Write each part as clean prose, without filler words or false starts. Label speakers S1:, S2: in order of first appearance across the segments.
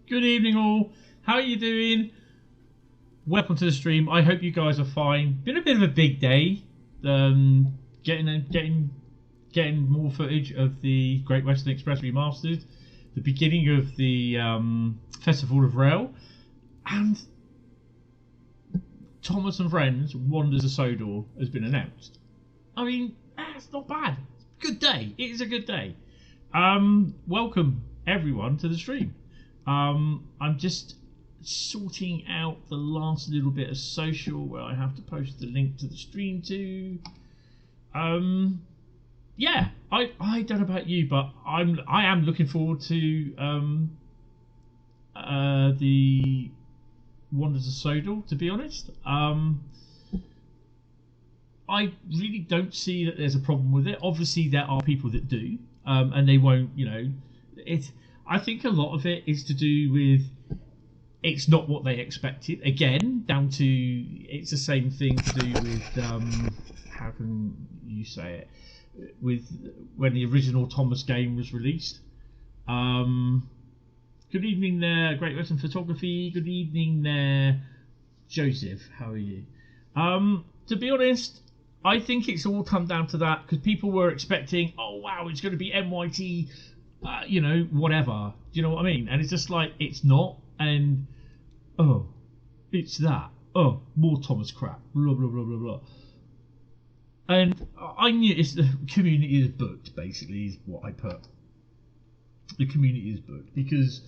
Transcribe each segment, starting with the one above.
S1: Good evening all. How are you doing? Welcome to the stream. I hope you guys are fine. Been a bit of a big day. Getting more footage of the Great Western Express Remastered, the beginning of the Festival of Rail, and Thomas and Friends Wonders of Sodor has been announced. I mean, it's not bad. Good day. It is a good day. Welcome everyone to the stream. I'm just sorting out the last little bit of social where I have to post the link to the stream to. Yeah, I don't know about you, but I am looking forward to the Wonders of Sodor, to be honest. I really don't see that there's a problem with it. Obviously there are people that do, and they won't, you know, I think a lot of it is to do with it's not what they expected. Again, down to it's the same thing to do with how can you say it, with when the original Thomas game was released. Good evening there, Great Western Photography. Good evening there, Joseph. How are you? To be honest, I think it's all come down to that because people were expecting, oh wow, it's going to be MYT, you know, whatever. Do you know what I mean? And it's just like it's not, and oh, it's that. Oh, more Thomas crap. Blah blah blah blah blah. And I knew it's the community is booked. Basically, is what I put. The community is booked because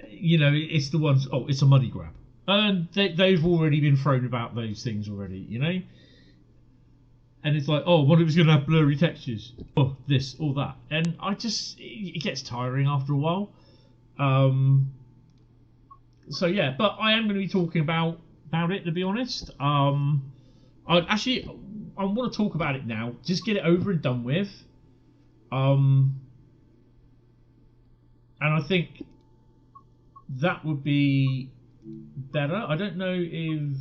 S1: you know it's the ones. Oh, it's a money grab, and they've already been thrown about those things already. You know. And it's like, oh, what if it's going to have blurry textures? Oh, this or that. And I just, it gets tiring after a while. So yeah, but I am going to be talking about it, to be honest. I want to talk about it now. Just get it over and done with. And I think that would be better. I don't know if,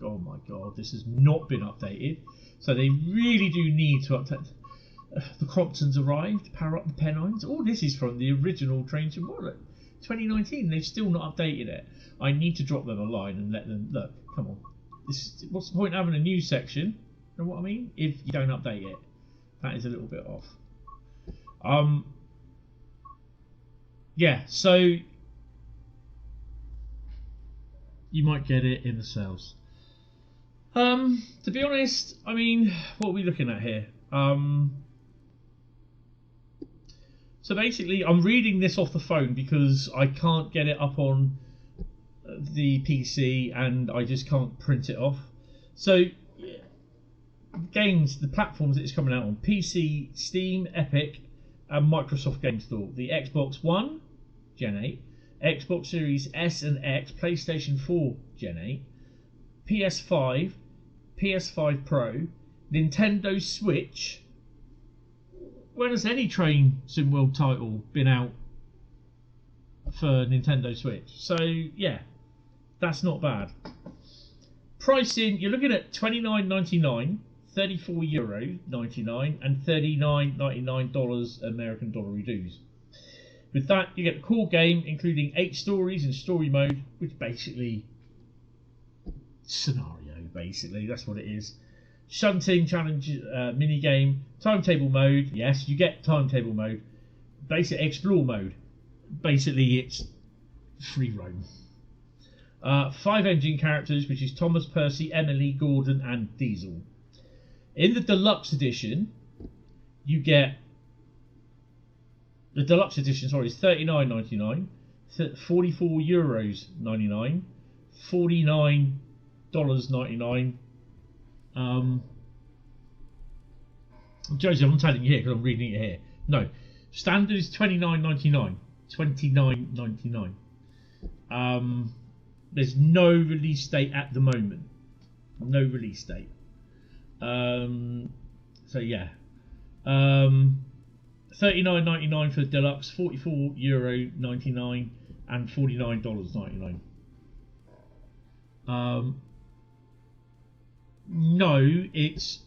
S1: oh my God, this has not been updated. So they really do need to update. The Cromptons arrived, power up the Pennines. Oh, this is from the original Train to Wallet, 2019. They've still not updated it. I need to drop them a line and let them look. Come on, what's the point of having a news section? You know what I mean? If you don't update it, that is a little bit off. Yeah. So you might get it in the sales. To be honest, I mean, what are we looking at here? So basically, I'm reading this off the phone because I can't get it up on the PC and I just can't print it off. So, games, the platforms that it's coming out on: PC, Steam, Epic, and Microsoft Game Store. The Xbox One, Gen 8, Xbox Series S and X, PlayStation 4, Gen 8, PS5, PS5 Pro, Nintendo Switch. When has any Train Sim World title been out for Nintendo Switch? So yeah, that's not bad. Pricing, you're looking at $29.99, €34.99, and $39.99 American dollar dues. With that, you get the core game, including 8 stories in story mode, which basically scenario. Basically, that's what it is. Shunting challenge mini game, timetable mode. Yes, you get timetable mode. Basic explore mode. Basically, it's free roam. 5 engine characters, which is Thomas, Percy, Emily, Gordon, and Diesel. In the deluxe edition, you get the deluxe edition. Sorry, is €39.99, €44.99, $49.99. Joseph, I'm telling you here because I'm reading it here. No, standard is $29.99. $29.99. There's no release date at the moment. No release date. So yeah. $39.99 for deluxe, €44.99, and $49.99. No, it's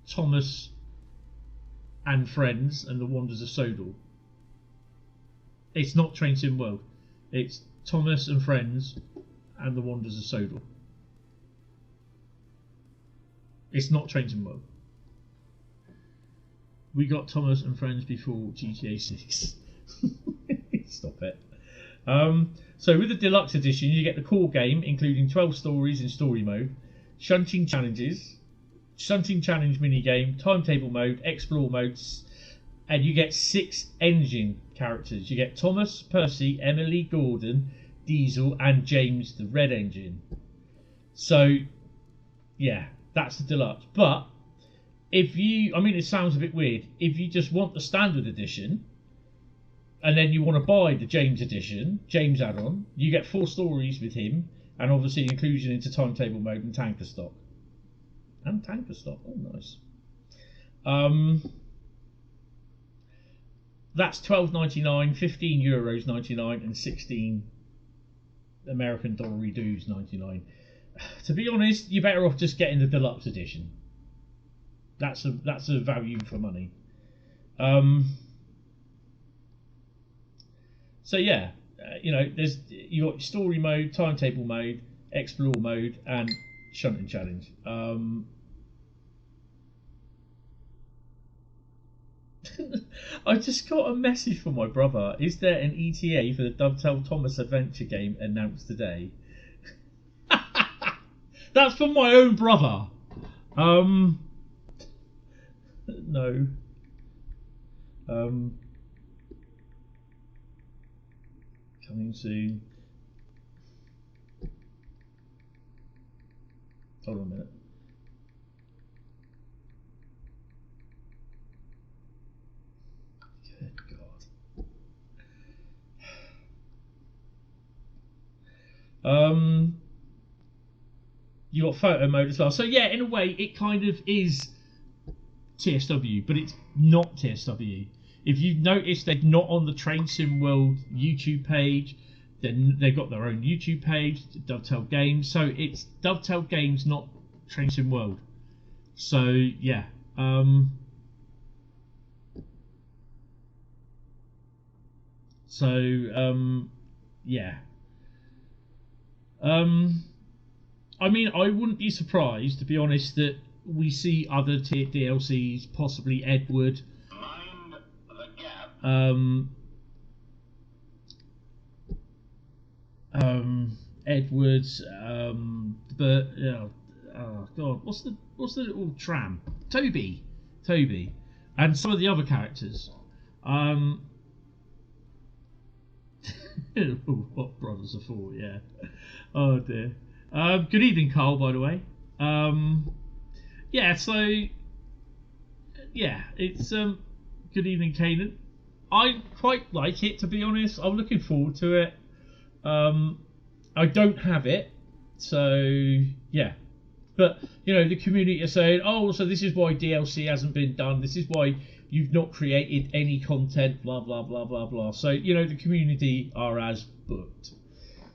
S1: Thomas and Friends and the Wonders of Sodor. It's not Train Sim World. It's Thomas and Friends and the Wonders of Sodor. It's not Trains and World. We got Thomas and Friends before GTA 6. Stop it. So with the deluxe edition, you get the core game, including 12 stories in story mode, shunting challenges, shunting challenge minigame, timetable mode, explore modes, and you get 6 engine characters. You get Thomas, Percy, Emily, Gordon, Diesel, and James, the red engine. So, yeah, that's the deluxe. But if you, I mean, it sounds a bit weird. If you just want the standard edition, and then you want to buy the James edition, James add-on, you get 4 stories with him, and obviously inclusion into timetable mode and tanker stock. And tanker stock, oh nice. That's $12.99, €15.99, and 16 American dollary dues 99. To be honest, you're better off just getting the deluxe edition. That's a value for money. So yeah, you know, you got story mode, timetable mode, explore mode, and shunting challenge. I just got a message from my brother. Is there an ETA for the Dovetail Thomas adventure game announced today? That's from my own brother. No. Coming soon. Hold on a minute. Good God. You got photo mode as well. So yeah, in a way, it kind of is TSW, but it's not TSW. If you notice, they're not on the Train Sim World YouTube page. Then they've got their own YouTube page, Dovetail Games. So it's Dovetail Games, not Train Sim World. So yeah. Yeah. I mean, I wouldn't be surprised, to be honest, that we see other DLCs, possibly Edward. Mind the gap. Edwards, but oh god, what's the little tram? Toby, and some of the other characters. What brothers are for? Yeah. Oh dear. Good evening, Carl. By the way. Yeah. So. Yeah, it's good evening, Kanan. I quite like it, to be honest. I'm looking forward to it. I don't have it, so yeah. But you know, the community are saying, "Oh, so this is why DLC hasn't been done. This is why you've not created any content." Blah blah blah blah blah. So you know, the community are as booked.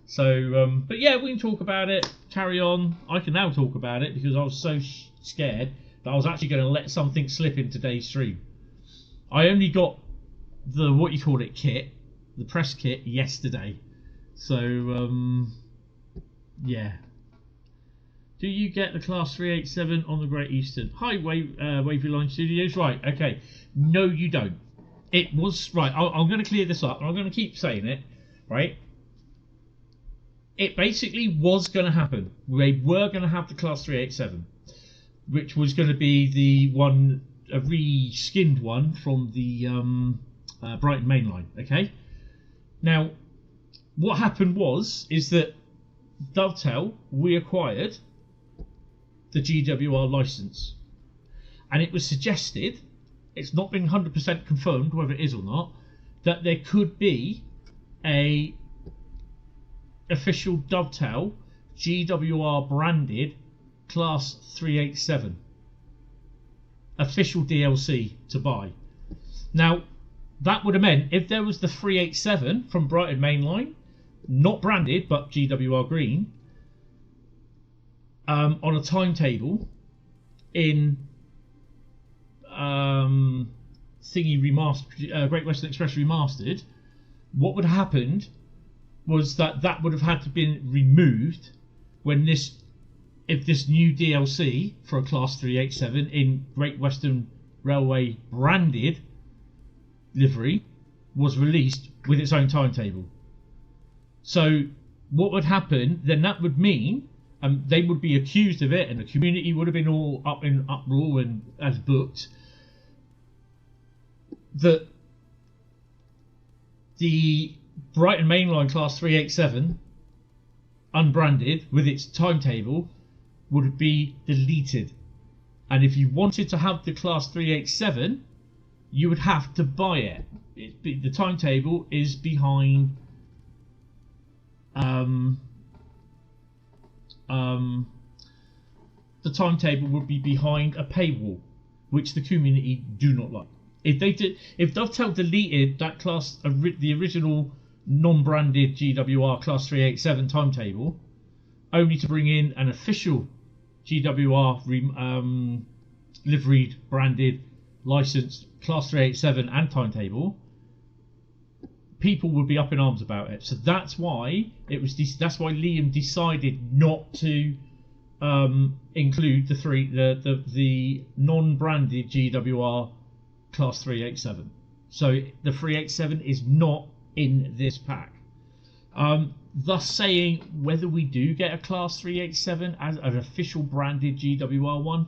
S1: So, but yeah, we can talk about it. Carry on. I can now talk about it because I was so scared that I was actually going to let something slip in today's stream. I only got the kit, the press kit, yesterday. So, yeah. Do you get the Class 387 on the Great Eastern? Hi, Wavy Line Studios. Right, okay. No, you don't. It was... Right, I'm going to clear this up, and I'm going to keep saying it, right? It basically was going to happen. They were going to have the Class 387, which was going to be the one, a re-skinned one from the Brighton main line, okay? Now, what happened is that Dovetail, we acquired the GWR license, and it was suggested, it's not been 100% confirmed whether it is or not, that there could be a official Dovetail GWR branded Class 387 official DLC to buy. Now, that would have meant if there was the 387 from Brighton Mainline, not branded but GWR green, on a timetable in Great Western Express Remastered, what would have happened was that would have had to been removed when if this new DLC for a Class 387 in Great Western Railway branded livery was released with its own timetable. So what would happen then? That would mean they would be accused of it, and the community would have been all up in uproar and as booked that the Brighton Mainline Class 387 unbranded with its timetable would be deleted, and if you wanted to have the Class 387 you would have to buy it. The timetable is behind the timetable would be behind a paywall, which the community do not like. If Dovetail deleted that class, the original non-branded GWR Class 387 timetable, only to bring in an official GWR liveried, branded, licensed Class 387 and timetable, people would be up in arms about it. So that's why that's why Liam decided not to include the non-branded GWR Class 387. So the 387 is not in this pack. Thus saying whether we do get a Class 387 as an official branded GWR one,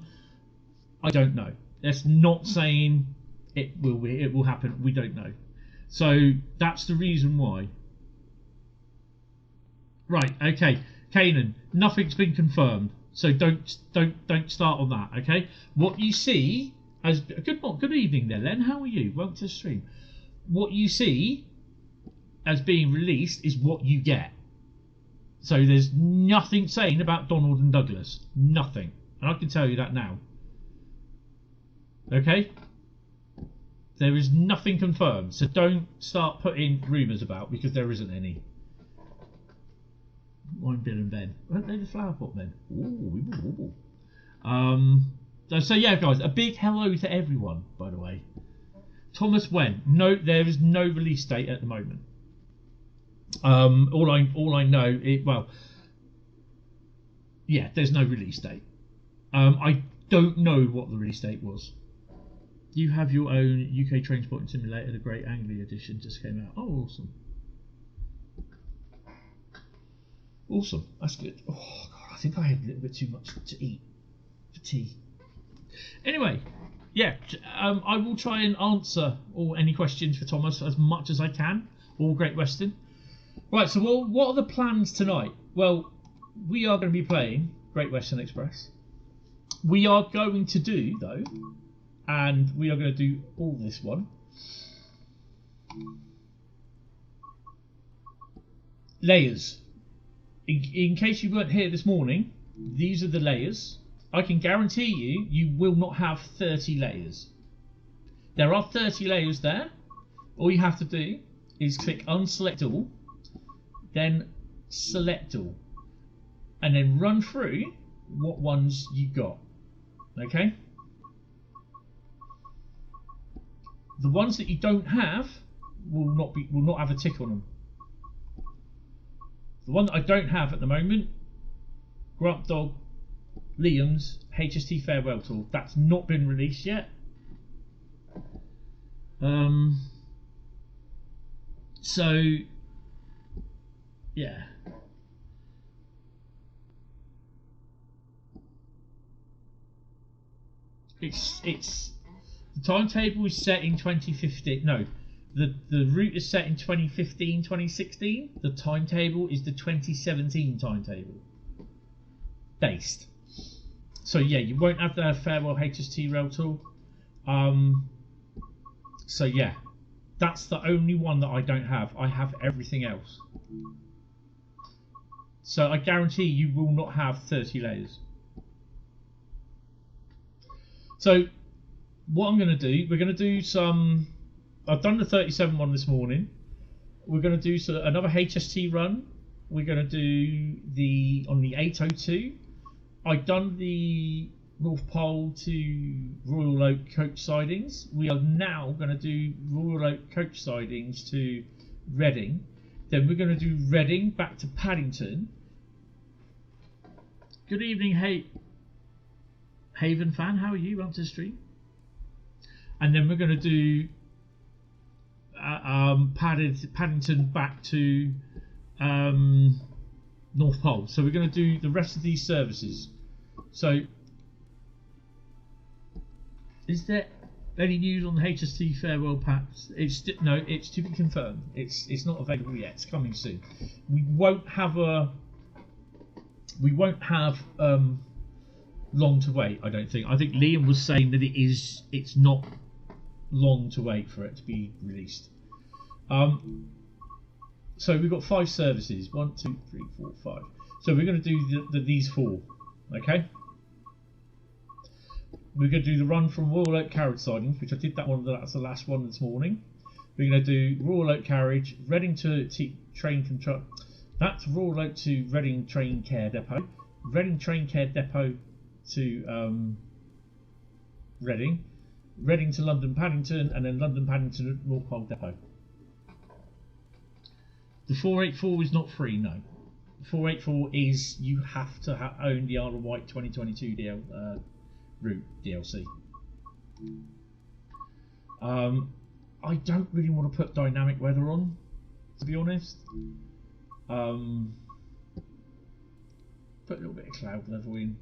S1: I don't know. That's not saying it will happen. We don't know. So that's the reason why. Right, okay. Kanan, nothing's been confirmed. So don't start on that, okay? What you see as good evening there, Len. How are you? Welcome to the stream. What you see as being released is what you get. So there's nothing saying about Donald and Douglas. Nothing. And I can tell you that now. Okay? There is nothing confirmed. So don't start putting rumours about, because there isn't any. I'm Bill and Ben. Weren't they the flower pot men? Ooh. So yeah, guys, a big hello to everyone, by the way. Thomas, when? No, there is no release date at the moment. All I know, yeah, there's no release date. I don't know what the release date was. You have your own UK Trainspotting Simulator, the Great Anglia edition just came out. Oh, awesome. Awesome, that's good. Oh, God, I think I had a little bit too much to eat for tea. Anyway, yeah, I will try and answer any questions for Thomas as much as I can, or Great Western. Right, so what are the plans tonight? Well, we are going to be playing Great Western Express. We are going to do, though, and we are going to do all this one. Layers. In case you weren't here this morning, these are the layers. I can guarantee you will not have 30 layers. There are 30 layers there. All you have to do is click unselect all, then select all, and then run through what ones you got. Okay? The ones that you don't have will not have a tick on them. The one that I don't have at the moment, Grump Dog Liam's HST Farewell Tour. That's not been released yet. So yeah. It's the timetable is set in 2015. No, the route is set in 2015, 2016. The timetable is the 2017 timetable based. So yeah, you won't have the Farewell HST Rail Tour. So yeah, that's the only one that I don't have. I have everything else. So I guarantee you will not have 30 layers. So what I'm going to do, we're going to do some... I've done the 37 one this morning. We're going to do another HST run. We're going to do on the 802. I've done the North Pole to Royal Oak coach sidings. We are now going to do Royal Oak coach sidings to Reading. Then we're going to do Reading back to Paddington. Good evening, Haven fan. How are you? Welcome to the stream. And then we're going to do Paddington back to North Pole. So we're going to do the rest of these services. So, is there any news on the HST farewell packs? It's to be confirmed. It's not available yet. It's coming soon. We won't have long to wait. I don't think. I think Liam was saying that it's not long to wait for it to be released. So we've got 5 services. 1, 2, 3, 4, 5. So we're going to do these 4. Okay. We're going to do the run from Royal Oak Carriage Sidings, which I did that one. That's the last one this morning. We're going to do Royal Oak Carriage, Reading to Train Control. That's Royal Oak to Reading Train Care Depot, Reading Train Care Depot to Reading, Reading to London Paddington, and then London Paddington at North Pole Depot. The 484 is not free, no. 484 is you have to own the Isle of Wight 2022 route DLC. I don't really want to put dynamic weather on, to be honest. Put a little bit of cloud level in,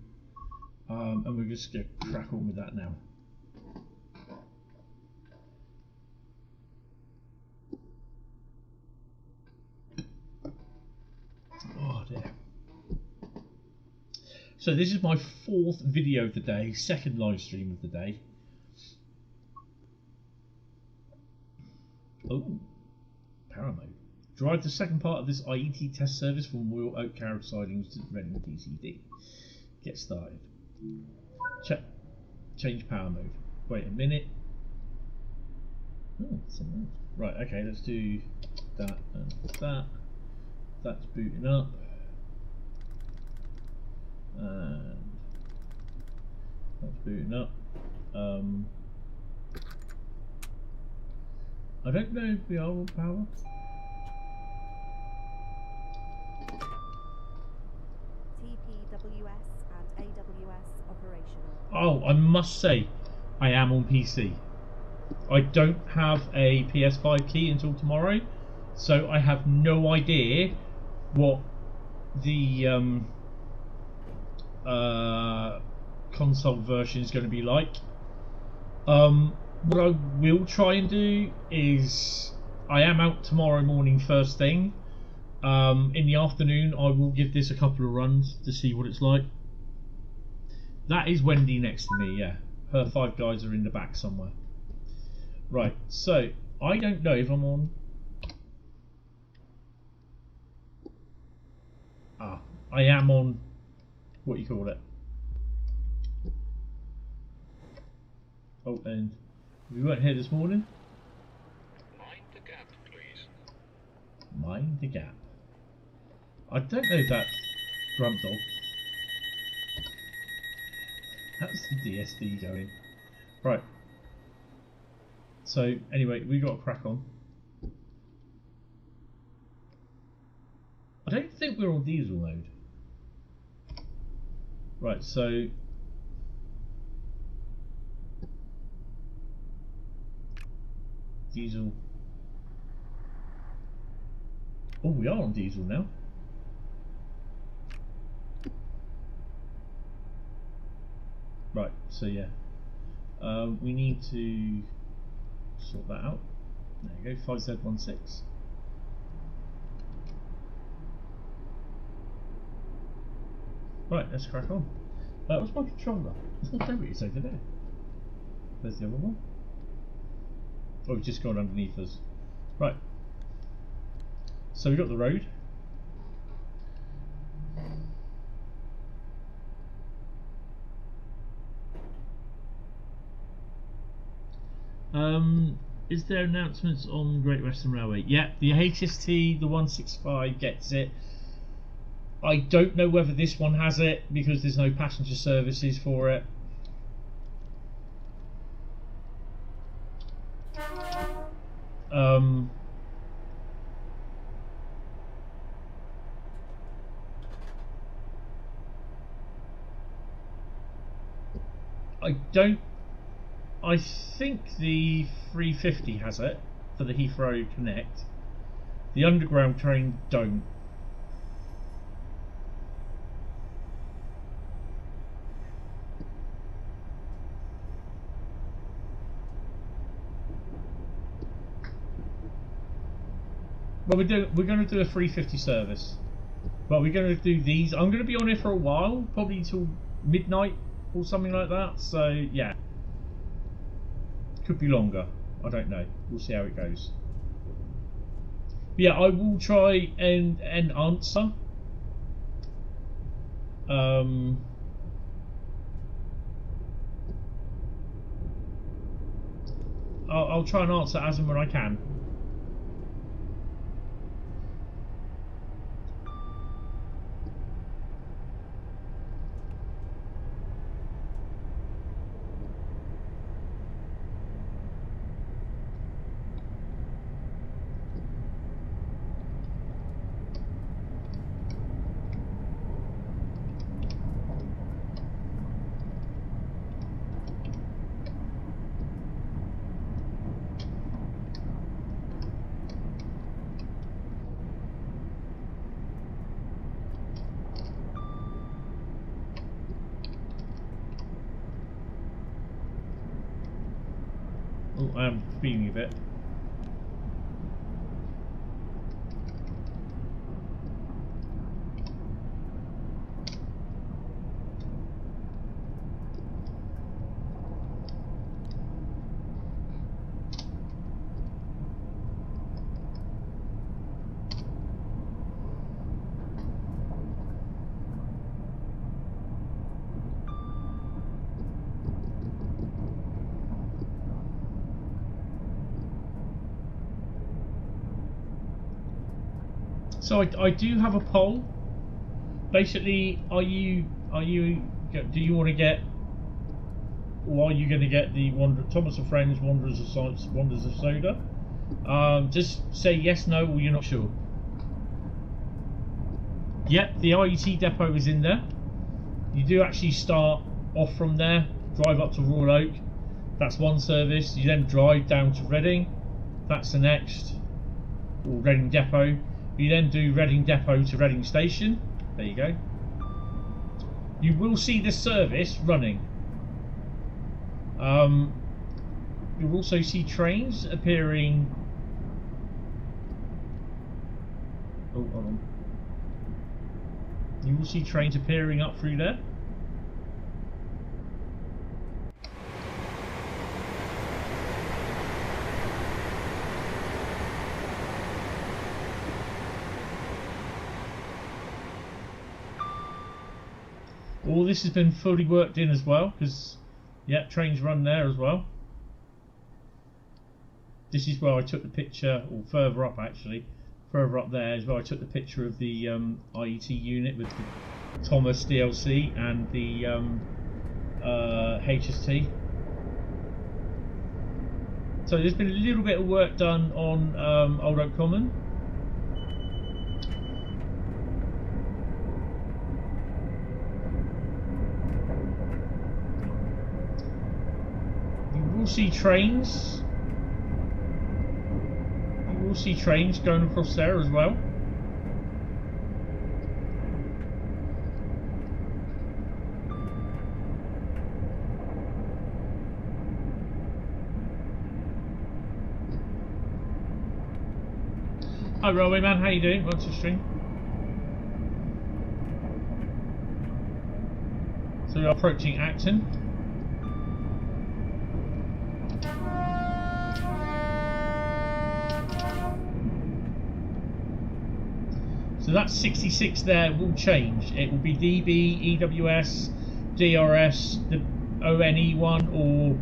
S1: and we're just going to crack on with that now. Oh dear. So this is my 4th video of the day, 2nd live stream of the day. Oh, power mode. Drive the second part of this IET test service from Royal Oak Carriage Sidings to Reading DCD. Get started. Change power mode. Wait a minute. Oh, something else. Right, okay, let's do that and that. That's booting up. And that's booting up. I don't know if we are on power.
S2: TPWS and AWS operational.
S1: Oh, I must say, I am on PC. I don't have a PS5 key until tomorrow, so I have no idea what the console version is going to be like. What I will try and do is, I am out tomorrow morning first thing. In the afternoon I will give this a couple of runs to see what it's like. That is Wendy next to me, yeah. Her 5 guys are in the back somewhere. Right, so I don't know if I'm on. I am on, what you call it. Oh, and we weren't here this morning.
S3: Mind the gap, please.
S1: Mind the gap. I don't know if that's Grunt Dog. That's the DSD going. Right. So, anyway, we got to crack on. I don't think we're on diesel mode. Right, so diesel. Oh, we are on diesel now. Right, so yeah, we need to sort that out. There you go, 5Z16. Right, let's crack on. What's my controller? It's not there, it's over there. There's the other one. Oh, it's just gone underneath us. Right. So we've got the road. Is there announcements on Great Western Railway? Yeah, the HST, the 165 gets it. I don't know whether this one has it because there's no passenger services for it. I think the 350 has it for the Heathrow Connect. The underground train don't. Well, we're going to do a 350 service, but we're going to do these. I'm going to be on here for a while, probably till midnight or something like that. So yeah, could be longer. I don't know. We'll see how it goes. But yeah, I will try and answer. I'll try and answer as and when I can. Oh, I am speeding a bit. So I do have a poll. Basically, do you want to get, or are you going to get the Thomas and Friends Wanderers of Sodor? Just say yes, no, or you're not sure. Yep, the IET depot is in there. You do actually start off from there, drive up to Ruhr. That's one service. You then drive down to Reading. That's the next, or Reading depot. You then do Reading Depot to Reading Station. There you go. You will see this service running. You'll also see trains appearing. Oh, hold on. You will see trains appearing up through there. All this has been fully worked in as well, because yeah, trains run there as well. This is where I took the picture, or further up actually, further up there is where I took the picture of the IET unit with the Thomas DLC and the HST. So there's been a little bit of work done on Old Oak Common. You will see trains. You will see trains going across there as well. Hi Railway Man, how you doing? Welcome to the stream. So we are approaching Acton. So that 66 there will change. It will be DB, EWS, DRS, the ONE one, or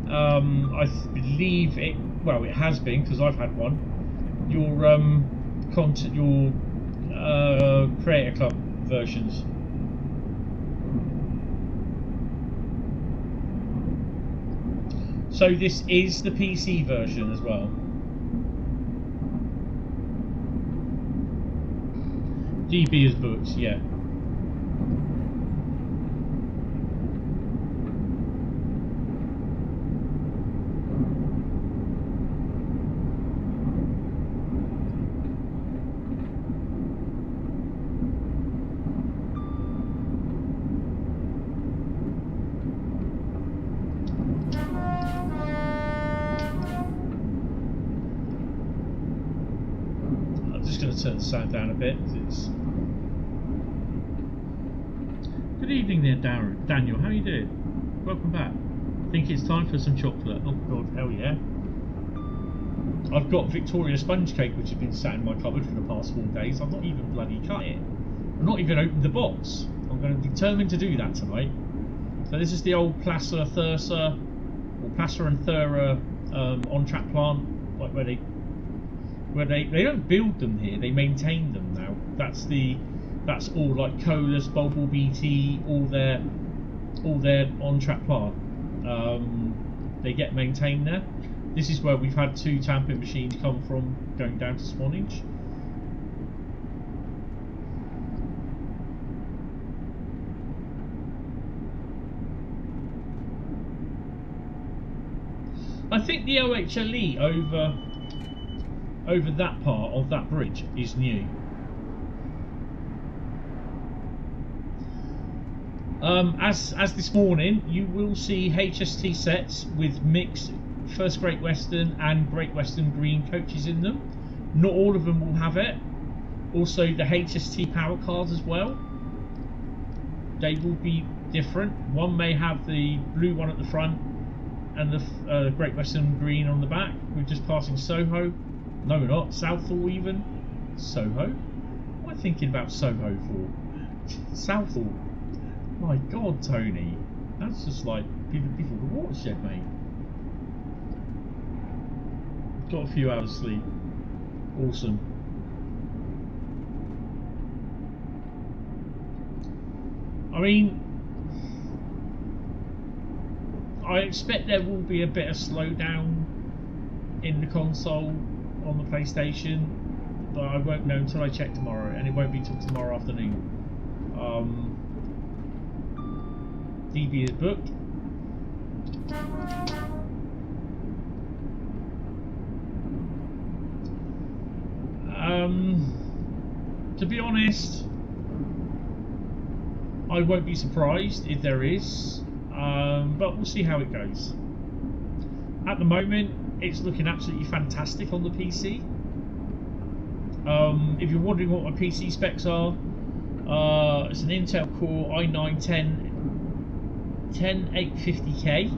S1: I believe it. Well, it has been because I've had one. Your Creator Club versions. So this is the PC version as well. DB is books, yeah. Just going to turn the sound down a bit. It's... Good evening there, Daniel. How are you doing? Welcome back. I think it's time for some chocolate. Oh God, hell yeah! I've got Victoria sponge cake, which has been sat in my cupboard for the past 4 days. I've not even bloody cut it. I've not even opened the box. I'm going to determine to do that tonight. So this is the old Placer and Thura on-track plant, like where they don't build them here, they maintain them now. That's all like Colas, Bulbul BT, all their on-track plant. They get maintained there. This is where we've had 2 tamping machines come from going down to Swanage. I think the OHLE over that part of that bridge is new. As this morning, you will see HST sets with mixed First Great Western and Great Western Green coaches in them. Not all of them will have it. Also the HST power cars as well. They will be different. One may have the blue one at the front and the Great Western Green on the back. We're just passing Soho. No, we're not. Southall even. Soho? What am I thinking about Soho for? Southall. My God, Tony. That's just like before the watershed, mate. Got a few hours sleep. Awesome. I mean, I expect there will be a bit of slowdown in the console on the PlayStation, but I won't know until I check tomorrow, and it won't be till tomorrow afternoon. DB is booked. To be honest, I won't be surprised if there is, but we'll see how it goes. At the moment, it's looking absolutely fantastic on the PC. If you're wondering what my PC specs are, it's an Intel Core i9 10850K,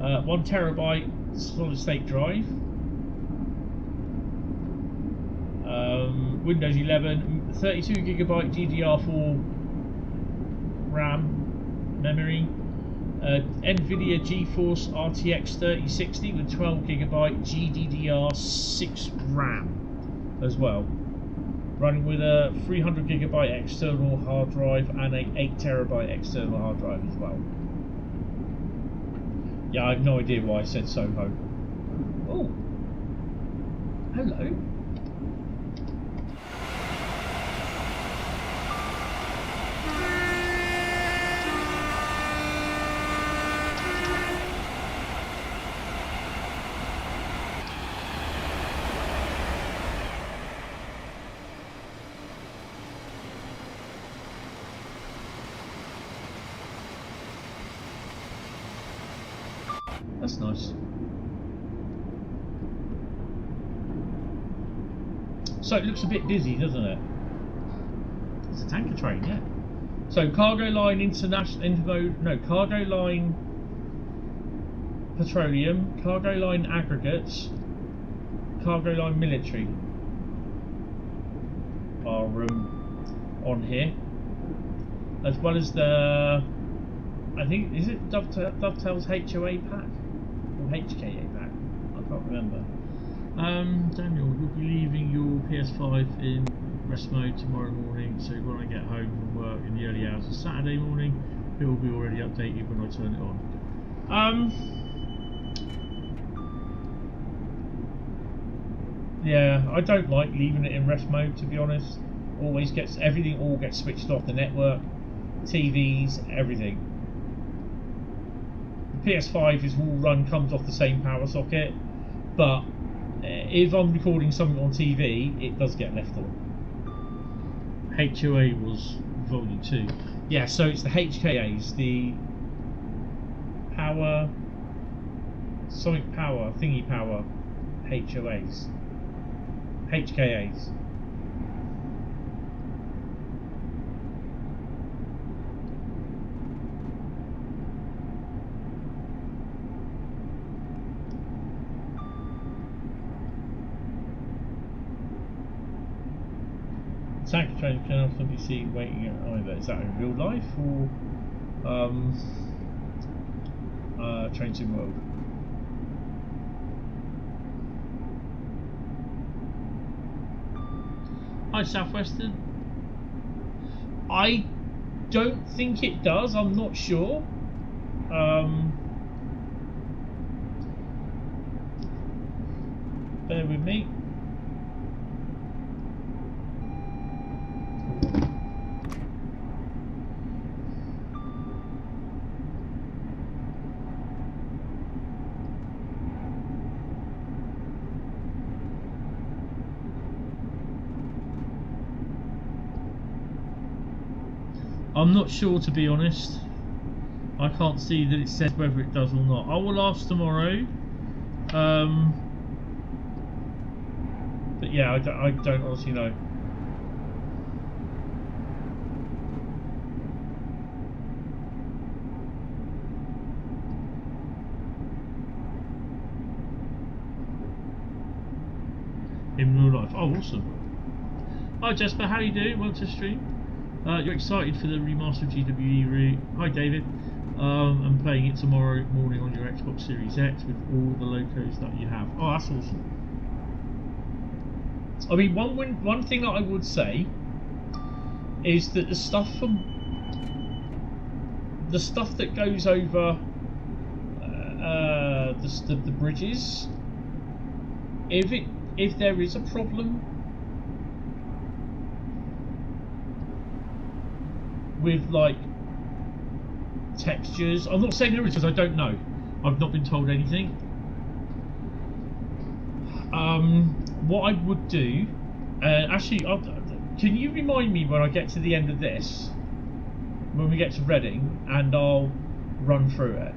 S1: 1TB solid state drive, Windows 11, 32GB DDR4 RAM memory, Nvidia Geforce RTX 3060 with 12GB GDDR6 RAM as well, running with a 300GB external hard drive and a 8TB external hard drive as well. Yeah, I have no idea why I said Soho. Oh, hello. That's nice. So it looks a bit busy, doesn't it? It's a tanker train, yeah. So cargo line cargo line petroleum, cargo line aggregates, cargo line military are on here, as well as the, I think, is it Dovetail's HOA pack or HKA pack? I can't remember. Daniel, you'll be leaving your PS5 in rest mode tomorrow morning, so when I get home from work in the early hours of Saturday morning, it will be already updated when I turn it on. Yeah, I don't like leaving it in rest mode, to be honest. Everything all gets switched off, the network, TVs, everything. The PS5 comes off the same power socket, but if I'm recording something on TV, it does get left on. HOA was volume 2. Yeah, so it's the HKAs, the power, sonic power, thingy power HOAs. HKAs. Tanker train can often be seen waiting at either. Is that in real life or Train Sim World? Hi, Southwestern. I don't think it does. I'm not sure. Bear with me. I'm not sure, to be honest. I can't see that it says whether it does or not. I will ask tomorrow. But yeah, I don't honestly know. In real life. Oh, awesome. Hi Jasper, how you doing? Welcome to the stream. You're excited for the remastered GWE route. Hi David. I'm playing it tomorrow morning on your Xbox Series X with all the locos that you have. Oh, that's awesome. I mean, one thing that I would say is that the stuff that goes over the bridges, if there is a problem with like textures, I'm not saying there is because I don't know. I've not been told anything. What I would do, actually, can you remind me when I get to the end of this, when we get to Reading, and I'll run through it.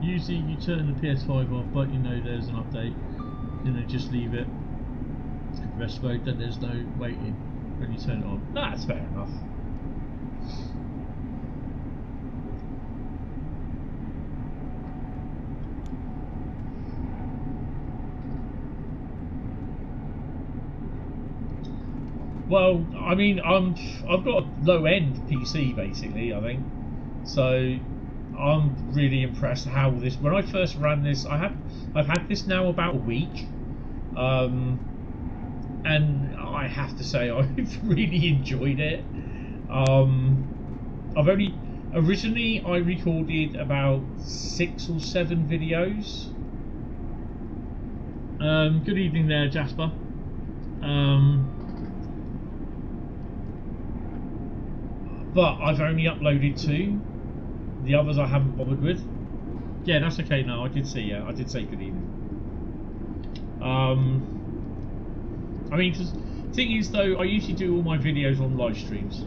S1: Usually you turn the PS5 off, but you know there's an update, you know, just leave it rest mode, then there's no waiting when you turn it on. Nah, that's fair enough. Well, I mean, I've got a low-end PC basically, I think. So I'm really impressed how this. When I first ran this, I've had this now about a week, and I have to say I've really enjoyed it. Originally I recorded about 6 or 7 videos. Good evening there, Jasper. But I've only uploaded 2. The others I haven't bothered with. Yeah, that's okay. No, I did see. Yeah, I did say good evening. I mean, cause the thing is though, I usually do all my videos on live streams.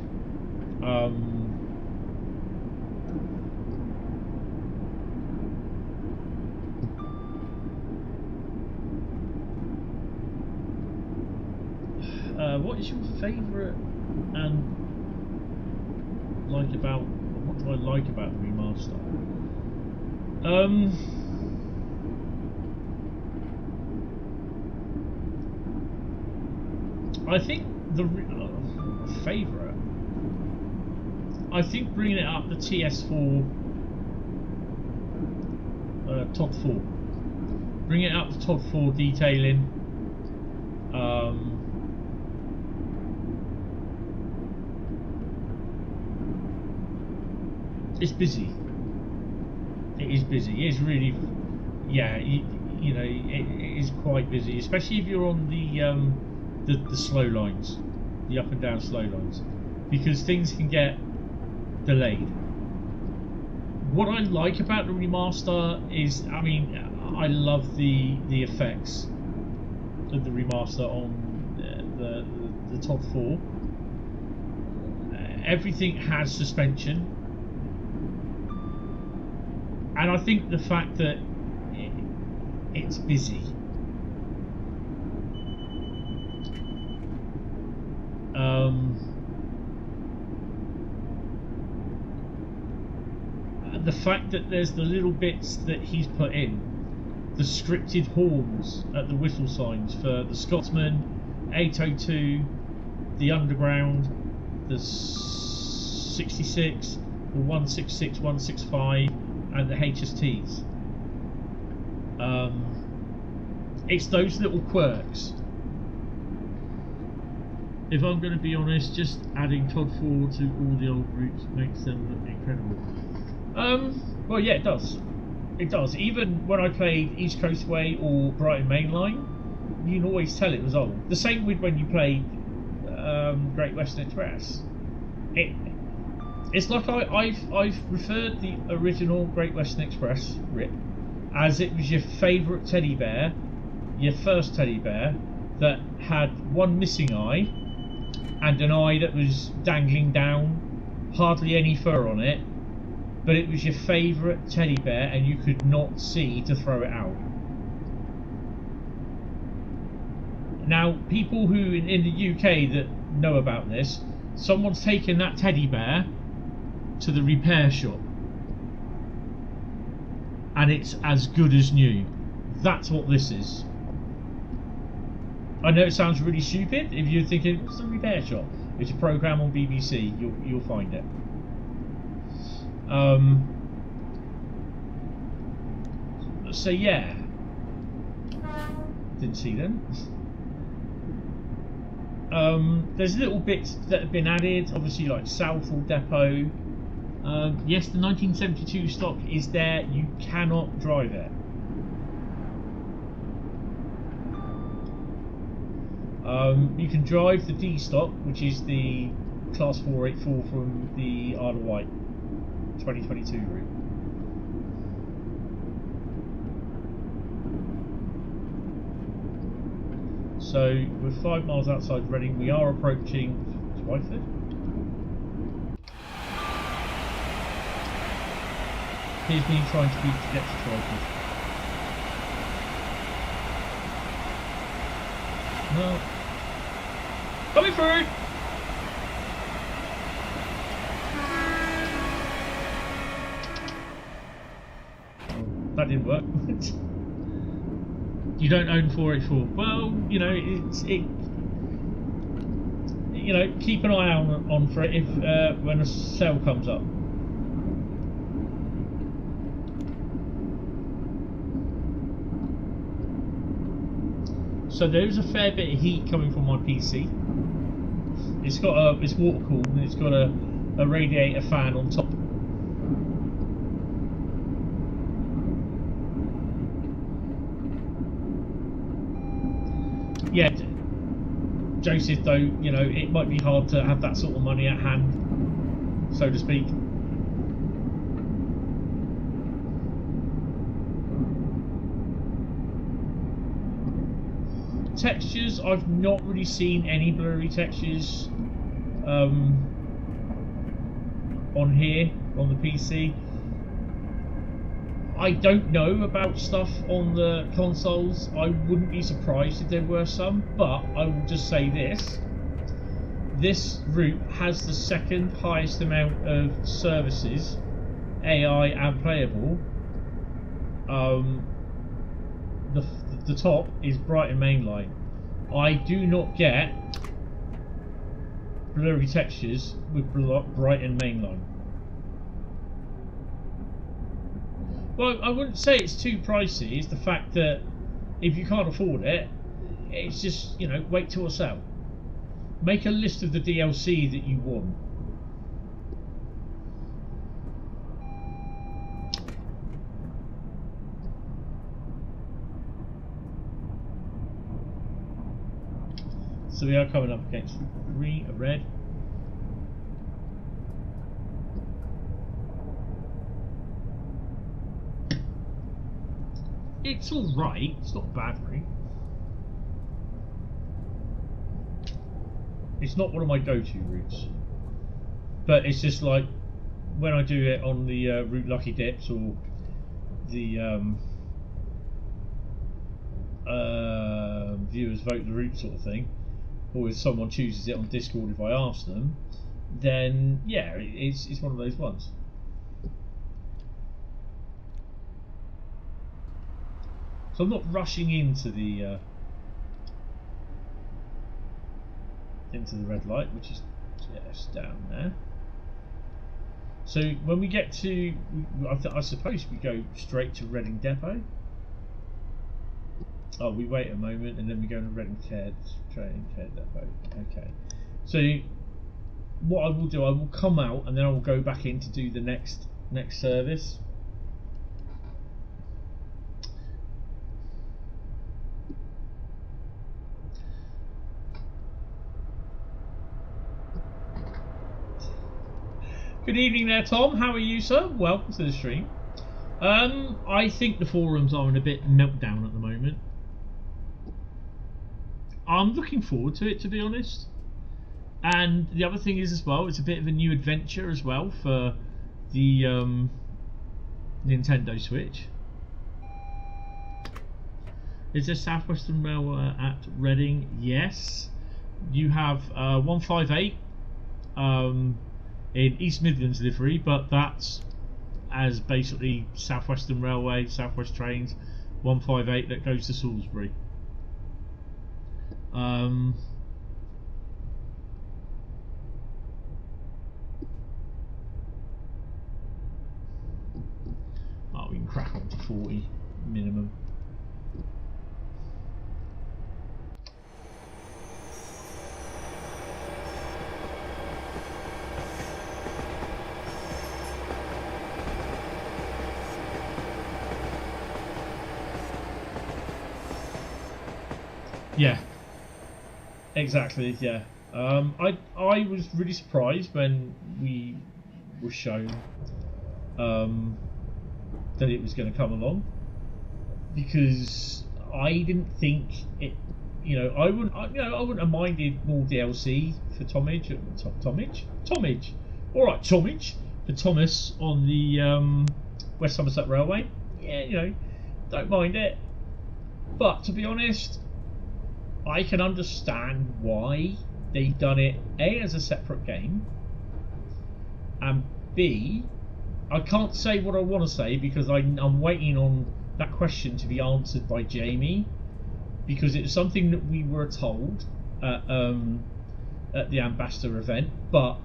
S1: What is your favourite and like about? What do I like about the remaster? I think the favourite. I think bringing it up the TS4, TOD 4. Bringing it up to TOD 4 detailing. It's busy. It is busy. It is really, yeah. You know, it is quite busy, especially if you're on the slow lines, the up and down slow lines, because things can get delayed. What I like about the remaster is, I mean, I love the effects of the remaster on the TOD 4. Everything has suspension. And I think the fact that it's busy, The fact that there's the little bits that he's put in, the scripted horns at the whistle signs for the Scotsman, 802, the Underground, the 66, the 166, 165, and the HSTs. It's those little quirks. If I'm going to be honest, just adding Todd Ford to all the old routes makes them look incredible. Well, yeah, it does. It does. Even when I played East Coast Way or Brighton Main Line, you can always tell it was old. The same with when you played Great Western Express. It's like I've referred the original Great Western Express rip as it was your favourite teddy bear, your first teddy bear that had one missing eye and an eye that was dangling down, hardly any fur on it. But it was your favourite teddy bear and you could not see to throw it out. Now, people who in the UK that know about this, someone's taken that teddy bear to the repair shop and it's as good as new. That's what this is. I know it sounds really stupid if you're thinking, what's the repair shop? It's a programme on BBC, you'll find it. So yeah, didn't see them. There's little bits that have been added, obviously like Southall Depot. Yes, the 1972 stock is there. You cannot drive it. You can drive the D stock, which is the Class 484 from the Isle of Wight 2022 route. So we're 5 miles outside Reading. We are approaching Twyford. Here's me trying to get to Twyford. No. Coming through! That didn't work. You don't own 484. Well, you know, you know, keep an eye on for it if when a sale comes up. So there's a fair bit of heat coming from my PC. It's water cooled and it's got a radiator fan on top. Yeah, Joseph, though, you know, it might be hard to have that sort of money at hand, so to speak. Textures, I've not really seen any blurry textures on here, on the PC. I don't know about stuff on the consoles. I wouldn't be surprised if there were some, but I will just say this. This route has the second highest amount of services, AI and playable. The top is Brighton Main Line. I do not get blurry textures with Brighton Main Line. Well, I wouldn't say it's too pricey. It's the fact that if you can't afford it, it's just, you know, wait till a sale. Make a list of the DLC that you want. So we are coming up against red. It's alright, it's not a bad route. It's not one of my go-to routes. But it's just like, when I do it on the Route Lucky Dips or the viewers vote the route sort of thing, or if someone chooses it on Discord, if I ask them, then yeah, it's one of those ones. So I'm not rushing into the red light, which is just down there. So when we get to, I suppose we go straight to Reading Depot. Oh, we wait a moment and then we go to Reading Care Depot. Okay. So what I will do, I will come out and then I will go back in to do the next service. Good evening there, Tom. How are you, sir? Welcome to the stream. I think the forums are in a bit meltdown at the moment. I'm looking forward to it, to be honest. And the other thing is as well, it's a bit of a new adventure as well for the Nintendo Switch. Is there Southwestern Rail at Reading? Yes. You have 158 in East Midlands livery, but that's as basically Southwestern Railway, Southwest Trains, 158 that goes to Salisbury. Oh, we can crack on to 40 minimum. Yeah, exactly. Yeah, I was really surprised when we were shown that it was going to come along, because I didn't think it. I wouldn't have minded more DLC for Tomage. All right, Tomage for Thomas on the West Somerset Railway. Yeah, don't mind it. But to be honest, I can understand why they've done it, A, as a separate game, and B, I can't say what I want to say because I'm waiting on that question to be answered by Jamie, because it's something that we were told at the Ambassador event, but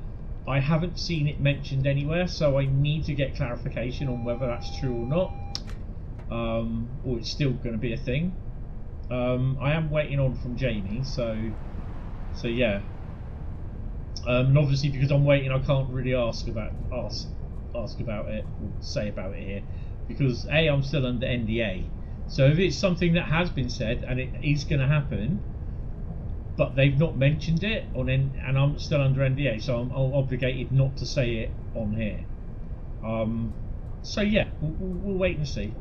S1: I haven't seen it mentioned anywhere, so I need to get clarification on whether that's true or not, or it's still going to be a thing. I am waiting on from Jamie, so yeah. And obviously, because I'm waiting, I can't really ask about it or say about it here, because A, I'm still under NDA. So if it's something that has been said and it is going to happen, but they've not mentioned it and I'm still under NDA, so I'm obligated not to say it on here. So yeah, we'll wait and see.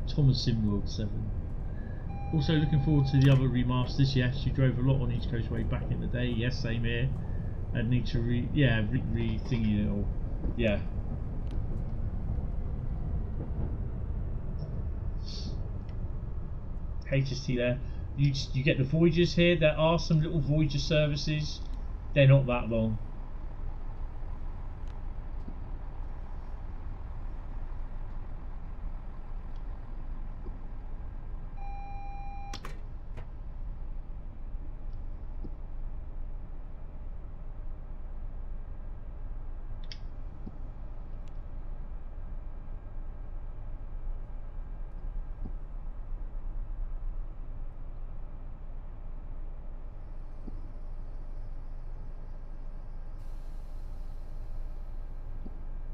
S1: Thomas in World 7. Also looking forward to the other remasters. Yes, you drove a lot on East Coast Way back in the day. Yes, same here. I need to re-thingy it all. Yeah. HST there. You get the Voyagers here. There are some little Voyager services. They're not that long.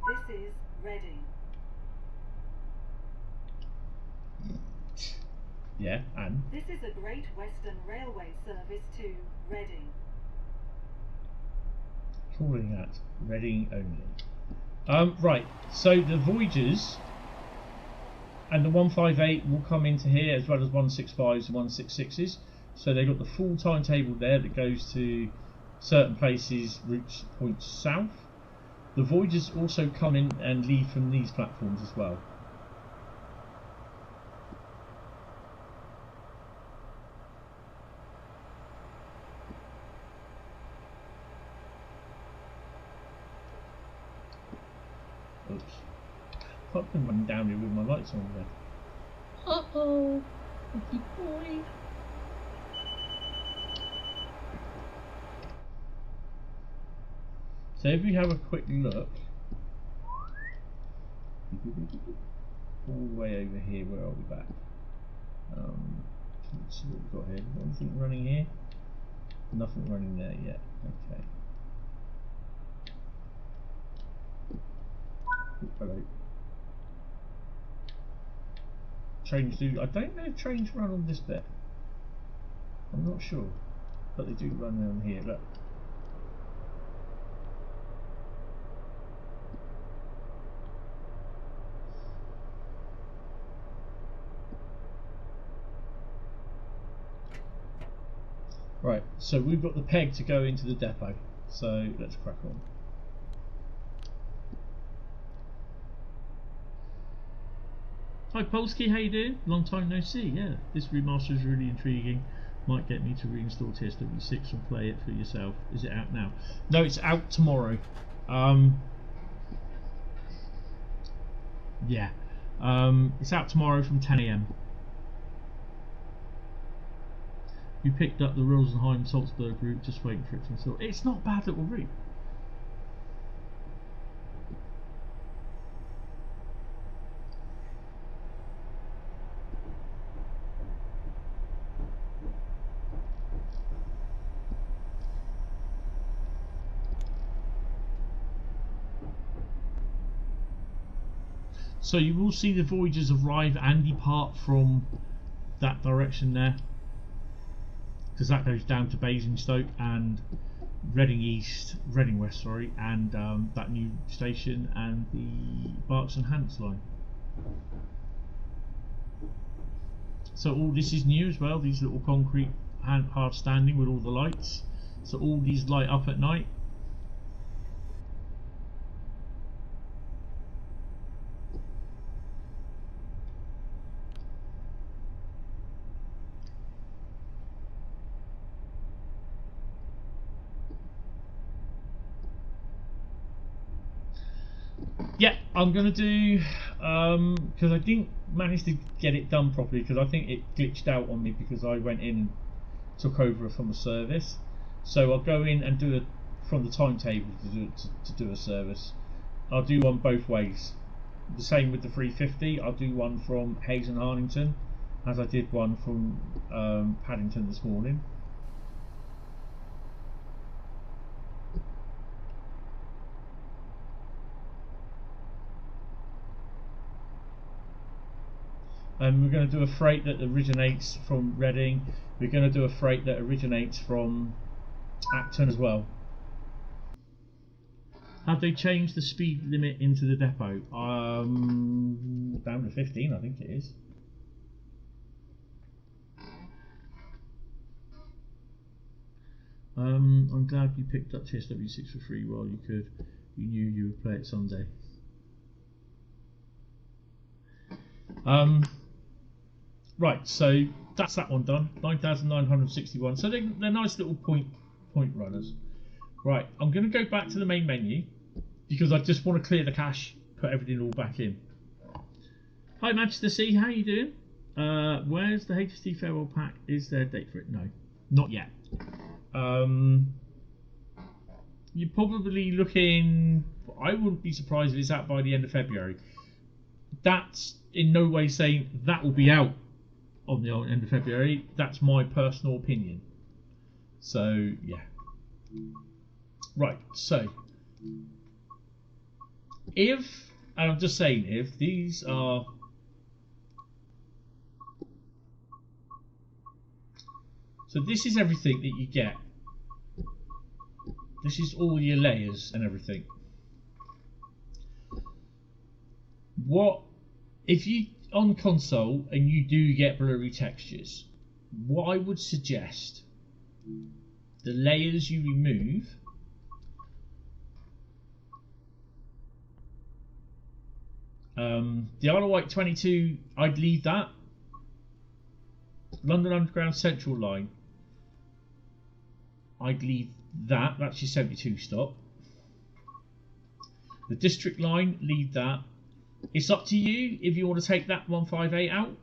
S2: This is Reading.
S1: Yeah, and?
S2: This is a Great Western Railway service to Reading.
S1: Calling that Reading only. Right, so the Voyagers and the 158 will come into here, as well as 165s and 166s. So they've got the full timetable there that goes to certain places, routes, points south. The Voyagers also come in and leave from these platforms as well. Oops. I've been running down here with my lights on there. Uh-oh. Lucky boy. So if we have a quick look, all the way over here, where are we back? Let's see what we've got here. Anything running here? Nothing running there yet. Okay. Oh, hello. Trains do. I don't know if trains run on this bit. I'm not sure, but they do run down here. Look. Right, so we've got the peg to go into the depot, so let's crack on. Hi Polsky, how you doing? Long time no see. Yeah, this remaster is really intriguing. Might get me to reinstall TSW6 and play it for yourself. Is it out now? No, it's out tomorrow. Yeah, it's out tomorrow from 10 AM. You picked up the Rosenheim-Salzburg route, just waiting for it to install. It's not a bad little route. So you will see the Voyagers arrive and depart from that direction there, because that goes down to Basingstoke and Reading West, sorry, and that new station and the Berks and Hants line. So all this is new as well, these little concrete hard standing with all the lights. So all these light up at night. Yeah, I'm going to do, because I didn't manage to get it done properly, because I think it glitched out on me because I went in and took over from a service. So I'll go in and do it from the timetable to do a service. I'll do one both ways. The same with the 350, I'll do one from Hayes and Harnington, as I did one from Paddington this morning. And we're going to do a freight that originates from Reading. We're going to do a freight that originates from Acton as well. Have they changed the speed limit into the depot? Down to 15, I think it is. I'm glad you picked up TSW6 for free while you could. You knew you would play it someday. Right, so that's that one done. 9,961. So they're nice little point runners. Right, I'm going to go back to the main menu because I just want to clear the cache, put everything all back in. Hi Manchester C, how you doing? Where's the HSD farewell pack? Is there a date for it? No, not yet. You're probably looking. I wouldn't be surprised if it's out by the end of February. That's in no way saying that will be out on the end of February. That's my personal opinion. So yeah. Right, so if, and I'm just saying if, these are, so this is everything that you get. This is all your layers and everything. What if you on console and you do get blurry textures, what I would suggest, the layers you remove, the Isle of Wight 22, I'd leave that. London Underground Central Line, I'd leave that. That's your 72 stop. The district line, leave that. It's up to you if you want to take that 158 out.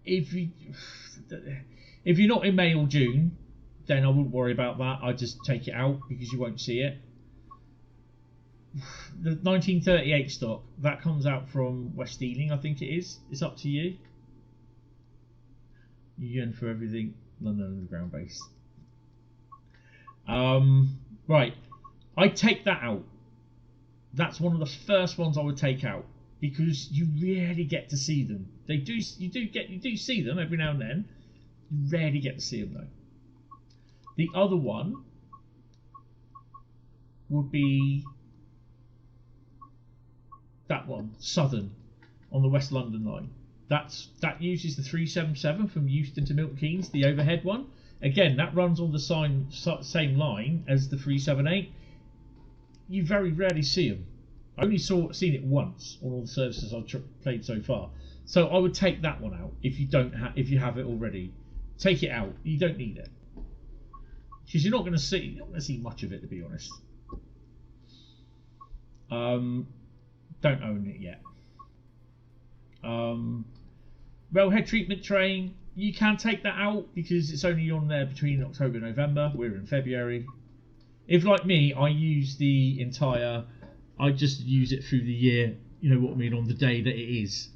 S1: If you're not in May or June, then I wouldn't worry about that. I'd just take it out because you won't see it. The 1938 stock, that comes out from West Ealing, I think it is. It's up to you. You're going for everything London Underground based. Right, I'd take that out. That's one of the first ones I would take out because you rarely get to see them. You do see them every now and then. You rarely get to see them though. The other one would be that one, Southern, on the West London line. That uses the 377 from Euston to Milton Keynes, the overhead one. Again, that runs on the same line as the 378. You very rarely see them. I only seen it once on all the services I've played so far. So I would take that one out if you have it already. Take it out. You don't need it because you're not going to see much of it, to be honest. Don't own it yet. Railhead treatment train, you can take that out because it's only on there between October and November. We're in February. If, like me, I just use it through the year, you know what I mean, on the day that it is.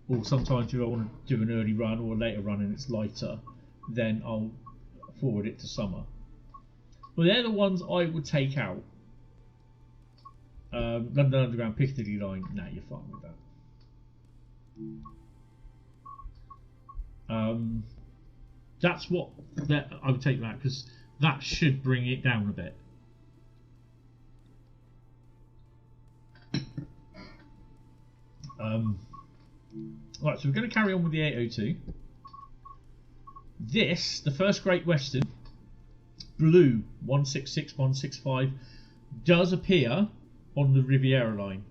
S1: Or sometimes if I want to do an early run or a later run and it's lighter, then I'll forward it to summer. Well, they're the ones I would take out. London Underground Piccadilly line, nah, you're fine with that. That's what I would take that because that should bring it down a bit. Right, so we're going to carry on with the 802. This, the first Great Western, blue 166-165, does appear on the Riviera line.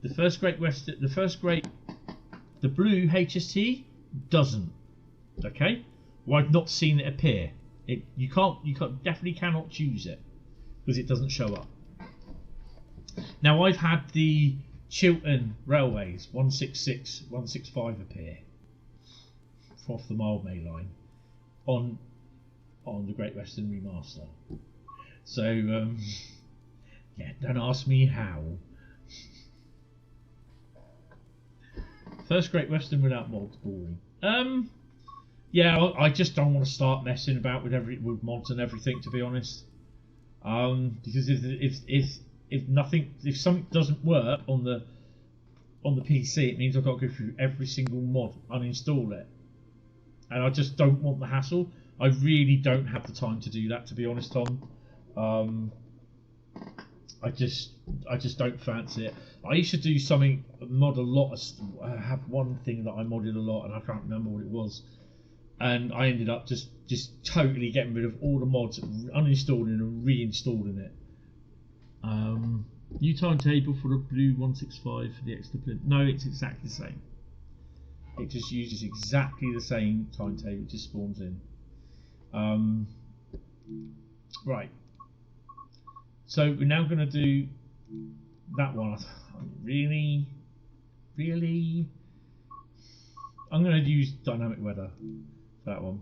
S1: The blue HST doesn't. Okay, well, I've not seen it appear. You definitely cannot choose it because it doesn't show up. Now I've had the Chiltern Railways 166, 165 appear off the Mildmay line on the Great Western Remaster. So yeah, don't ask me how. First Great Western without mods, boring. Yeah, I just don't want to start messing about with mods and everything, to be honest. Because if something doesn't work on the PC, it means I've got to go through every single mod, uninstall it, and I just don't want the hassle. I really don't have the time to do that, to be honest, Tom. I just don't fancy it. I used to do something, mod a lot. I have one thing that I modded a lot, and I can't remember what it was. And I ended up just totally getting rid of all the mods, uninstalling and reinstalling it. New timetable for the blue 165 for the extra plinth. No, it's exactly the same. It just uses exactly the same timetable. It just spawns in. Right. So we're now going to do that one. Really? I'm going to use dynamic weather for that one.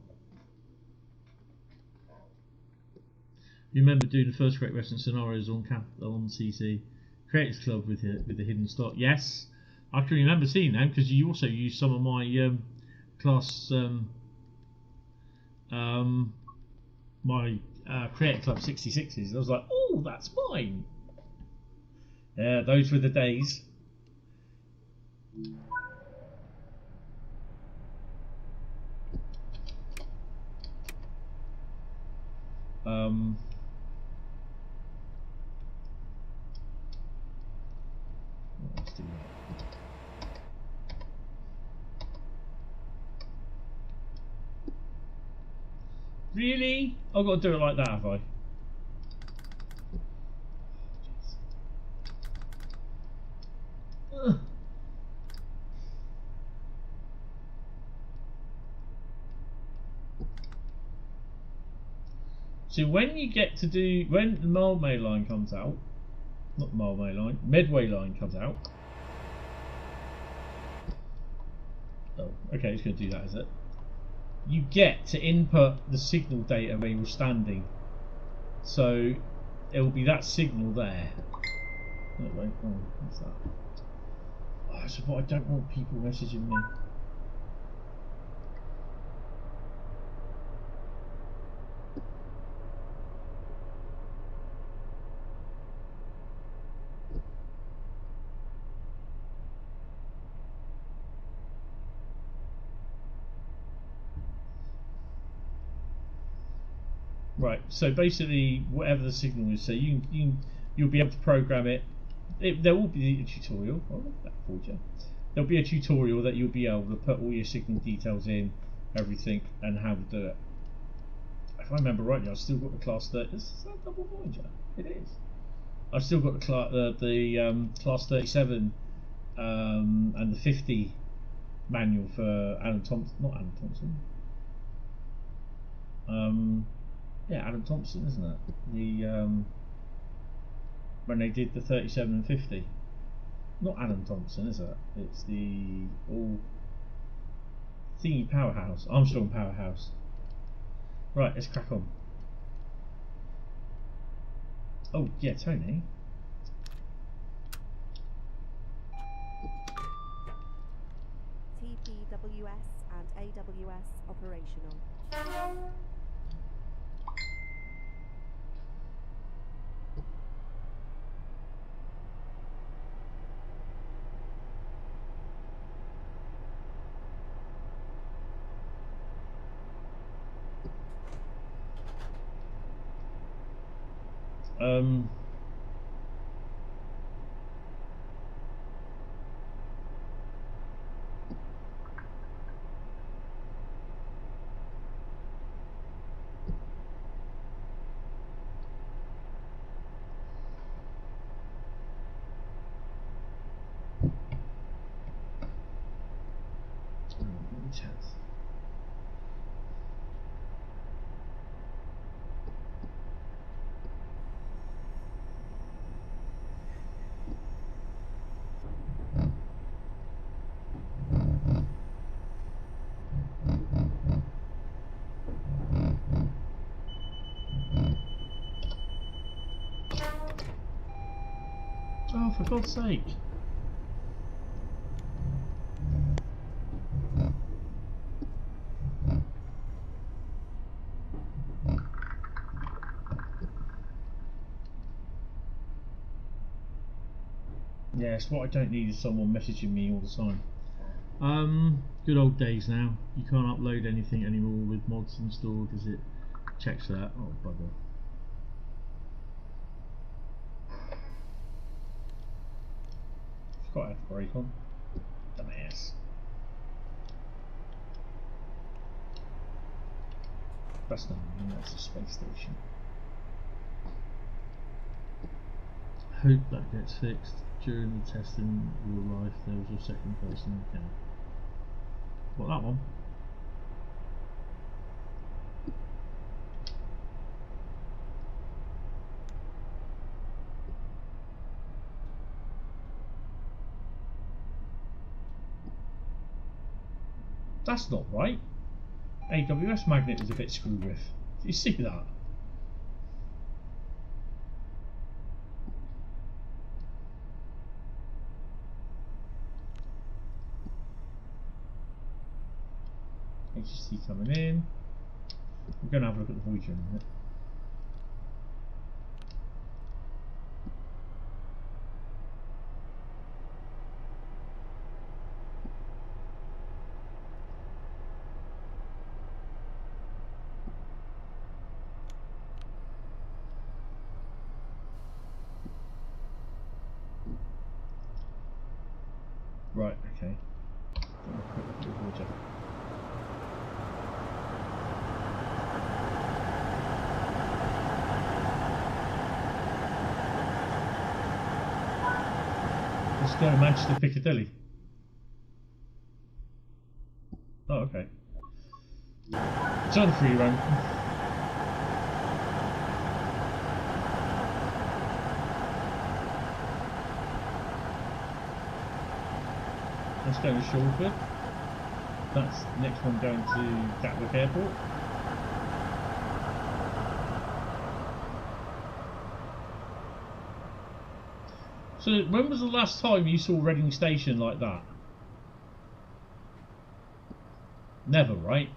S1: Remember doing the first Great Western scenarios on CC Creators Club with the hidden stock? Yes, I can remember seeing them because you also used some of my class my Creator Club 66s. I was like, oh, that's mine. Yeah, those were the days. Let's do that. Really? I've got to do it like that, have I? Ugh. So when you get to do, when the Malmö line comes out, not the Malmö line, Medway line comes out. Oh, okay, it's going to do that, is it? You get to input the signal data where you're standing. So it will be that signal there. Oh, wait, oh, what's that? Oh, so what I don't want people messaging me. Right, so basically, whatever the signal is, so you'll be able to program it. There will be a tutorial. Oh, that Voyager. There'll be a tutorial that you'll be able to put all your signal details in, everything, and how to do it. If I remember rightly, I've still got the class 30. Is that double Voyager? It is. I've still got the class 37 and the 50 manual for Alan Thompson. Not Alan Thompson. Yeah, Adam Thompson, isn't it? The when they did the 37 and 50. Not Adam Thompson, is it? It's the all thingy powerhouse, Armstrong powerhouse. Right, let's crack on. Oh yeah, Tony.
S4: TPWS and AWS operational.
S1: Oh, for God's sake. Yes, what I don't need is someone messaging me all the time. Good old days now. You can't upload anything anymore with mods installed, as it checks that. Oh, bugger. Forgot I had a break on. Dumbass. That's not me, that's the space station. Hope that gets fixed. During the testing of your life, there was a second person account. What, that one? That's not right. AWS magnet is a bit screw riff. Do you see that? HST coming in. We're going to have a look at the Voyager in a minute. Right, okay. Voyager. Let's go to Manchester Piccadilly. Oh, okay. It's on the free run. Let's go to Shawford. That's the next one going to Gatwick Airport. So when was the last time you saw Reading Station like that? Never, right?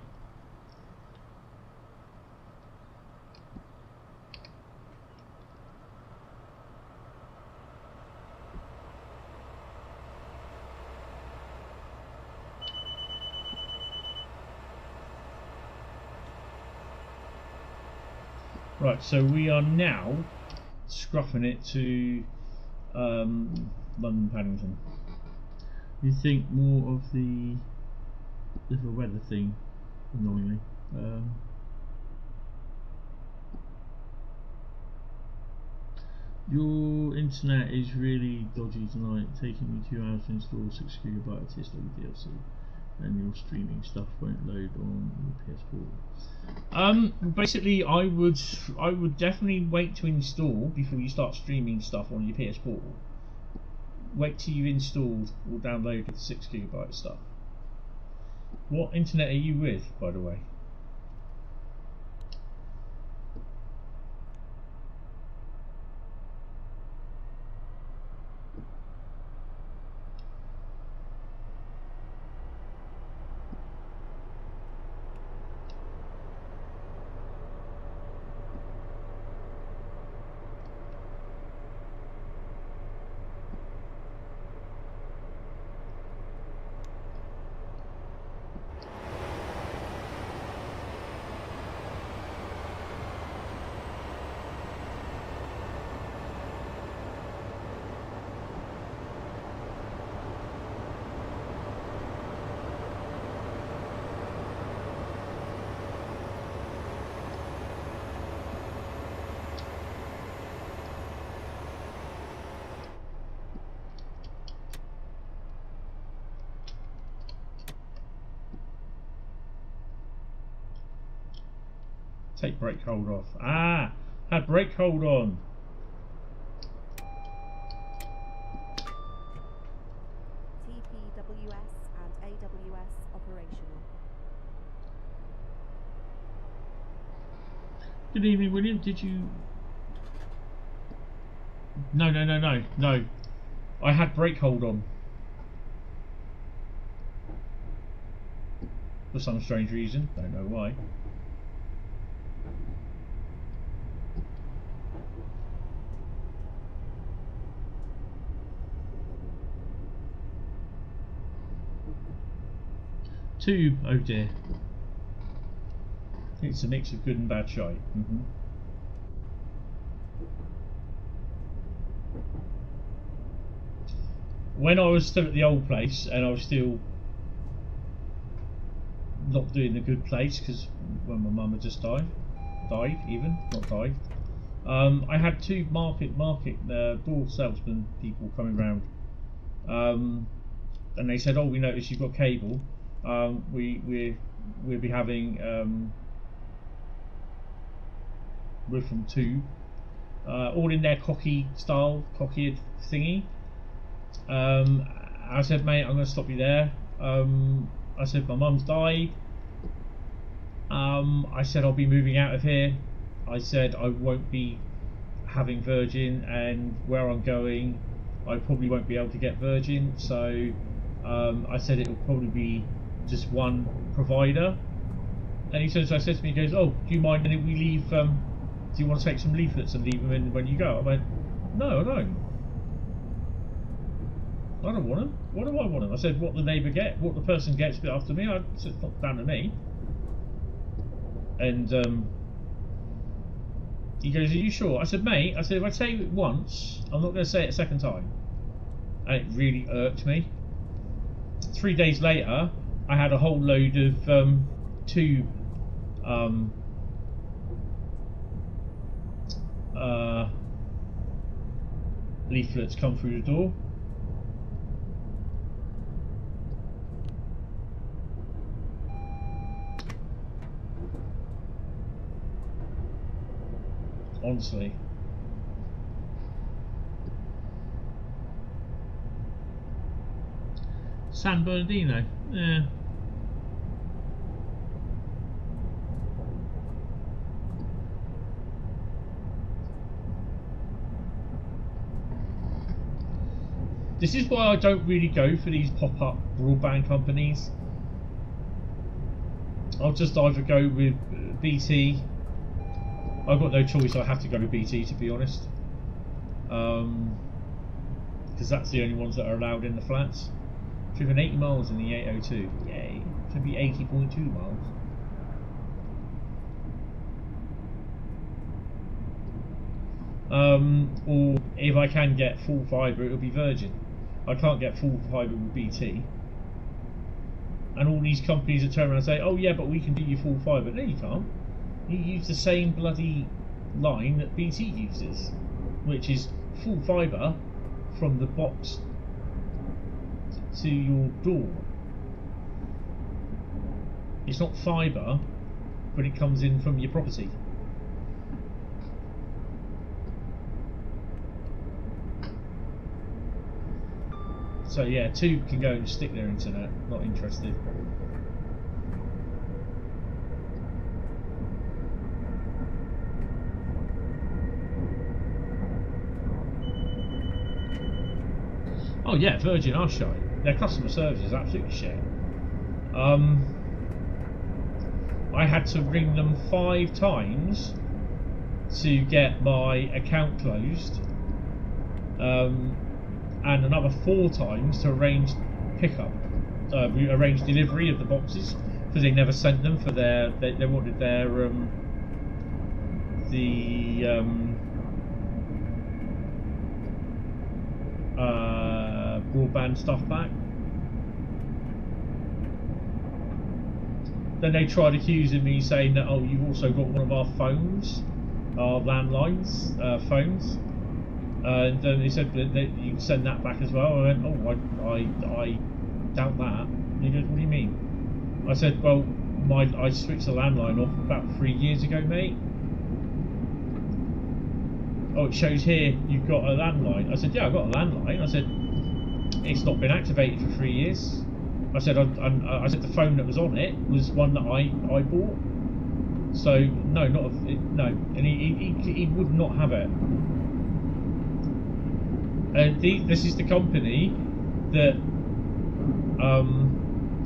S1: Right, so we are now scruffing it to London Paddington. You think more of the little weather thing, annoyingly. Your internet is really dodgy tonight, taking me 2 hours to install 6 GB of TSW DLC, and your streaming stuff won't load on your PS4. Basically, I would definitely wait to install before you start streaming stuff on your PS4. Wait till you've installed or downloaded the 6 GB stuff. What internet are you with, by the way? Take brake hold off. Ah! Had brake hold on.
S4: TPWS and AWS operational.
S1: Good evening, William. Did you... No. I had brake hold on. For some strange reason. Don't know why. Tube, oh dear. It's a mix of good and bad shite. When I was still at the old place and I was still not doing the good place, because when my mum had just died, I had two market door salesman people coming round, and they said, "Oh, we noticed you've got cable. We'll be having wood from tube, all in their cockeyed thingy." I said, "Mate, I'm going to stop you there." I said, "My mum's died." I said, "I'll be moving out of here." I said, "I won't be having Virgin, and where I'm going, I probably won't be able to get Virgin. So I said it'll probably be just one provider." And he said to me, he goes, "Oh, do you mind if we leave? Do you want to take some leaflets and leave them in when you go?" I went, "No, I don't. I don't want them. What do I want them?" I said, "What the neighbour get, what the person gets after me." I said, "It's not down to me." And he goes, "Are you sure?" I said, "Mate," I said, "if I tell you it once, I'm not going to say it a second time." And it really irked me. 3 days later, I had a whole load of tube leaflets come through the door. Honestly. San Bernardino. Yeah. This is why I don't really go for these pop-up broadband companies. I'll just either go with BT. I've got no choice, I have to go with BT, to be honest. Because that's the only ones that are allowed in the flats. Driven 80 miles in the 802. Yay. Should be 80.2 miles. Or if I can get full fibre, it'll be Virgin. I can't get full fibre with BT. And all these companies that turn around and say, oh yeah, but we can do you full fibre. No, you can't. You use the same bloody line that BT uses, which is full fibre from the box to your door. It's not fibre, but it comes in from your property. So yeah, Tube can go and stick their internet, not interested. Oh yeah, Virgin are shy. Their customer service is absolutely shit. I had to ring them 5 times to get my account closed. And another 4 times to arrange pickup, arrange delivery of the boxes, because they never sent them for their, they wanted their broadband stuff back. Then they tried accusing me, saying that, oh, you've also got one of our phones, our landlines, phones. And then they said that you can send that back as well. I went, oh, I doubt that. And he goes, what do you mean? I said, well, I switched the landline off about 3 years ago, mate. Oh, it shows here you've got a landline. I said, yeah, I've got a landline. I said, it's not been activated for 3 years. I said, I said the phone that was on it was one that I bought. So no, no, and he would not have it. And this is the company that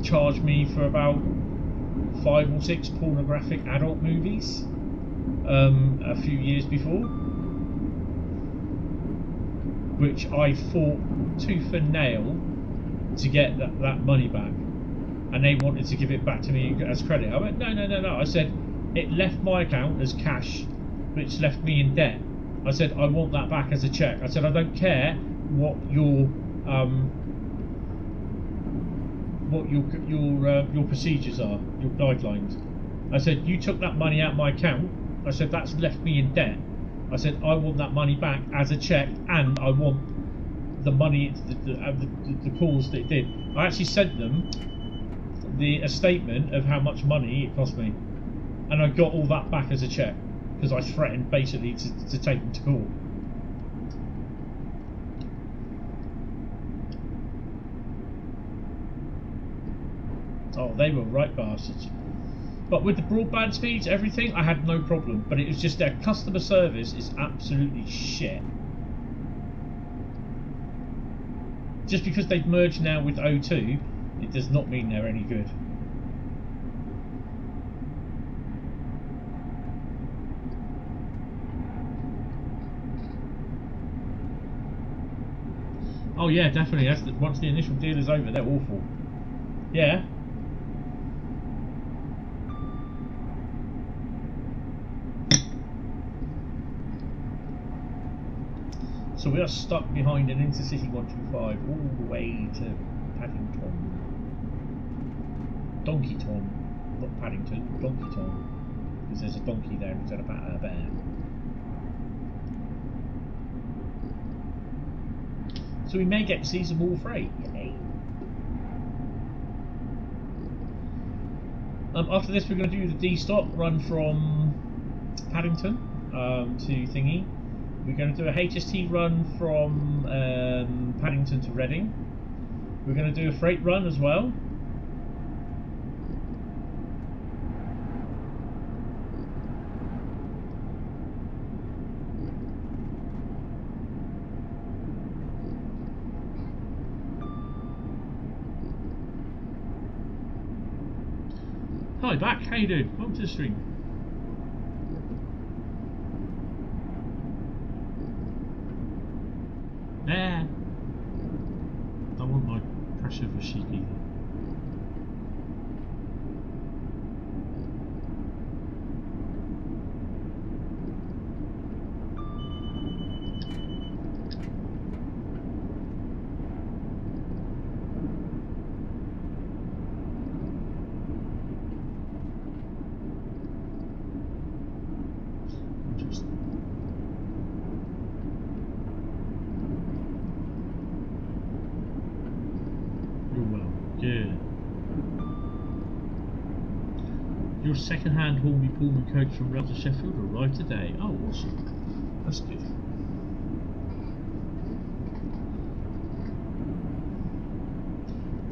S1: charged me for about 5 or 6 pornographic adult movies a few years before, which I fought tooth and nail to get that money back, and they wanted to give it back to me as credit. I went, no. I said it left my account as cash, which left me in debt. I said I want that back as a cheque. I said I don't care what your procedures are, your guidelines. I said you took that money out of my account. I said that's left me in debt. I said I want that money back as a cheque, and I want the money, the calls that it did. I actually sent them a statement of how much money it cost me, and I got all that back as a cheque, because I threatened basically to take them to court. Oh, they were right bastards. But with the broadband speeds, everything, I had no problem. But it was just their customer service is absolutely shit. Just because they've merged now with O2, it does not mean they're any good. Oh yeah, definitely. Once the initial deal is over, they're awful. Yeah. So we are stuck behind an Intercity 125 all the way to Paddington. Donkey Tom. Not Paddington, Donkey Tom. Because there's a donkey there instead of a bear. So we may get to see some more freight. Yay. After this, we're going to do the D-stop run from Paddington to Thingy. We're going to do a HST run from Paddington to Reading. We're going to do a freight run as well. Hi, back. How you doing? Welcome to the stream. There. I want my pressure for sheepy. Your second-hand Hornby Pullman coach from Rail to Sheffield arrived today. Oh, awesome. That's good.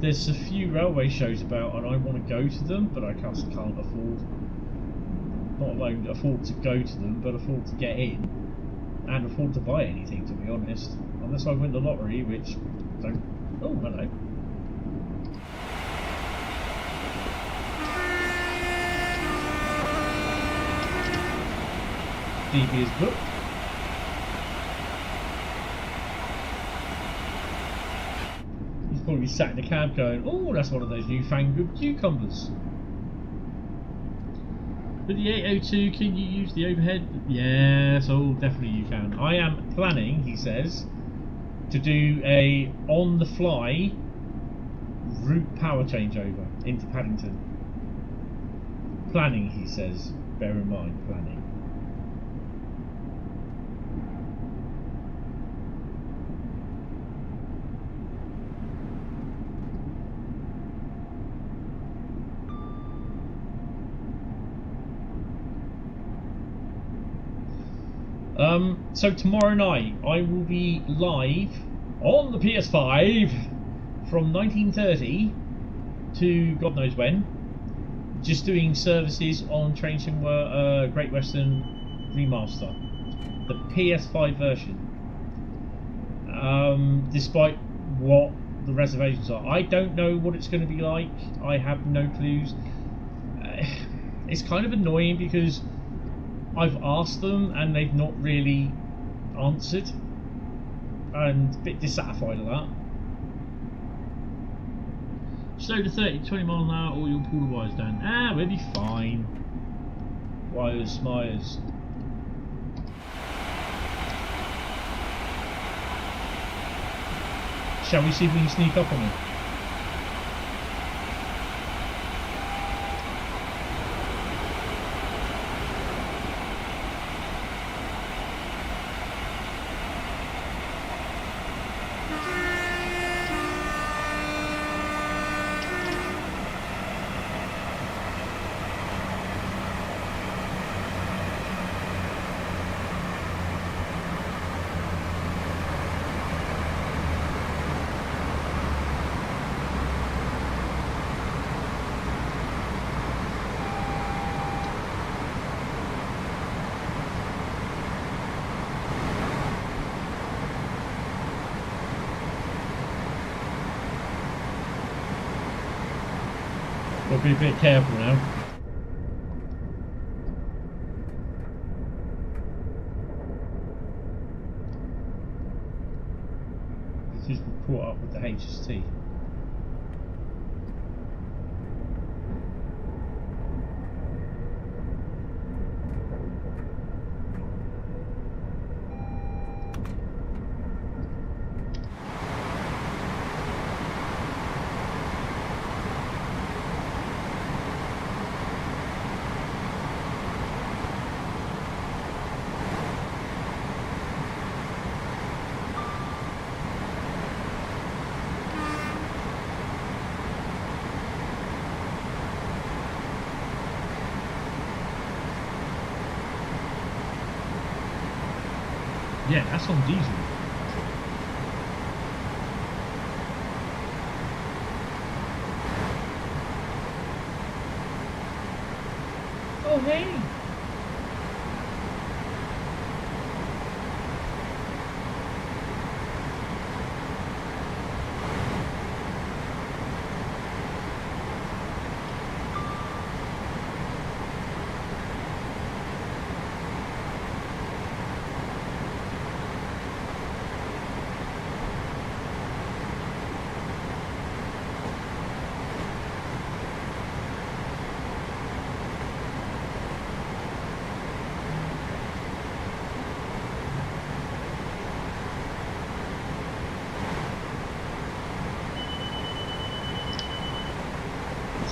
S1: There's a few railway shows about and I want to go to them, but I can't afford, not alone afford to go to them, but afford to get in and afford to buy anything, to be honest. Unless I win the lottery, which don't... Oh, hello. DB is booked. He's probably sat in the cab going, oh, that's one of those newfangled cucumbers. With the 802, can you use the overhead? Yes, oh, definitely you can. I am planning, he says, to do a on-the-fly route power changeover into Paddington. Planning, he says. Bear in mind, planning. So tomorrow night I will be live on the PS5 from 1930 to God knows when, just doing services on Train Sim Great Western Remaster, the PS5 version. Despite what the reservations are, I don't know what it's going to be like. I have no clues. It's kind of annoying because I've asked them and they've not really answered, and a bit dissatisfied with that. Slow to 30, 20 mile an hour, or you'll pull the wires down. Ah, we'll be fine. Wires, smires. Shall we see if we can sneak up on them? Got to be a bit careful now. Because we're caught up with the HST. Yeah, that's on diesel. Oh, hey!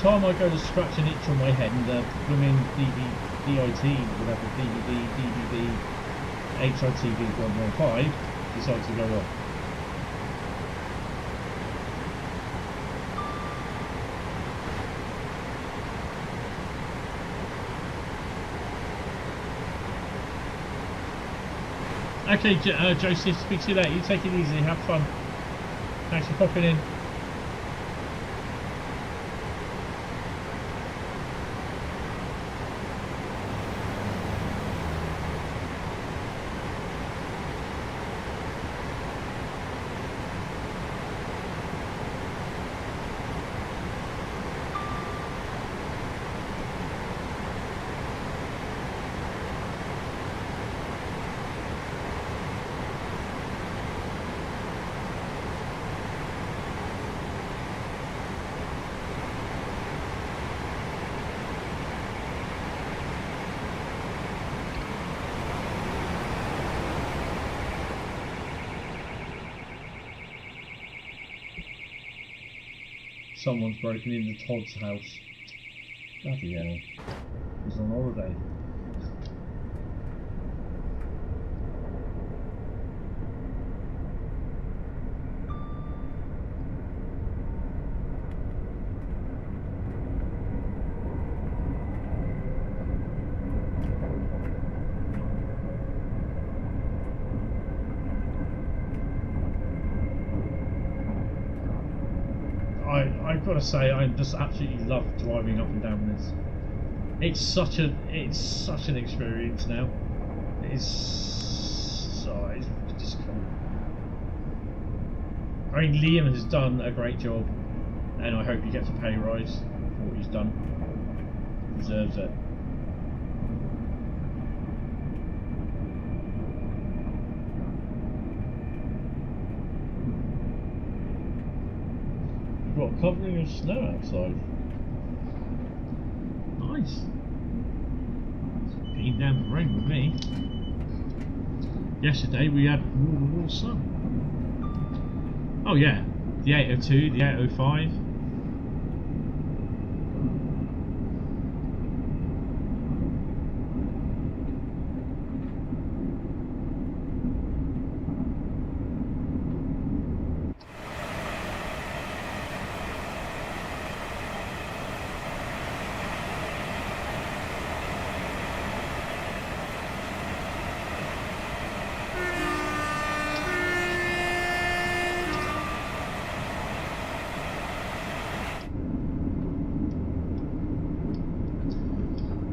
S1: Time I go to scratch an itch on my head and the blooming DIT, whatever, DVD, HITV 115 decides to go off. Okay, Joseph, speak to you later. You take it easy, have fun. Thanks for popping in. Someone's broken into Todd's house. Bloody hell. He's on holiday. I've got to say, I just absolutely love driving up and down this. It's such an experience now. It's just cool. I mean, Liam has done a great job, and I hope he gets a pay rise for what he's done. Deserves it. Got a covering of snow outside. Nice. It's been down the rain with me. Yesterday we had raw sun. Oh yeah, the 802, the 805.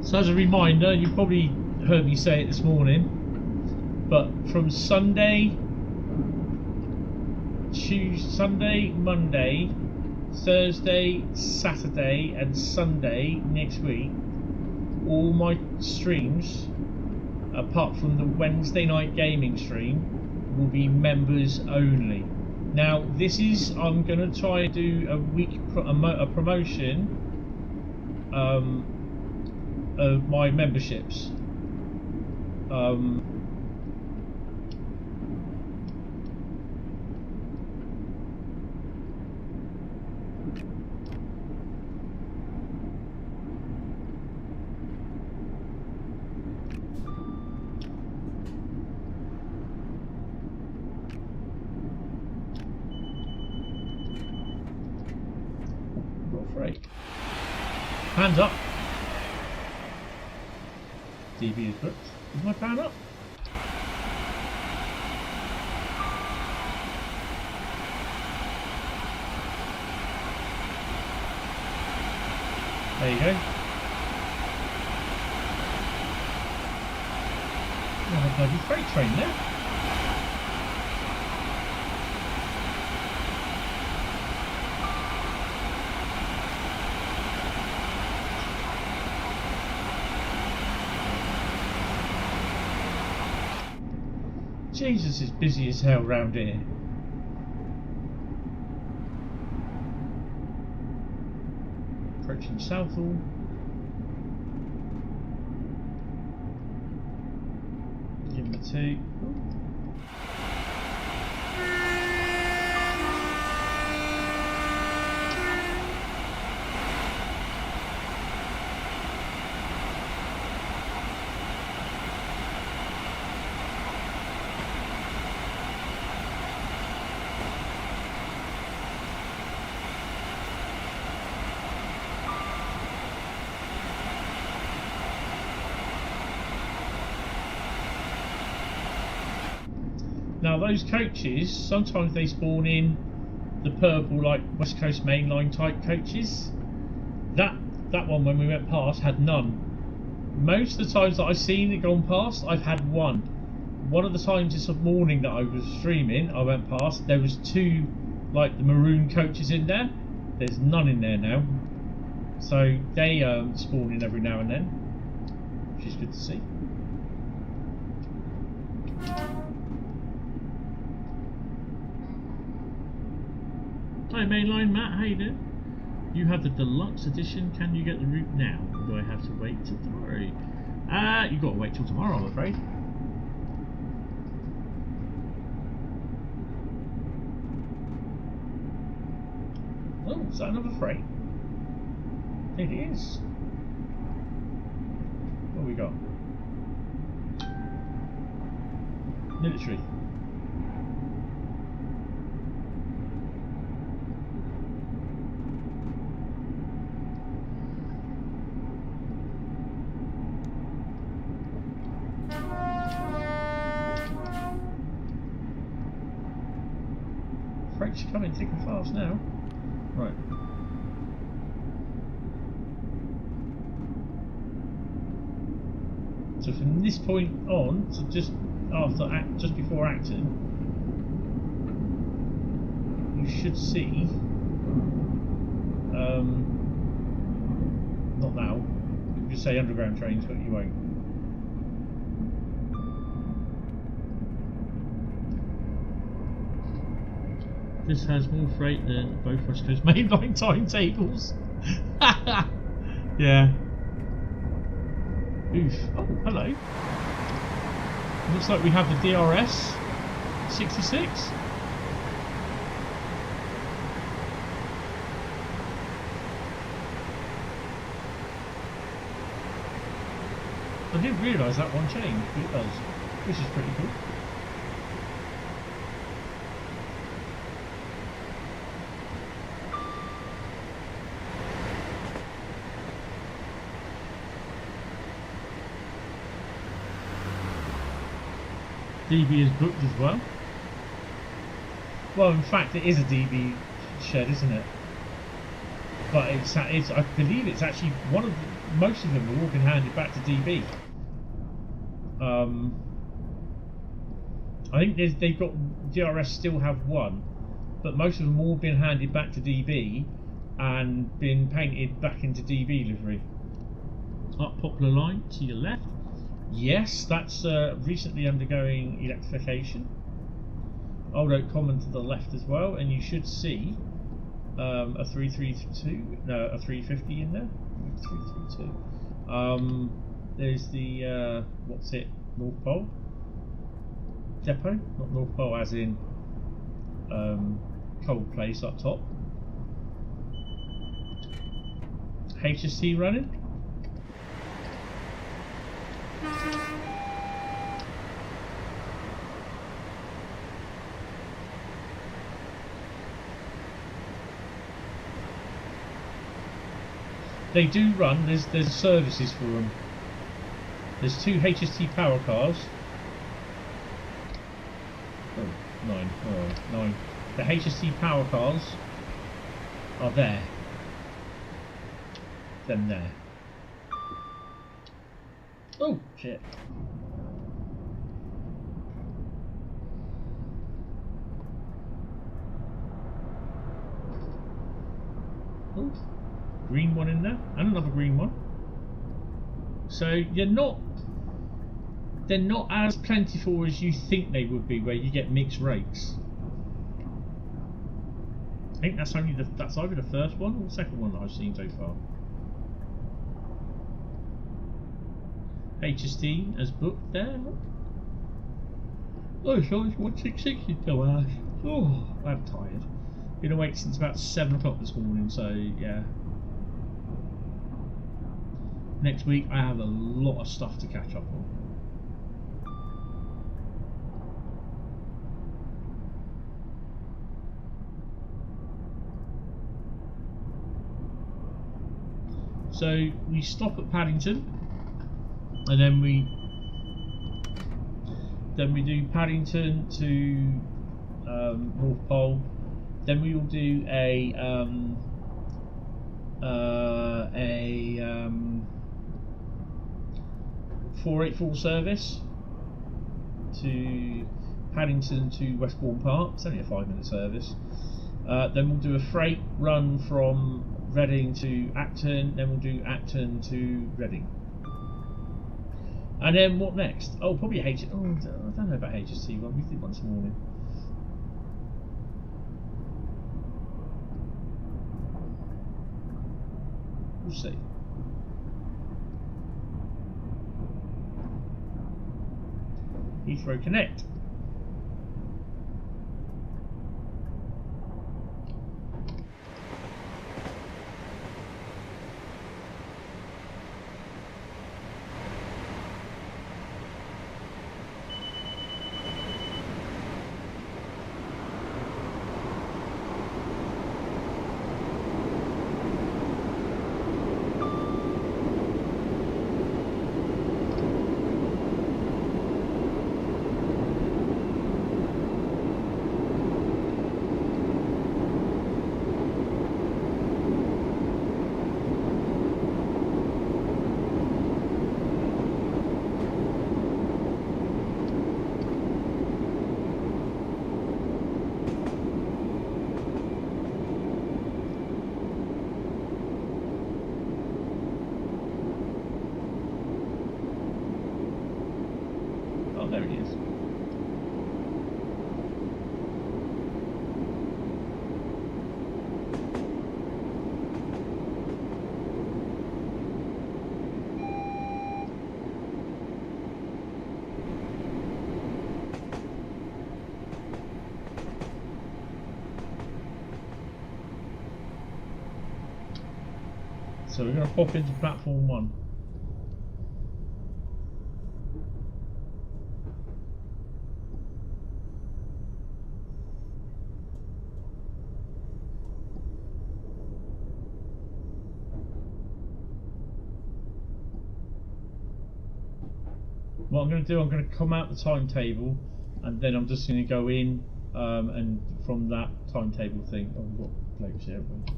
S1: So as a reminder, you probably heard me say it this morning, but from Sunday, Monday, Thursday, Saturday and Sunday next week, all my streams, apart from the Wednesday night gaming stream, will be members only. Now this is, I'm going to try and do a week, a promotion of my memberships. Hands up. DB is booked. Is my pan up? There you go. bloody freight train there. Jesus, it's busy as hell round here. Approaching Southall. Give him a 2. Now those coaches, sometimes they spawn in the purple, like West Coast mainline type coaches. That one, when we went past, had none. Most of the times that I've seen it gone past, I've had one. One of the times this morning that I was streaming, I went past, there was 2 like the maroon coaches in there. There's none in there now. So they spawn in every now and then, which is good to see. Hi mainline Matt, how you doing? You have the deluxe edition, can you get the route now? Or do I have to wait till tomorrow? You've got to wait till tomorrow, I'm afraid. Oh, is that another freight? It is. What have we got? Military. Freight's coming thick and fast now. Right. So from this point on to just after, just before Acton, you should see. Not now. You could say underground trains, but you won't. This has more freight than both West Coast mainline timetables. Yeah. Oof. Oh, hello. Looks like we have the DRS 66. I didn't realise that one changed, but it does. Which is pretty cool. DB is booked as well. Well, in fact, it is a DB shed, isn't it? But it's I believe it's actually one of most of them have all been handed back to DB. I think they've got DRS still have one, but most of them all been handed back to DB and been painted back into DB livery. Up Poplar Line to your left. Yes, that's recently undergoing electrification. Old Oak Common to the left as well, and you should see a 332, no, a 350 in there. 332. There's the what's it? North Pole depot, not North Pole as in cold place up top. HST running. They do run. There's services for them. There's 2 HST power cars. Oh, 9. Oh, 9. The HST power cars are there. Them there. Oh shit. Oh, green one in there, and another green one. So they're not as plentiful as you think they would be, where you get mixed rates. I think that's either the first one or the second one that I've seen so far. HST as booked there. Oh, so it's 1660 till Ash. Oh, I'm tired. Been awake since about 7 o'clock this morning, so yeah. Next week I have a lot of stuff to catch up on. So we stop at Paddington, and then we do Paddington to North Pole. Then we will do a 484 service to Paddington to Westbourne Park. It's only a 5-minute service. Then we'll do a freight run from Reading to Acton, then we'll do Acton to Reading. And then what next? Oh, probably I don't know about HST one. We did one this morning. We'll see. Heathrow Connect. There it is. So we're going to pop into platform 1. What I'm going to do, I'm going to come out the timetable, and then I'm just going to go in, and from that timetable thing, oh, we've got plates here, haven't we?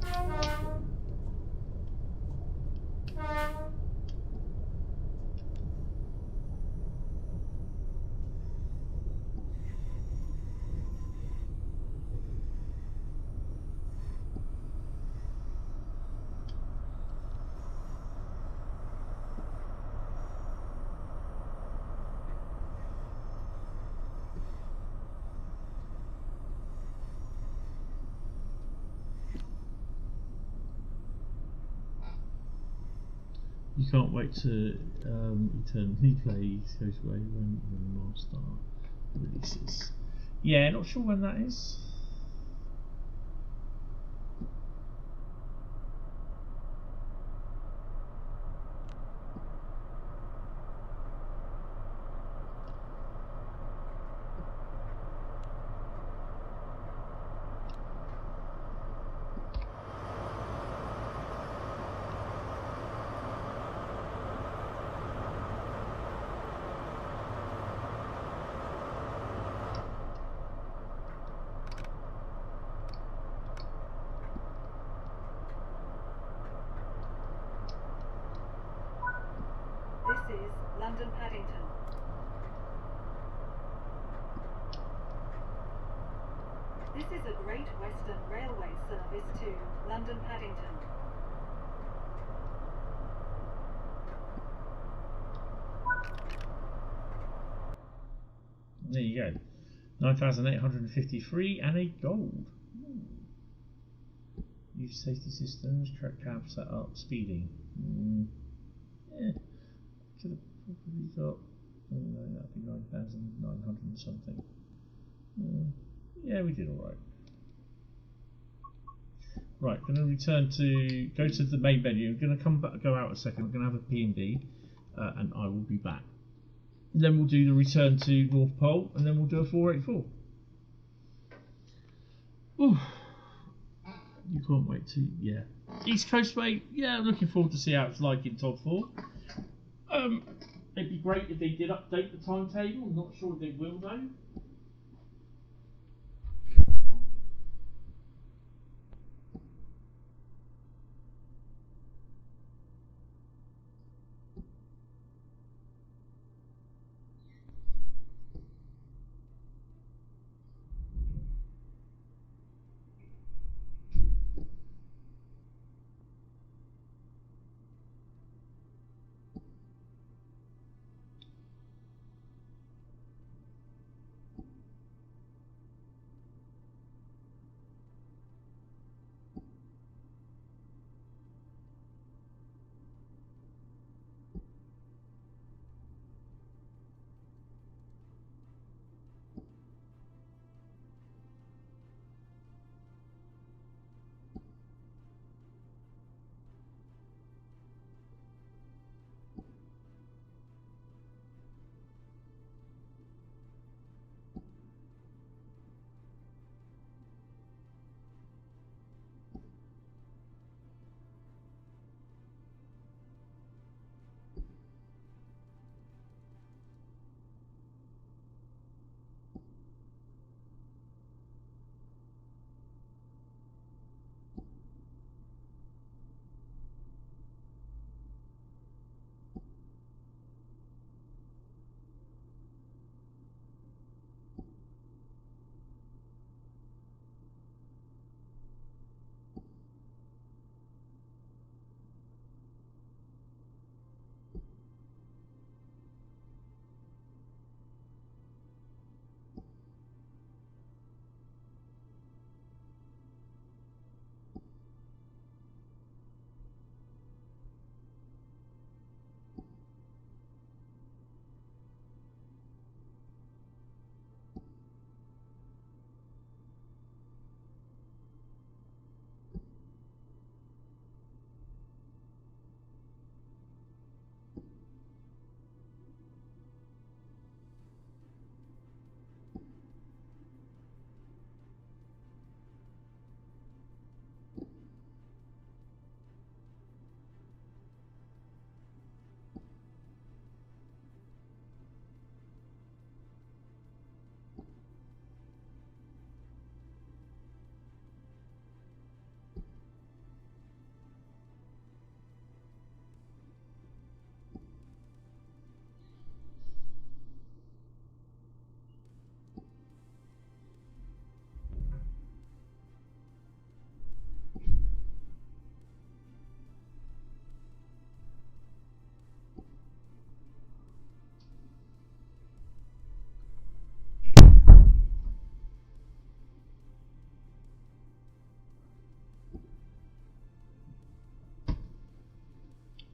S1: You can't wait to eternally play goes away when Remaster releases. Yeah, not sure when that is.
S2: This is London Paddington. This is a Great Western Railway service to London Paddington.
S1: There you go. 9,853 and a gold. Use safety systems, track cab set up, speeding. Yeah. Could have probably got. That'd be 9,900 and something. Yeah, we did alright. Right, going to return to. Go to the main menu. I'm going to come back, go out a second. We're going to have a P&D, and I will be back. Then we'll do the return to North Pole, and then we'll do a 484. Ooh. You can't wait to, yeah. East Coast Way, yeah, I'm looking forward to see how it's like in Todd 4. It'd be great if they did update the timetable. I'm not sure if they will though.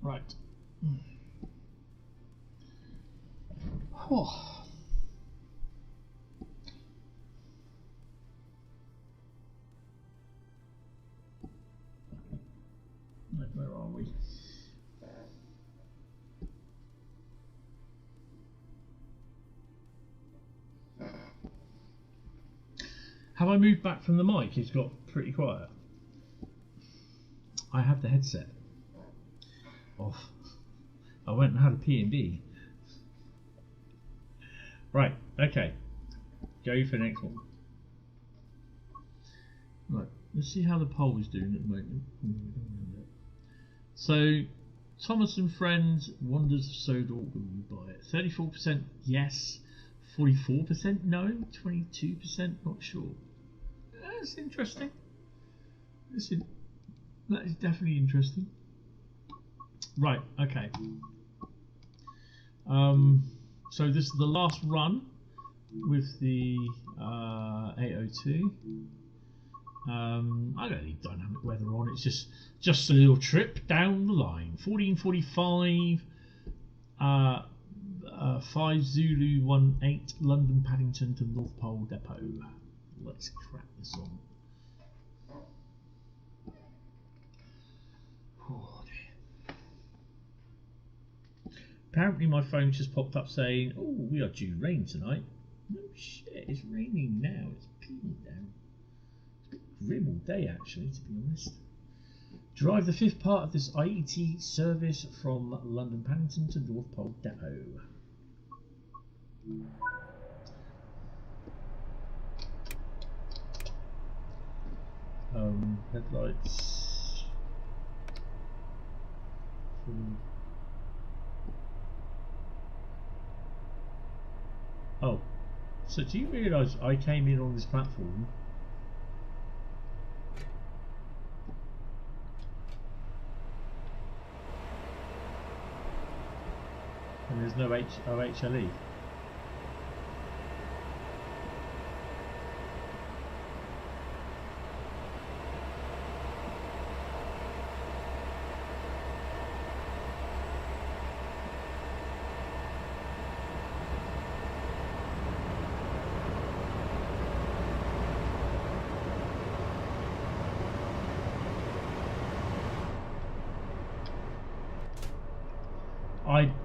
S1: Right. Oh. Right, where are we? Have I moved back from the mic? It's got pretty quiet. I have the headset off. I went and had a P&B. Right, okay. Go for the next one. Right, let's see how the poll is doing at the moment. So, Thomas and Friends, Wonders of Sodor, will you buy it? 34% yes, 44% no, 22% not sure. That's interesting. That is definitely interesting. Right, okay. So this is the last run with the 802. I don't need dynamic weather on. It's just a little trip down the line. 14:45. 5 Zulu 18 London Paddington to North Pole Depot. Let's crack this on. Oh dear. Apparently my phone just popped up saying, "Oh, we are due rain tonight." No shit, it's raining now. It's peeing down. It's a bit grim all day actually, to be honest. Drive the 5th part of this IET service from London Paddington to North Pole Depot. Headlights. Oh, so do you realise I came in on this platform? And there's no OHLE.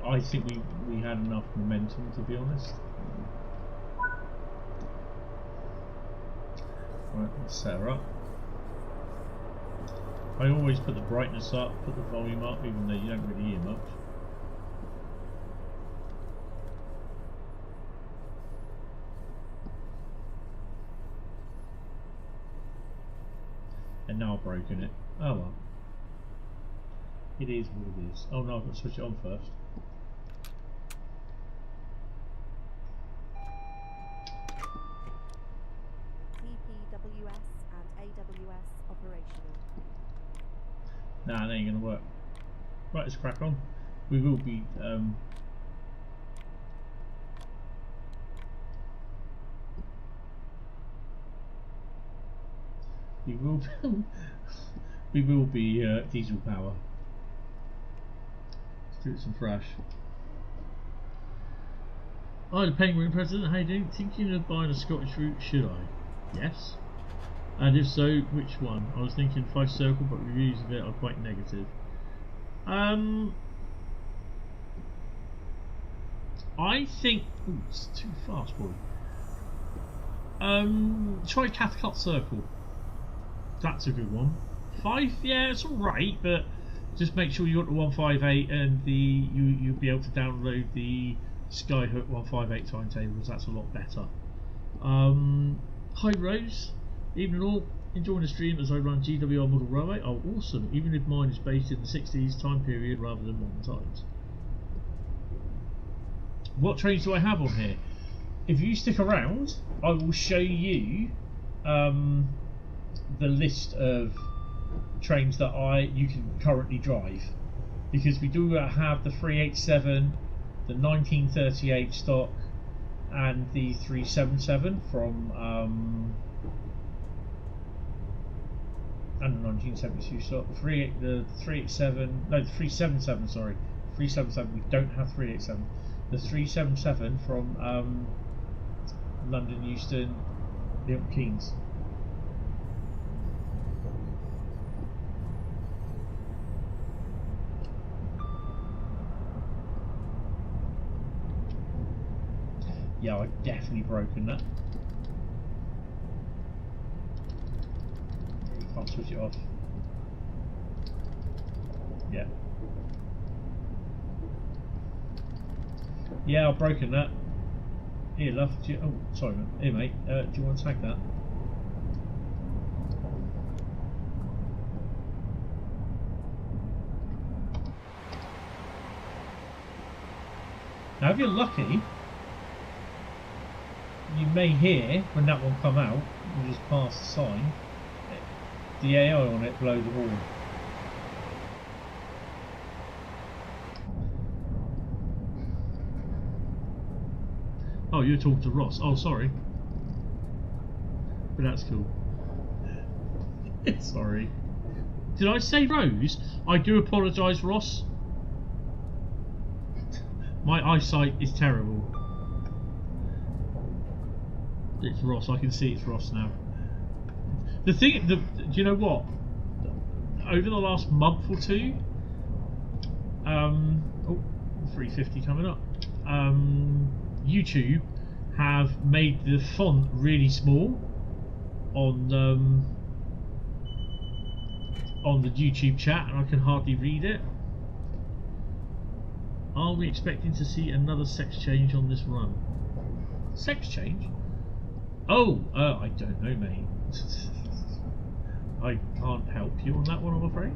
S1: I think we had enough momentum, to be honest. Right, let's set her up. I always put the brightness up, put the volume up, even though you don't really hear much. And now I've broken it. Oh well. It is what it is. Oh no, I've got to switch it on first.
S4: TPWS and AWS operational.
S1: Nah, that ain't gonna work. Right, let's crack on. We will be we will be diesel power. Let's do it some fresh. Hi, the Penguin President. How you doing? Thinking of buying a Scottish route? Should I? Yes. And if so, which one? I was thinking 5 Circle, but reviews of it are quite negative. I think. Ooh, it's too fast, boy. Try Cathcart Circle. That's a good one. 5, yeah, it's alright, but just make sure you got the 158 and you'll be able to download the Skyhook 158 timetables. That's a lot better. Hi Rose, evening all. Enjoying the stream as I run GWR Model Railway. Oh, awesome! Even if mine is based in the 60s time period rather than modern times. What trains do I have on here? If you stick around, I will show you the list of trains that you can currently drive, because we do have the 387, the 1938 stock, and the 377 from and the 1972 stock. The 387, no, the 377. Sorry, 377. We don't have 387. The 377 from London Euston, Milton Keynes. Yeah, I've definitely broken that. Can't switch it off. Yeah. Yeah, I've broken that. Here, love. Oh, sorry, man. Here, mate. Do you want to tag that? Now, if you're lucky, you may hear when that one come out, we'll just pass the sign, the AI on it blow the horn. Oh, you're talking to Ross. Oh, sorry. But that's cool. Sorry. Did I say Rose? I do apologise, Ross. My eyesight is terrible. It's Ross. I can see it's Ross now. The thing, do you know what? Over the last month or two, 350 coming up. YouTube have made the font really small on the YouTube chat, and I can hardly read it. Are we expecting to see another sex change on this run? Sex change? Oh, I don't know, mate. I can't help you on that one, I'm afraid.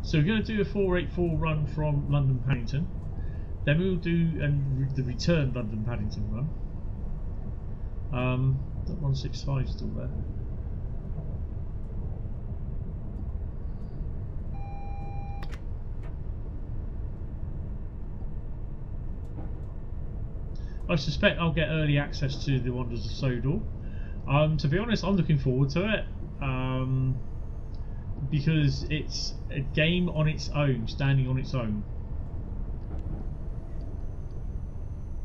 S1: So we're going to do a 484 run from London Paddington. Then we'll do the return London Paddington run. That 165 is still there. I suspect I'll get early access to the Wonders of Sodor. To be honest, I'm looking forward to it. Because it's a game on its own, standing on its own.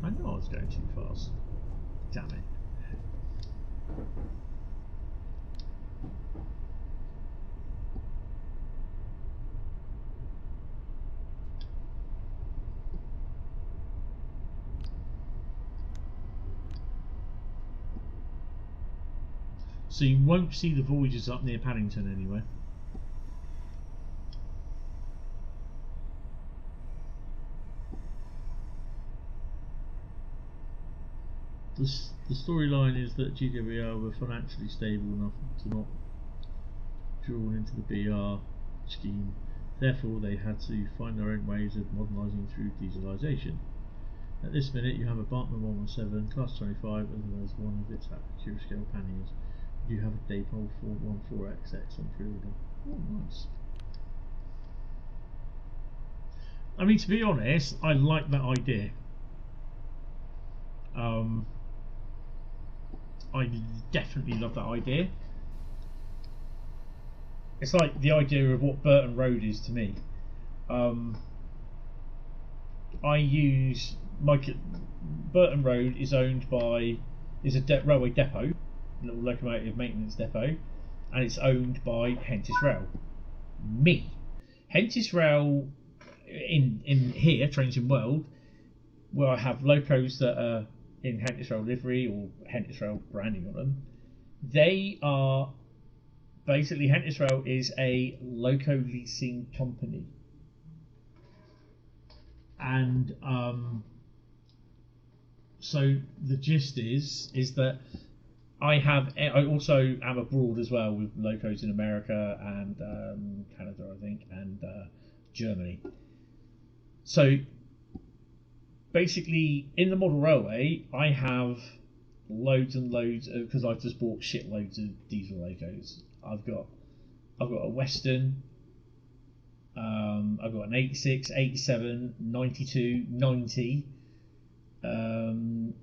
S1: I know I was going too fast. Damn it. So you won't see the Voyagers up near Paddington anyway. The storyline is that GWR were financially stable enough to not drawn into the BR scheme. Therefore, they had to find their own ways of modernising through dieselisation. At this minute, you have a Bartman 117, Class 25, as well as one of its accuracy scale panniers. You have a Daypole 414XX on pre-order. Oh, nice. I mean, to be honest, I like that idea. I definitely love that idea. It's like the idea of what Burton Road is to me. I use Burton Road is owned by railway depot, a little locomotive maintenance depot, and it's owned by Hentis Rail. Me, Hentis Rail in here, Trains in World, where I have locos that are in Hentis Rail livery or Hentis Rail branding on them. They are basically, Hentis Rail is a loco leasing company, and so the gist is that I also am abroad as well with locos in America and Canada, I think, and Germany. So basically, in the model railway, I have loads and loads of, because I've just bought shitloads of diesel locos. I've got a Western, I've got an 86, 87, 92, 90, 2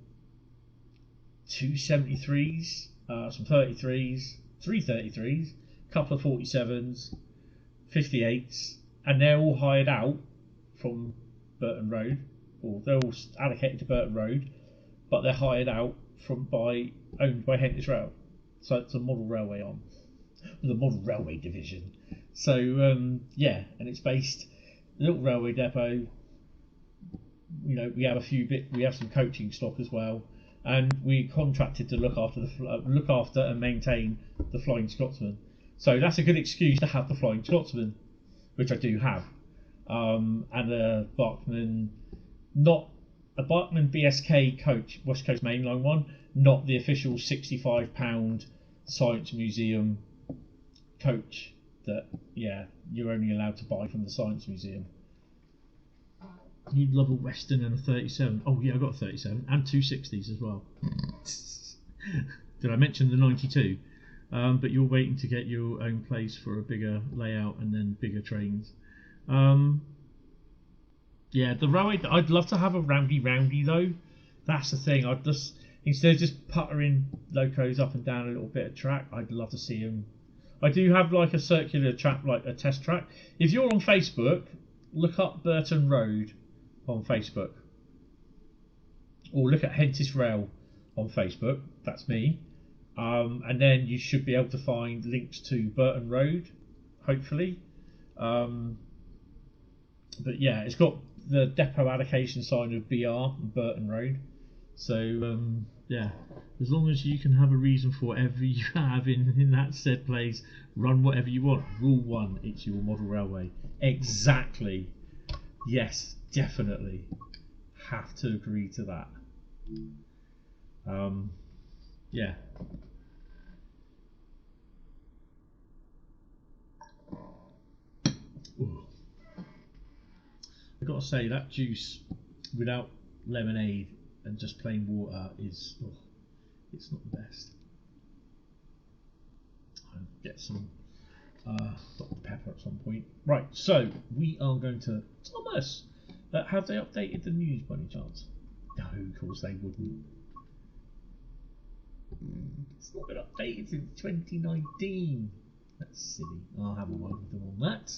S1: 73s, some 33s, 3 33s, a couple of 47s, 58s, and they're all hired out from Burton Road, or they're all allocated to Burton Road, but they're hired out owned by Hentis Rail. So it's a model railway arm, the model railway division. So yeah, and it's based little railway depot. You know, we have some coaching stock as well, and we contracted to look after and maintain the Flying Scotsman. So that's a good excuse to have the Flying Scotsman, which I do have. and a Bachmann, not a Bachmann BSK coach, West Coast Mainline one, not the official £65 Science Museum coach that you're only allowed to buy from the Science Museum. You'd love a Western and a 37. Oh yeah, I got a 37 and two 60s as well. Did I mention the 92? But you're waiting to get your own place for a bigger layout and then bigger trains. Yeah, the railway. I'd love to have a roundy though. That's the thing. I'd just, instead of just puttering locos up and down a little bit of track, I'd love to see them. I do have like a circular track, like a test track. If you're on Facebook, look up Burton Road on Facebook, or look at Hentis Rail on Facebook. That's me. And then you should be able to find links to Burton Road, hopefully. But yeah, it's got the depot allocation sign of BR, Burton Road. So yeah, as long as you can have a reason for whatever you have in that said place, run whatever you want. Rule 1, it's your model railway. Exactly. Yes, definitely. Have to agree to that. Yeah. Ooh. I've got to say, that juice without lemonade and just plain water is, it's not the best. I'll get some Dr. Pepper at some point. Right, so we are going to Thomas. Have they updated the news by any chance? No, of course they wouldn't. It's not been updated since 2019. That's silly. I'll have a word with them on that.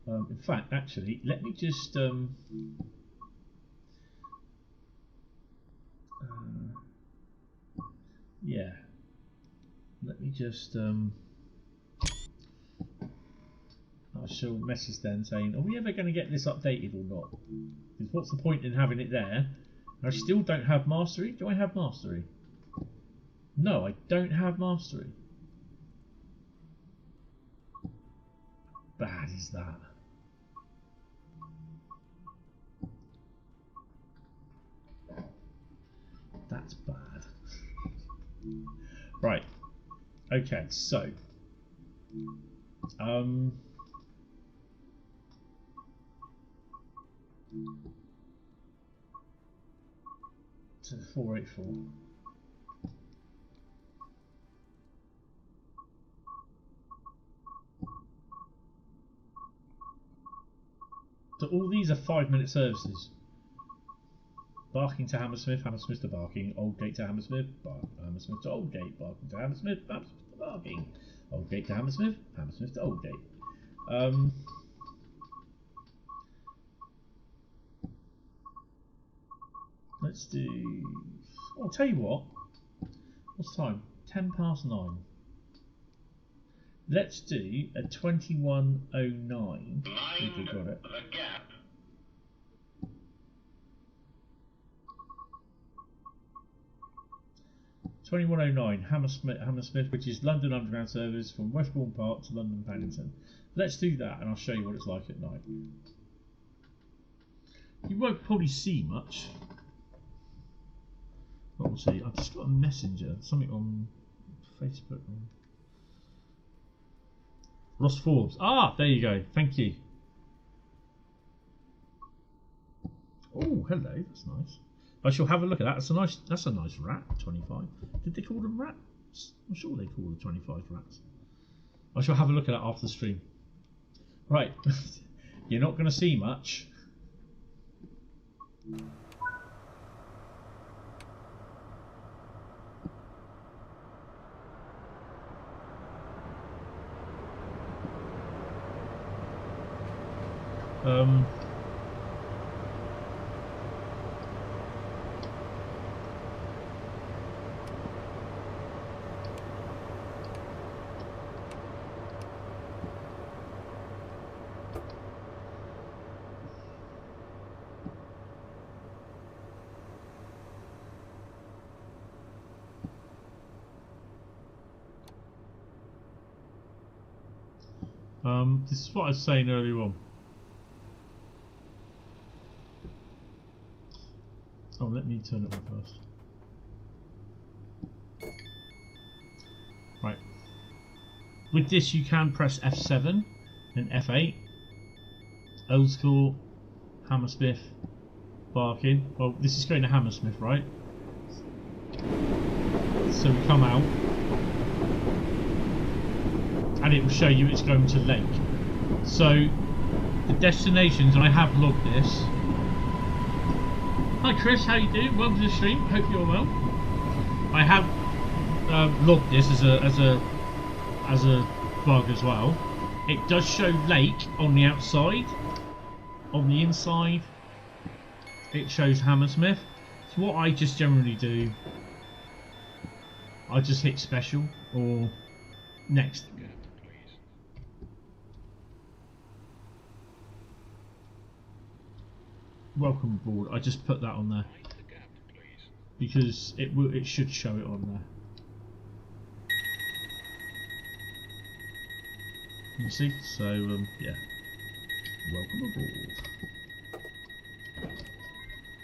S1: In fact, actually, let me just yeah. Let me just I shall message them saying, are we ever going to get this updated or not? Because what's the point in having it there? I still don't have mastery. Do I have mastery? No, I don't have mastery. Bad is that? That's bad. Right. Okay, so to 484. So all these are 5-minute services. Barking to Hammersmith, Hammersmith to Barking, Oldgate to Hammersmith, Hammersmith to Oldgate, Barking to Hammersmith, Hammersmith to Barking, Oldgate to Hammersmith, Hammersmith to Oldgate. Let's do. I'll tell you what. What's the time? 9:10. Let's do a 21:09. If we got it.
S3: The gap.
S1: 21:09 Hammersmith, which is London Underground service from Westbourne Park to London Paddington. Let's do that, and I'll show you what it's like at night. You won't probably see much. What we'll see. I've just got a messenger, something on Facebook. Ross Forbes. Ah, there you go. Thank you. Oh, hello. That's nice. I shall have a look at that. That's a nice rat. 25. Did they call them rats? I'm sure they call the 25 rats. I shall have a look at that after the stream. Right. You're not going to see much. This is what I was saying earlier on. Oh, let me turn it on first. Right. With this, you can press F7 and F8. Old school, Hammersmith, barking. Well, this is going to Hammersmith, right? So we come out, and it will show you it's going to Lake. So the destinations, and I have logged this. Hi Chris, how you doing? Welcome to the stream. Hope you're well. I have logged this as a bug as well. It does show Lake on the outside. On the inside, it shows Hammersmith. So what I just generally do, I just hit special or next. Welcome aboard. I just put that on there because it should show it on there. You see? So yeah. Welcome aboard.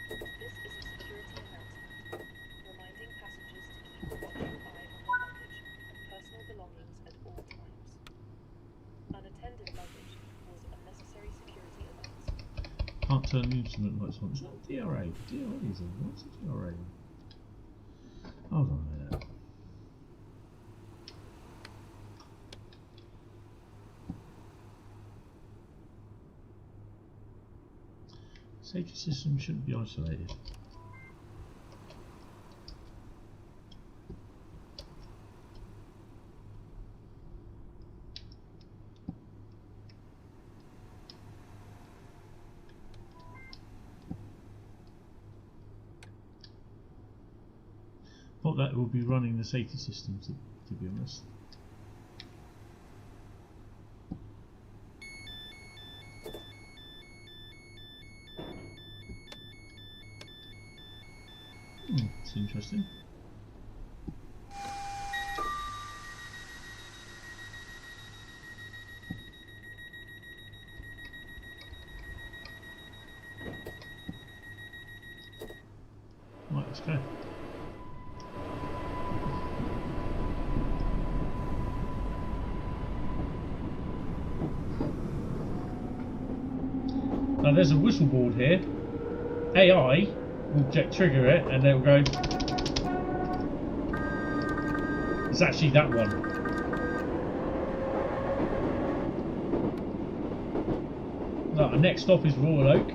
S5: This is a security announcement, reminding passengers to keep a watchful eye on their luggage and personal belongings at all times. Unattended luggage can cause unnecessary security events.
S1: Can't turn the instrument lights on. It's not DRA. DRA is on. What's a DRA? Hold on a minute. Safety system shouldn't be isolated. Thought that will be running the safety system, to be honest. It's interesting. Right, let's go. Now there's a whistle board here. AI will trigger it and they'll go. It's actually that one. No, our next stop is Royal Oak.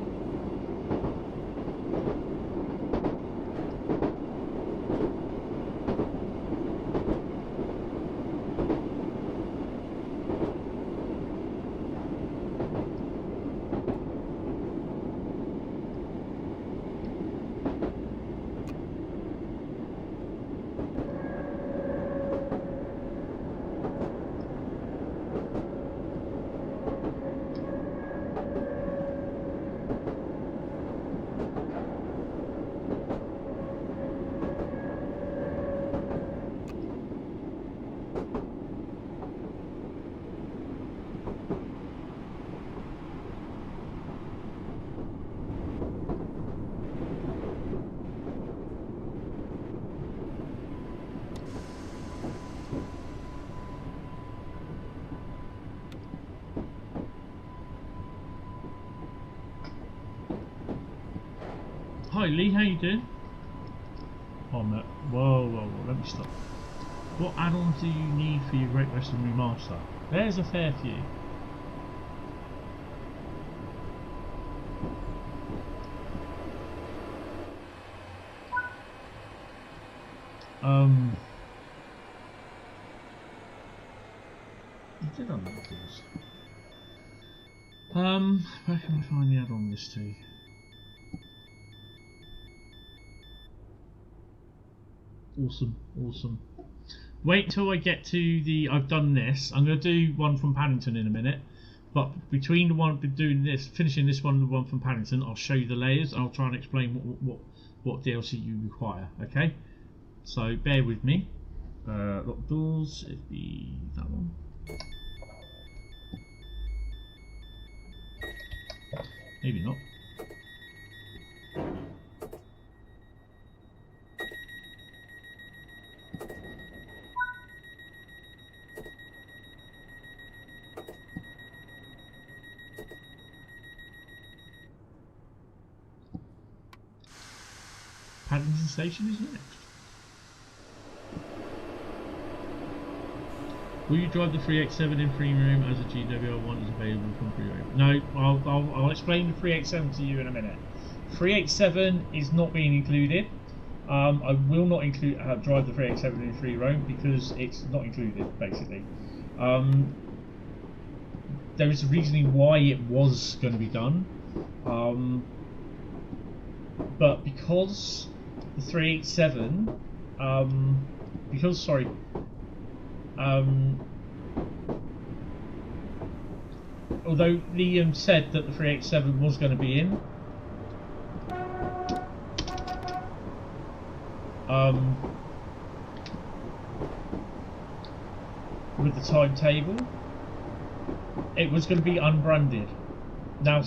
S1: Hi Lee, how you doing? Oh no, whoa, let me stop. What add-ons do you need for your Great Western Remaster? There's a fair few. You did unlock these. Where can I find the add-on list to? Awesome. Wait till I get to the. I've done this. I'm going to do one from Paddington in a minute. But between the one doing this, finishing this one, and the one from Paddington, I'll show you the layers. And I'll try and explain what DLC you require. Okay. So bear with me. Lock doors. It'd be that one. Maybe not. Paddington Station is next. Will you drive the 387 in free room as a GWR1 is available from free room? No, I'll explain the 387 to you in a minute. 387 is not being included. I will not include drive the 387 in free roam because it's not included, basically. There is a reasoning why it was going to be done, but because the 387, although Liam said that the 387 was going to be in, with the timetable, it was going to be unbranded. Now,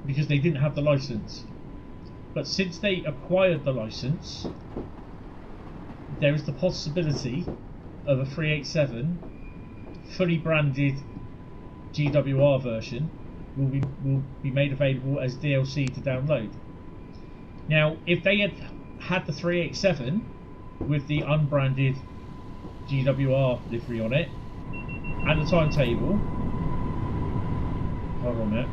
S1: because they didn't have the license, but since they acquired the license, there is the possibility of a 387 fully branded GWR version will be made available as DLC to download. Now, if they had the 387 with the unbranded GWR livery on it and the timetable, hold on a minute,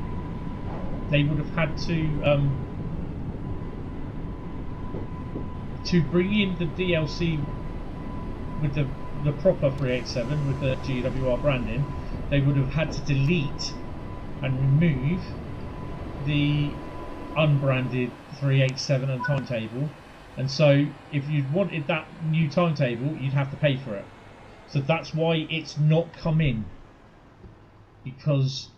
S1: they would have had to bring in the DLC with the proper 387 with the GWR branding. They would have had to delete and remove the unbranded 387 and timetable, and so if you wanted that new timetable, you'd have to pay for it. So that's why it's not come in, because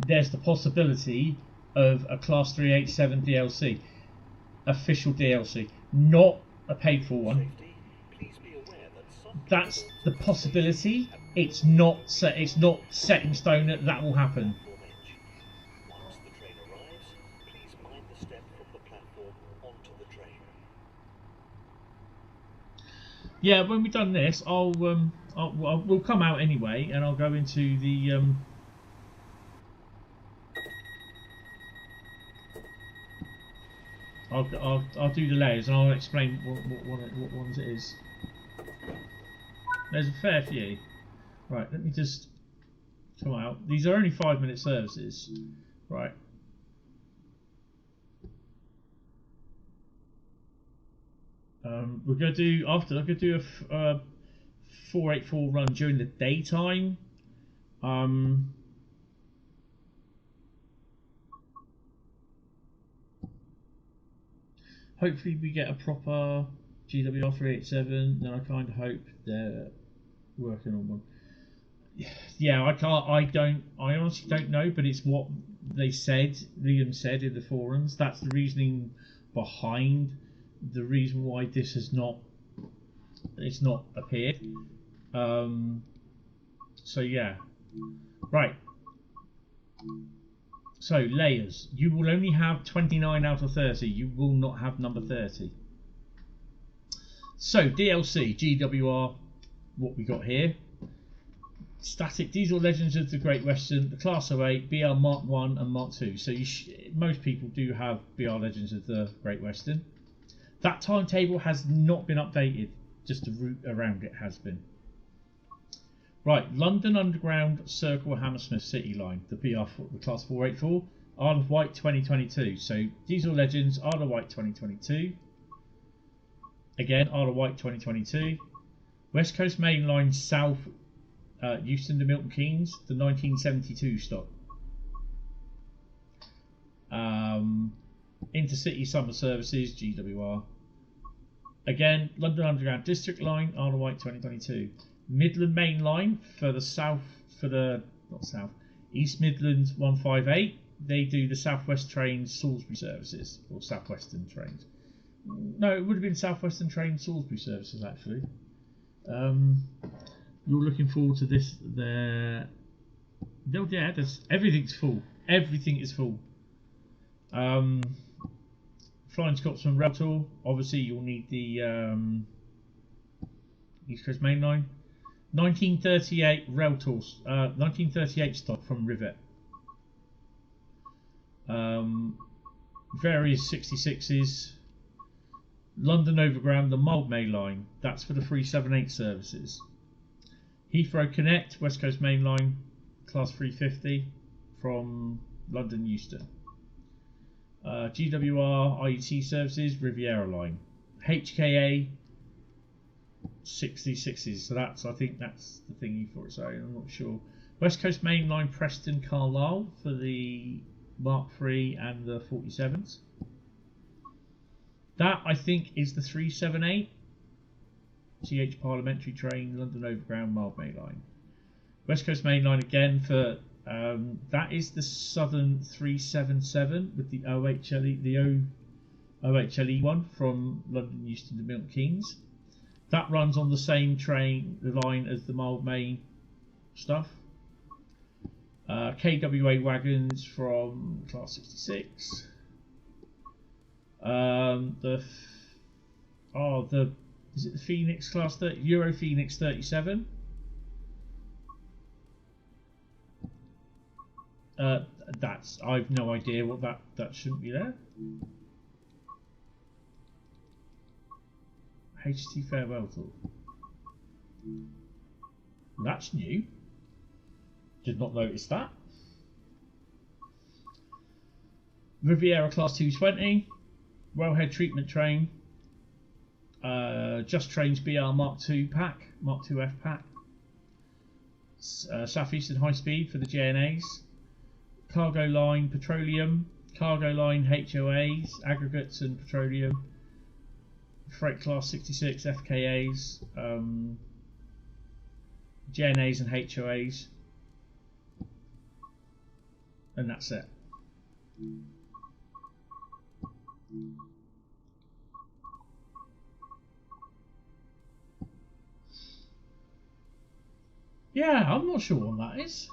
S1: there's the possibility of a Class 387 DLC, official DLC, not a paid for one. That's the possibility. It's not set in stone that that will happen.
S3: Once the train arrives, please mind the step from the platform onto the train.
S1: Yeah, when we've done this, we'll come out anyway, and I'll go into the I'll do the layers and I'll explain what ones it is. There's a fair few. Right, let me just come out. These are only 5-minute services. Right. We're going to do, I'm going to do a 484 run during the daytime. Hopefully we get a proper GWR 387, then I kind of hope they're working on one. Yeah, I honestly don't know, but it's what they said, Liam said in the forums. That's the reasoning behind the reason why this has not appeared. So yeah, right. So layers, you will only have 29 out of 30. You will not have number 30. So DLC, GWR, what we got here. Static Diesel Legends of the Great Western, the Class 08, BR Mark 1 and Mark 2. So most people do have BR Legends of the Great Western. That timetable has not been updated, just the route around it has been. Right, London Underground Circle Hammersmith City Line, the Class 484, Isle of Wight 2022. So Diesel Legends, Isle of Wight 2022. Again, Isle of Wight 2022. West Coast Main Line South Euston to Milton Keynes, the 1972 stock. Intercity Summer Services, GWR. Again, London Underground District Line, Isle of Wight 2022. Midland Main Line for the East Midlands 158. They do the Southwest Trains Salisbury services, or Southwestern Trains. No, it would have been Southwestern Trains Salisbury services actually. You're looking forward to this there. No, yeah, everything's full. Everything is full. Flying Scotsman Rail Tour. Obviously, you'll need the East Coast Main Line. 1938 Rail Tours. 1938 stock from Rivet. Various 66s. London Overground, the mild main line, that's for the 378 services. Heathrow Connect, West Coast Main Line, Class 350 from London Euston. GWR IET services, Riviera Line. HKA 6060s, so I think that's the thingy for it, so I'm not sure. West Coast Main Line, Preston Carlisle for the Mark III and the 47s. That I think is the 378 CH Parliamentary Train, London Overground, mild main line. West Coast Main Line again for that is the Southern 377 with the OHLE one from London Euston to Milton Keynes. That runs on the same line as the mild main stuff. KWA wagons from Class 66. Is it the Phoenix Class 30, Euro Phoenix 37? I've no idea what that shouldn't be there. HT Farewell Tour. That's new. Did not notice that. Riviera Class 220. Wellhead Treatment Train. Just Trains BR Mark II pack. Mark IIF pack. Southeastern Highspeed for the JNAs. Cargo Line Petroleum. Cargo Line HOAs. Aggregates and Petroleum. Freight Class 66 FKAs. JNAs and HOAs. And that's it. Yeah, I'm not sure what that is.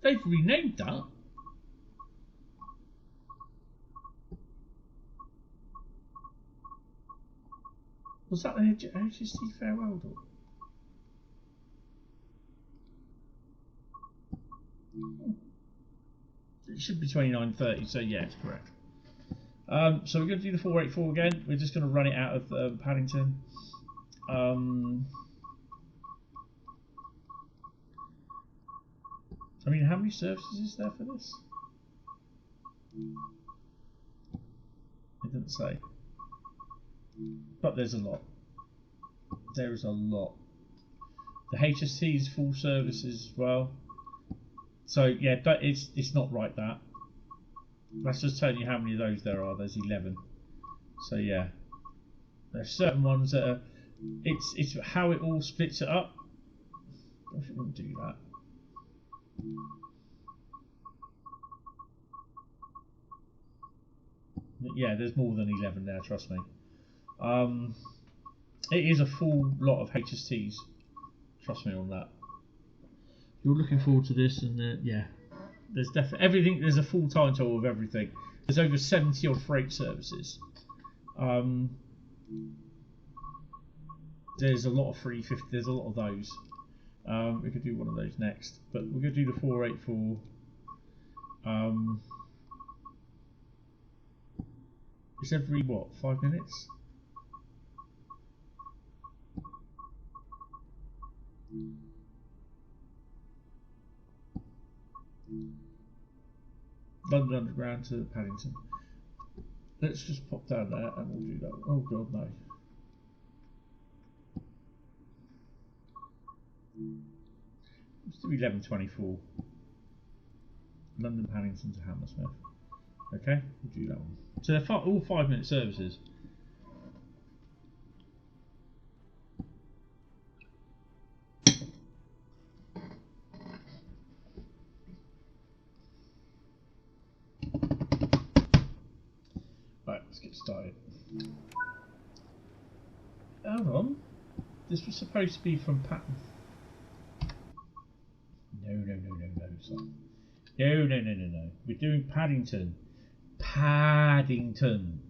S1: They've renamed that. Was that the HST Farewell Door? It should be 29:30, so yeah, it's correct. So we're going to do the 484 again. We're just going to run it out of Paddington. I mean, how many services is there for this? It didn't say. But there's a lot. There is a lot. The HST is full services as well. So yeah, it's not right that. That's just telling you how many of those there are. There's 11. So yeah, there's certain ones that are. It's how it all splits it up. I shouldn't do that. Yeah, there's more than 11 there. Trust me. It is a full lot of HSTs. Trust me on that. You're looking forward to this, and yeah, there's definitely everything. There's a full timetable of everything. There's over 70 odd freight services. There's a lot of 350. There's a lot of those. We could do one of those next, but we're going to do the 484. It's every what, 5 minutes? London Underground to Paddington. Let's just pop down there and we'll do that. Oh god, no. Let's do 11:24. London Paddington to Hammersmith. Okay, we'll do that one. So they're all 5 minute services. Right, let's get started. Hold on. This was supposed to be from Patton. No, son. No. We're doing Paddington. Paddington.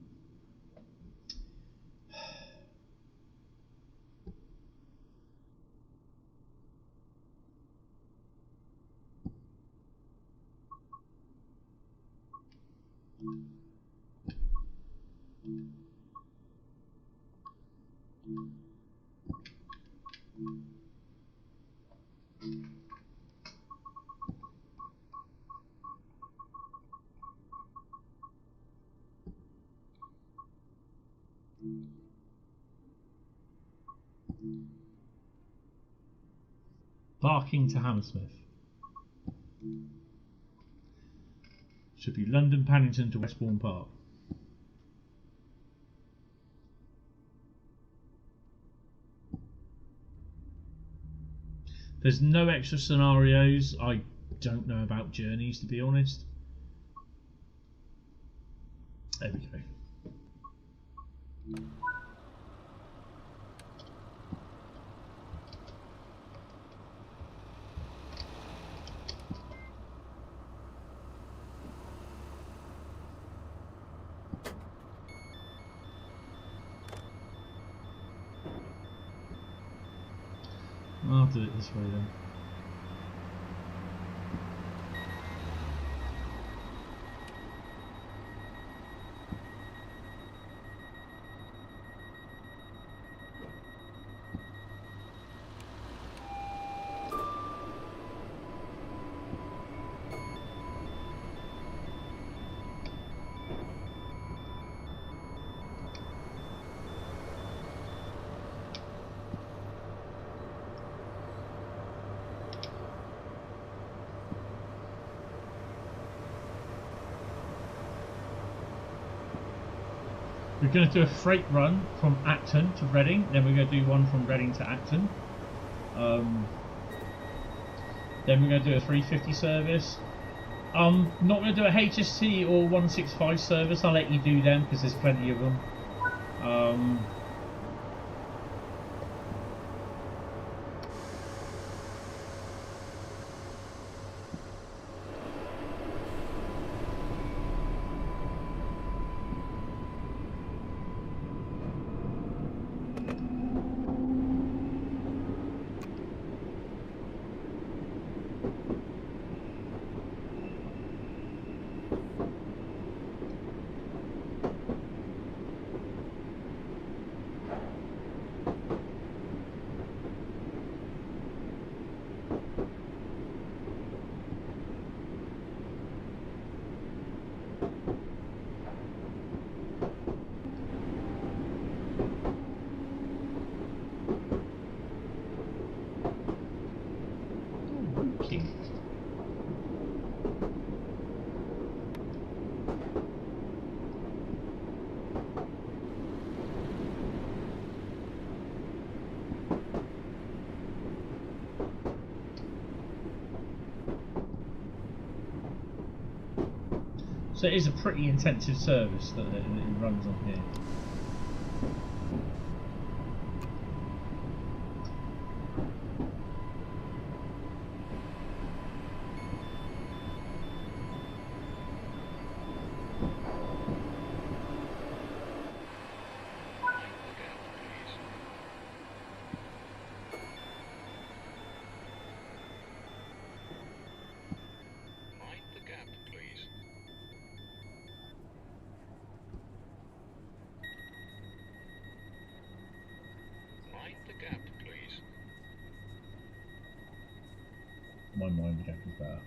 S1: Barking to Hammersmith. Should be London Paddington to Westbourne Park. There's no extra scenarios. I don't know about journeys, to be honest. There we go. I'll do it this way then. We're going to do a freight run from Acton to Reading, then we're going to do one from Reading to Acton. Then we're going to do a 350 service. Not going to do a HST or 165 service, I'll let you do them because there's plenty of them. So it is a pretty intensive service that it runs on here. My mind gap is better.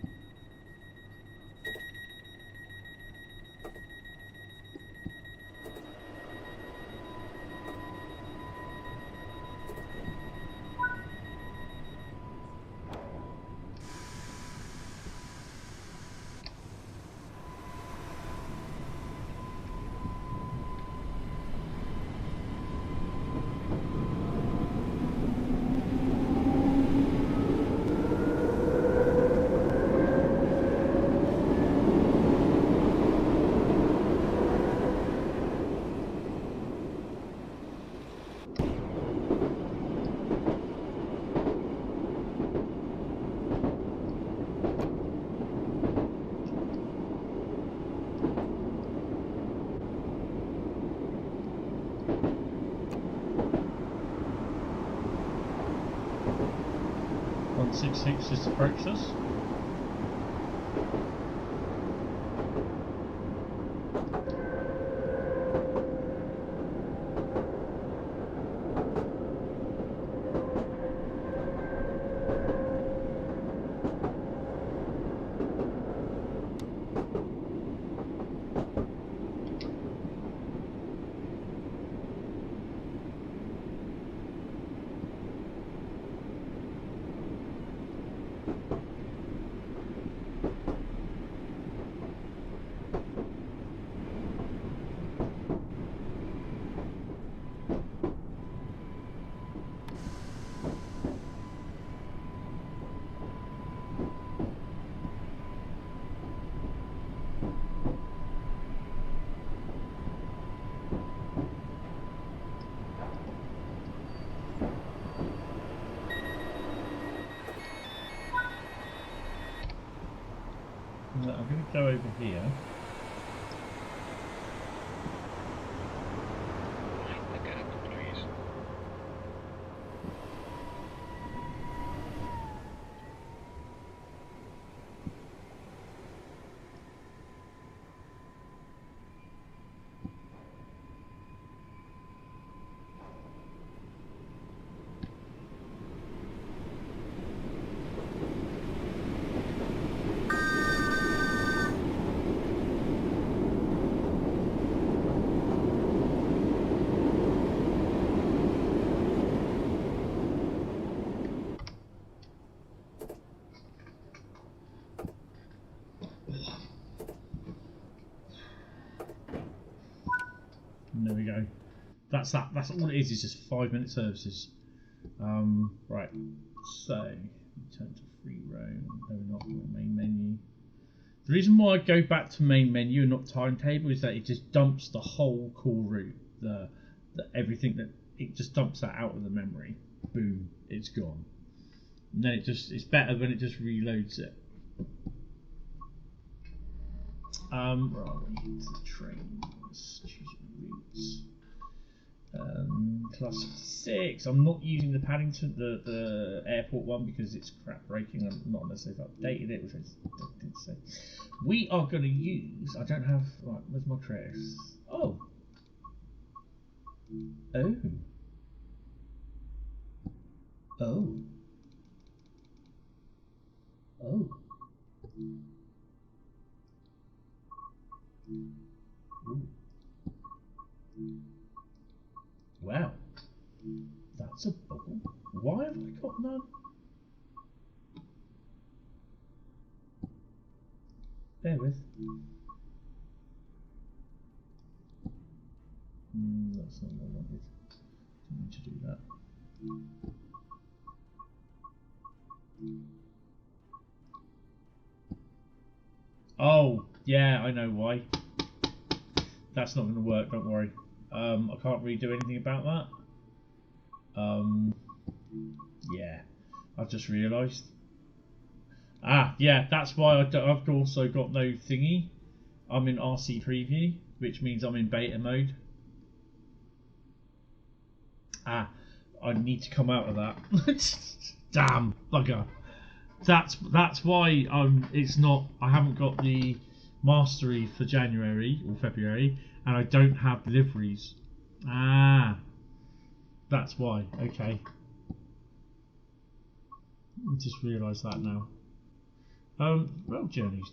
S1: Six just approached us. go over here.
S3: Mind the gap, please.
S1: And there we go. That's that. That's all it is. It's just 5-minute services. Right. So return to free roam. No, not main menu. The reason why I go back to main menu and not timetable is that it just dumps the whole call route, the everything that it just dumps that out of the memory. Boom, it's gone. And then it's better when it just reloads it. Where are we? Into the trains. Choosing routes. Class 66. I'm not using the Paddington, the airport one, because it's crap braking. I'm not unless they've updated it, which I didn't say. We are going to use. I don't have. Right, where's my trace? Oh. Oh. Oh. Oh. Ooh. Wow, that's a bubble. Why have I got none? Bear with. That's not what I wanted. Didn't mean to do that. Oh, yeah, I know why. That's not going to work, don't worry. I can't really do anything about that. Yeah, I've just realised. Ah, yeah, that's why I've also got no thingy. I'm in RC preview, which means I'm in beta mode. Ah, I need to come out of that. Damn, bugger. That's why it's not. I haven't got the mastery for January or February, and I don't have deliveries. Ah, that's why. Okay, I just realised that now. Rail journeys.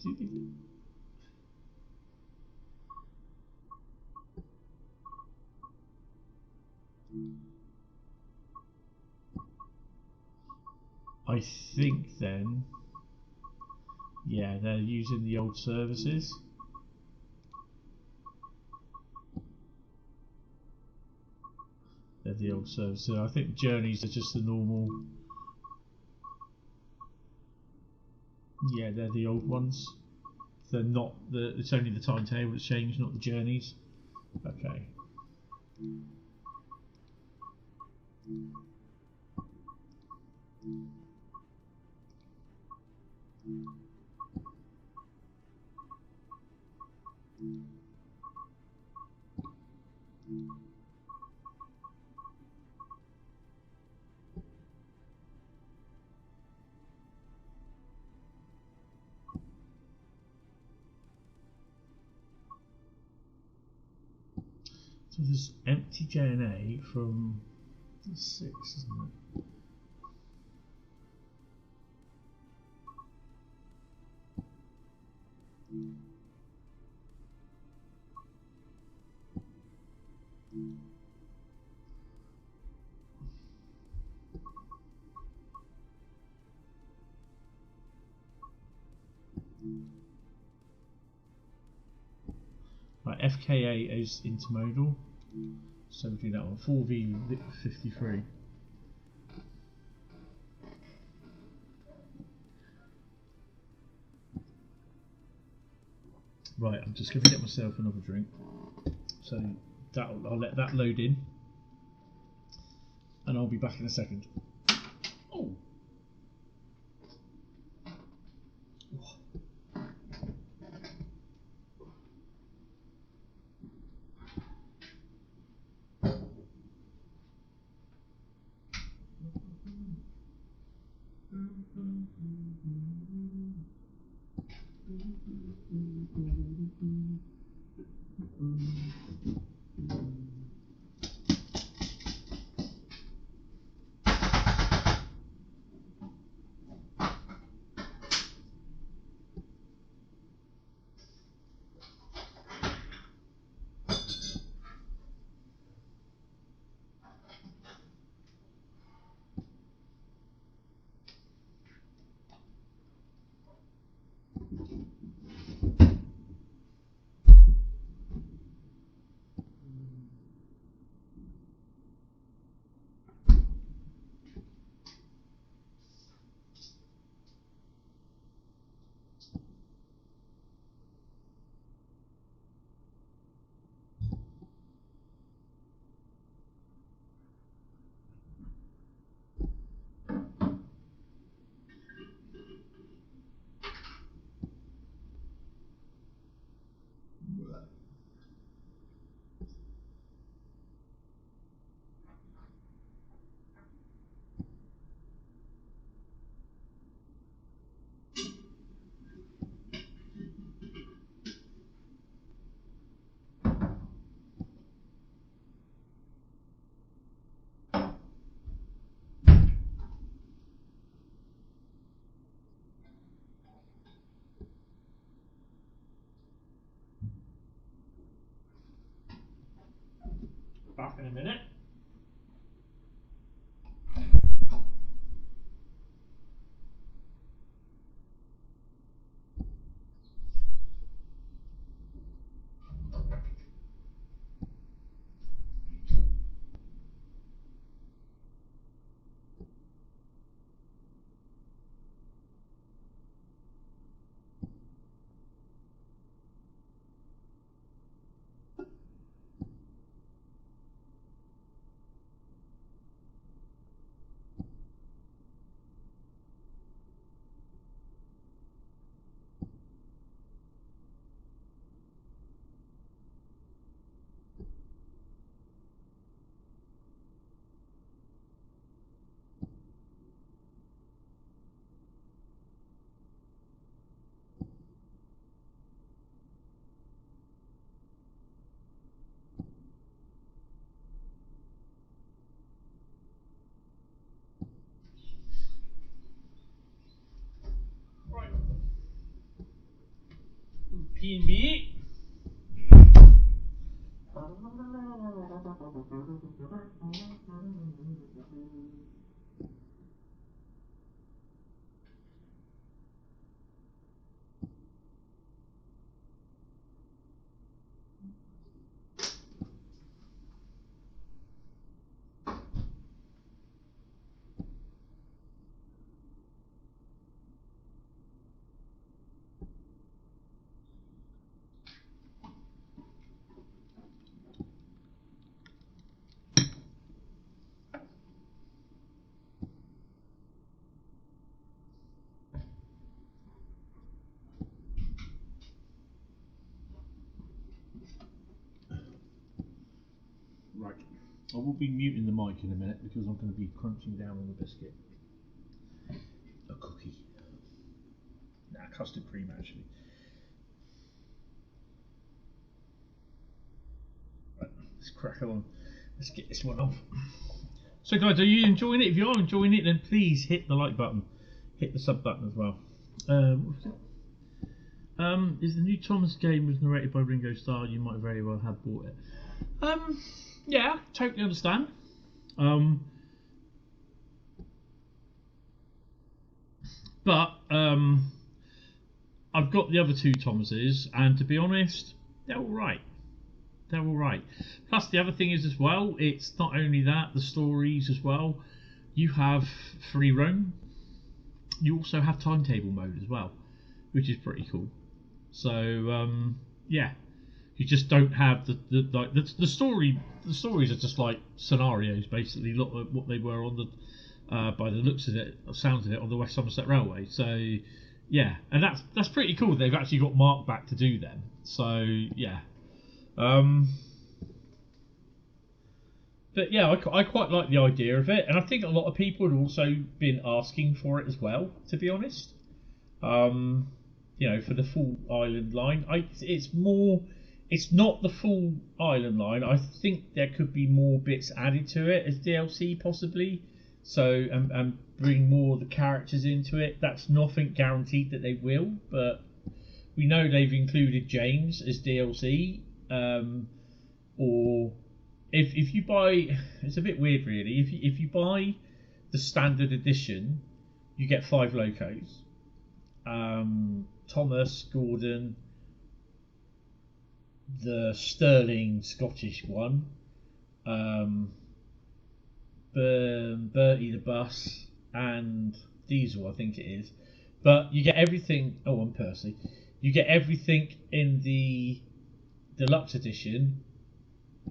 S1: I think then, yeah, they're using the old services. They're the old services. I think journeys are just the normal. Yeah, they're the old ones. They're not the. It's only the timetable that's changed, not the journeys. Okay. So there's empty JNA from the 6, isn't it? Right, FKA is intermodal, so we do that one. 4V53. Right, I'm just going to get myself another drink. So I'll let that load in, and I'll be back in a second. Oh. Back in a minute. P&B. Right, I will be muting the mic in a minute because I'm going to be crunching down on the biscuit. A cookie. Nah, custard cream actually. Right, let's crack on. Let's get this one off. So guys, are you enjoying it? If you are enjoying it, then please hit the like button. Hit the sub button as well. What was it? Is the new Thomas game was narrated by Ringo Starr? You might very well have bought it. Yeah, totally understand. But I've got the other two Thomases, and to be honest, they're all right. They're all right. Plus, the other thing is as well, it's not only that, the stories as well. You have free roam. You also have timetable mode as well, which is pretty cool. So yeah, you just don't have the story. The stories are just like scenarios, basically, not what they were on the by the looks of it, sounds of it, on the West Somerset Railway. So yeah, and that's pretty cool. They've actually got Mark back to do them. So yeah. But yeah, I quite like the idea of it, and I think a lot of people have also been asking for it as well, to be honest. you know, for the full island line. It's more, it's not the full island line. I think there could be more bits added to it as DLC possibly. So and bring more of the characters into it. That's nothing guaranteed that they will, but we know they've included James as DLC. Or if you buy, it's a bit weird really. If you buy the standard edition, you get 5 locos. Thomas, Gordon, the Sterling Scottish one, Bertie the bus, and Diesel, I think it is. But you get everything. Oh, and Percy. You get everything in the deluxe edition,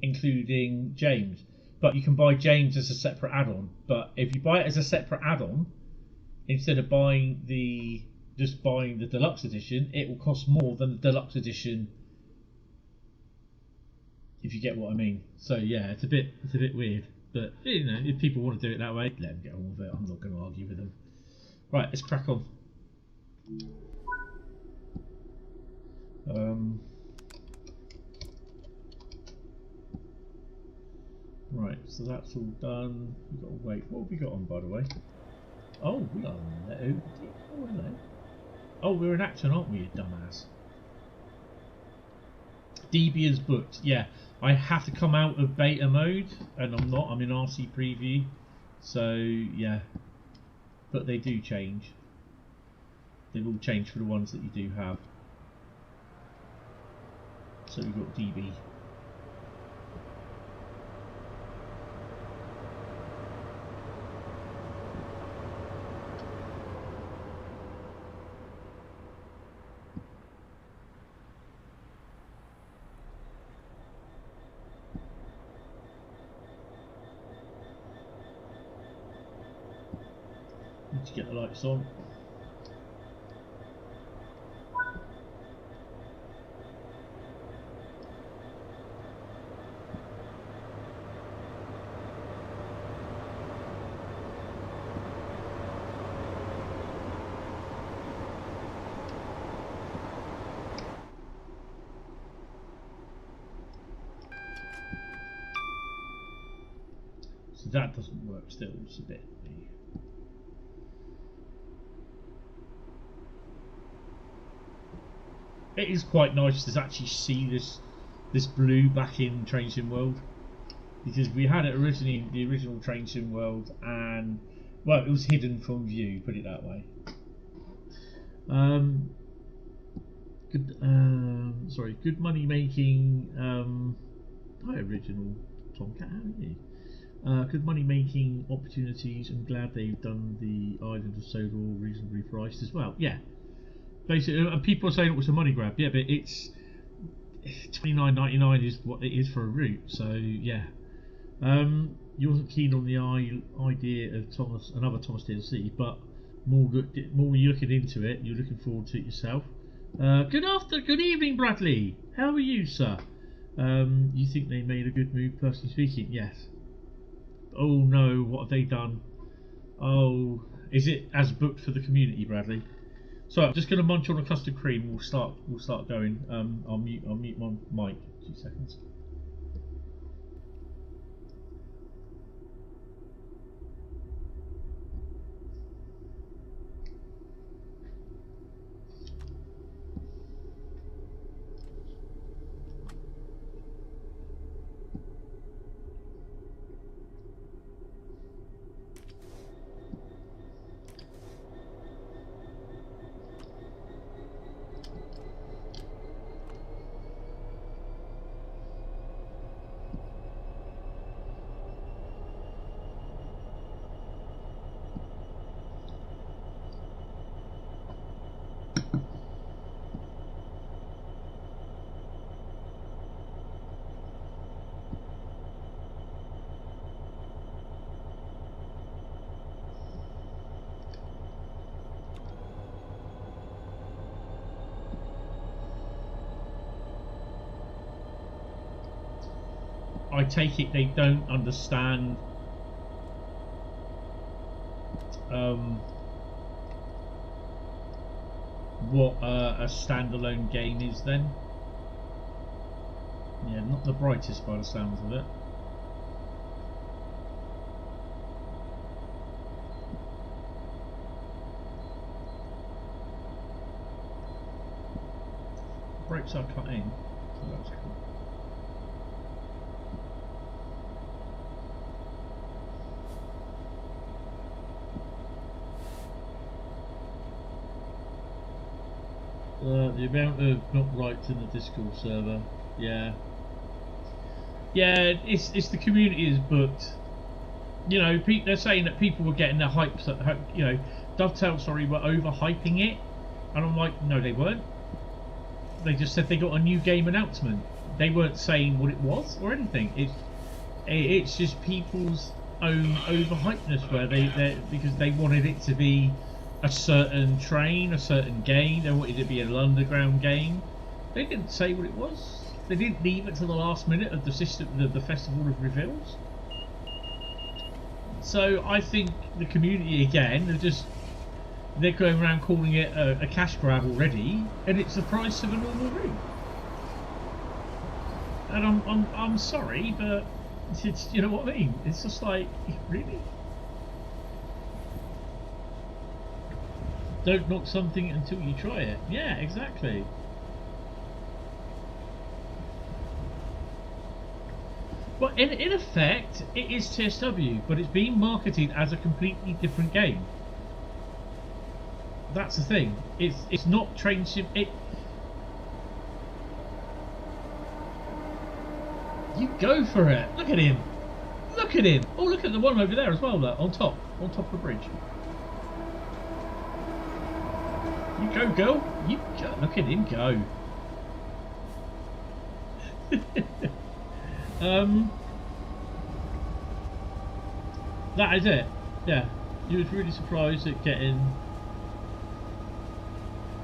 S1: including James. But you can buy James as a separate add-on. But if you buy it as a separate add-on, instead of buying just buying the deluxe edition, it will cost more than the deluxe edition. If you get what I mean. So yeah, it's a bit weird. But you know, if people want to do it that way, let them get on with it. I'm not going to argue with them. Right, let's crack on. Right, so that's all done. We've got to wait. What have we got on, by the way? Oh, we are on there. Oh, hello. Oh, we're in Acton, aren't we, you dumbass? DB is booked. Yeah, I have to come out of beta mode, and I'm not. I'm in RC preview. So, yeah. But they do change. They will change for the ones that you do have. So we've got DB. Need to get the lights on. So that doesn't work still, it's a bit. It is quite nice to actually see this blue back in Train Sim World, because we had it originally in the original Train Sim World, and well, it was hidden from view, put it that way. Good money making. Hi, original Tomcat, how are you? Good money making opportunities. I'm glad they've done the island of Sodor reasonably priced as well. Yeah. Basically, and people are saying it was a money grab. Yeah, but it's $29.99 is what it is for a route. So yeah, you wasn't keen on the idea of another Thomas DLC, but more you're looking into it, you're looking forward to it yourself. Good evening, Bradley. How are you, sir? You think they made a good move, personally speaking? Yes. Oh no, what have they done? Oh, is it as booked for the community, Bradley? So I'm just going to munch on a custard cream. We'll start going. I'll mute my mic. 2 seconds. I take it they don't understand what a standalone game is then. Yeah, not the brightest by the sounds of it. Brakes are cut in, so that's cool. The amount of not rights in the Discord server, yeah, it's the community is booked. You know, they're saying that people were getting their hypes, you know, Dovetail, sorry, were overhyping it, and I'm like, no, they weren't. They just said they got a new game announcement. They weren't saying what it was or anything. It's just people's own overhypeness where they because they wanted it to be a certain train, a certain game. They wanted it to be an underground game. They didn't say what it was. They didn't leave it to the last minute of the festival of reveals. So I think the community again, they're going around calling it a cash grab already, and it's the price of a normal room. And I'm sorry, but it's, you know what I mean. It's just like, really. Don't knock something until you try it. Yeah, exactly. But in effect, it is TSW, but it's being marketed as a completely different game. That's the thing. It's not train sim. You go for it. Look at him. Look at him. Oh, look at the one over there as well. There, on top of the bridge. You go, girl. You go. Look at him go. That is it. Yeah, you was really surprised at getting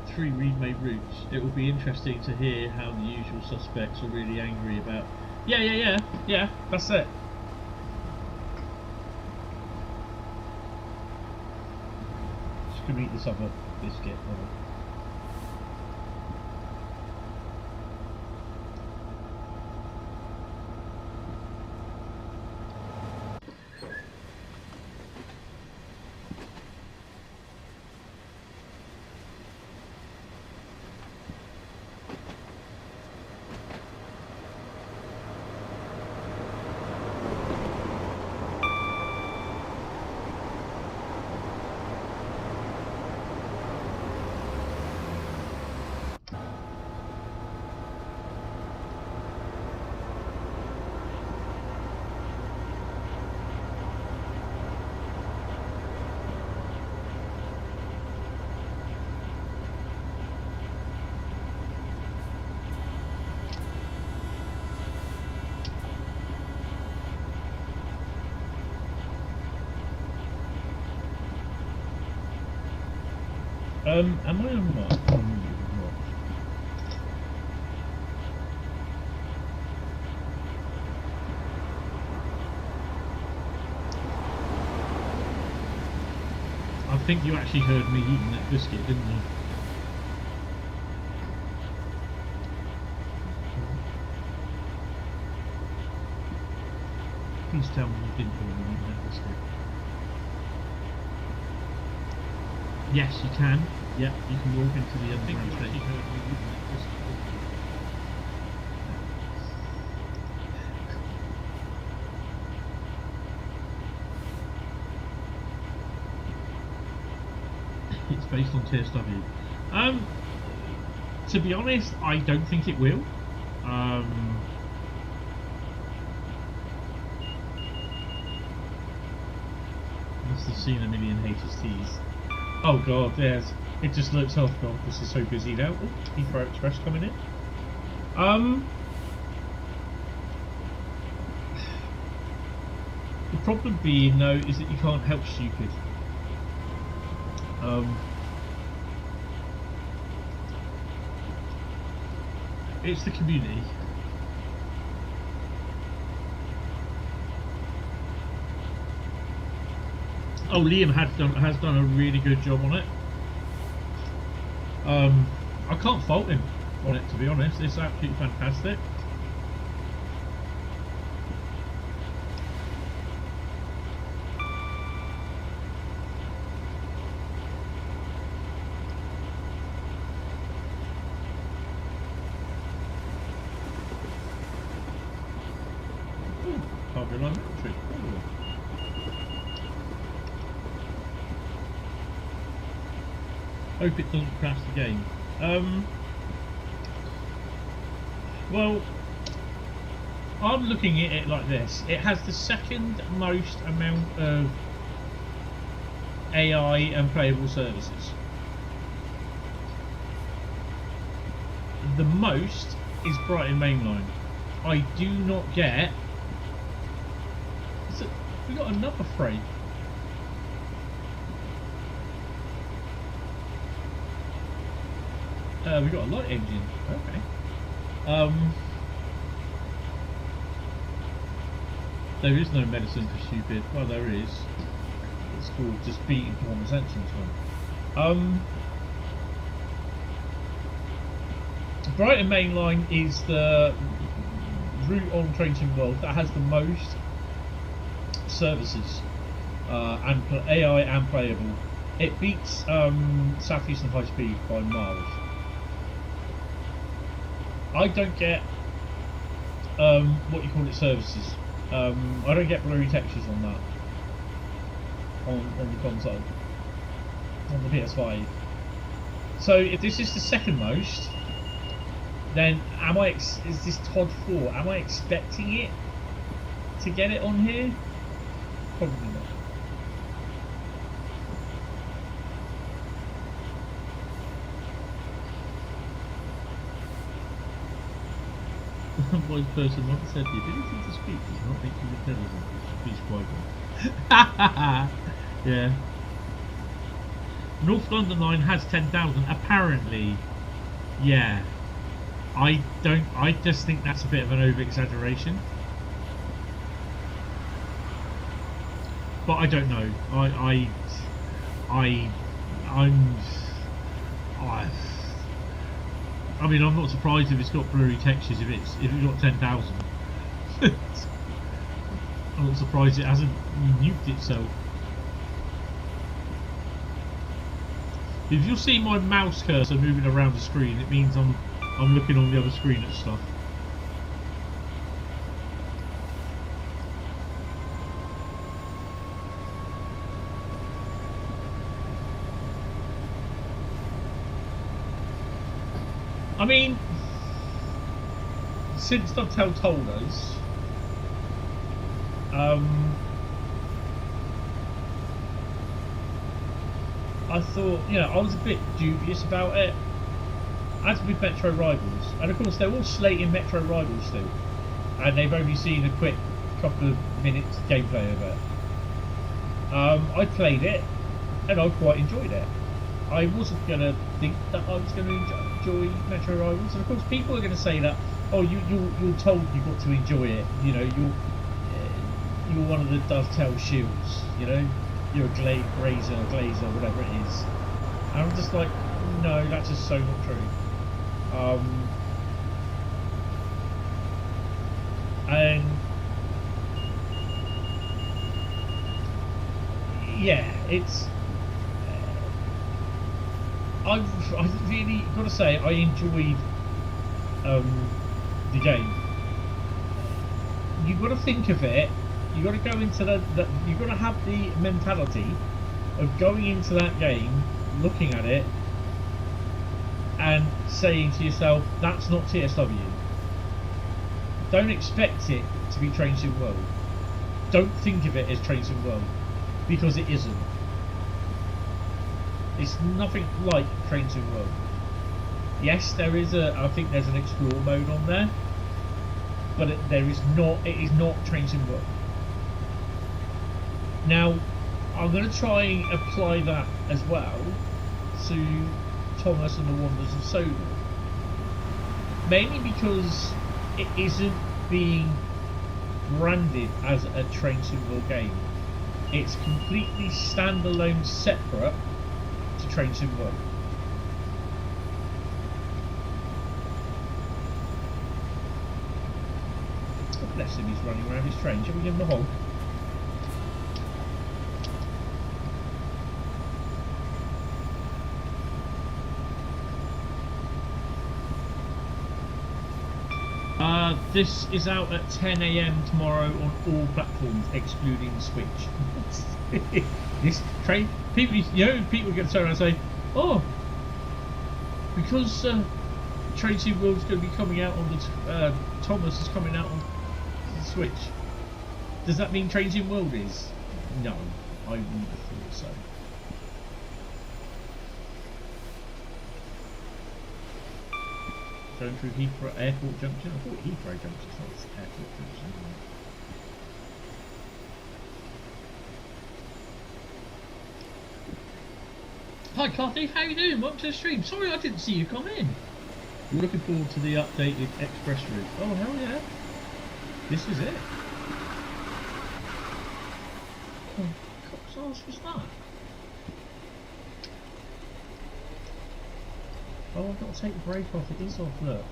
S1: 3 remade routes. It will be interesting to hear how the usual suspects are really angry about. Yeah. That's it. Just gonna eat this other biscuit. Am I on what? I think you actually heard me eating that biscuit, didn't you? Please tell me you didn't hear me eating that biscuit. Yes, you can. Yeah, you can walk into the underground station. It's based on TSW. To be honest, I don't think it will. Must have seen a million HSTs. Oh god, it just looks, oh god, this is so busy now. Oh, Heathrow Express coming in. The problem being though is that you can't help stupid. It's the community. Oh, Liam has done a really good job on it. I can't fault him on it, to be honest. It's absolutely fantastic. Hope it doesn't crash the game. Well, I'm looking at it like this. It has the second most amount of AI and playable services. The most is Brighton Mainline. I do not get... We got another freight. We got a light engine. Okay. There is no medicine for stupid. Well, there is. It's called just beating common sense sometimes. Brighton Mainline is the route on Train Sim World that has the most services and AI and playable. It beats Southeastern Highspeed by miles. I don't get what you call it services. I don't get blurry textures on that on the console, on the PS5. So if this is the second most, then is this TOD 4? Am I expecting it to get it on here? Probably not. One person once said the ability to speak does not make you intelligent, it should be scribal. Yeah. North London line has 10,000 apparently. Yeah. I just think that's a bit of an over exaggeration. But I don't know. I mean, I'm not surprised if it's got blurry textures if it's got 10,000. I'm not surprised it hasn't nuked itself. If you'll see my mouse cursor moving around the screen, it means I'm looking on the other screen at stuff. I mean, since Dovetail told us, I thought, I was a bit dubious about it, as with Metro Rivals, and of course they're all slating Metro Rivals still, and they've only seen a quick couple of minutes gameplay of it. I played it, and I quite enjoyed it. I wasn't going to think that I was going to enjoy Metro Rivals, and of course people are going to say that, oh, you're told you've got to enjoy it, you're one of the Dovetail shields, you're a glazer, whatever it is. And I'm just like, no, that's just so not true. And yeah, it's I really got to say I enjoyed the game. You've got to think of it. You've got to go into you've got to have the mentality of going into that game, looking at it, and saying to yourself, "That's not TSW." Don't expect it to be Train Sim World. Don't think of it as Train Sim World, because it isn't. It's nothing like Train Sim World. Yes, there is I think there's an explore mode on there, but it is not Train Sim World. Now, I'm going to try and apply that as well to Thomas and the Wonders of Sodor. Mainly because it isn't being branded as a Train Sim World game. It's completely standalone, separate to Train Sim World. bless him, he's running around his train. Shall we give him a honk? This is out at 10 AM tomorrow on all platforms, excluding Switch. This train, people, you know, people get to turn around and say, "Oh, because Train Sim World's going to be coming out on the Thomas is coming out on the Switch. Does that mean Train Sim World is?" No, I wouldn't have thought so. Going through Heathrow Airport Junction? I thought Heathrow Junction was Airport Junction. Hi Carthy, how you doing? Welcome to the stream. Sorry I didn't see you come in. We're looking forward to the updated express route. Oh hell yeah. This is it. Oh, Cox's ass was that? Oh, I've got to take the brake off. It is off, look.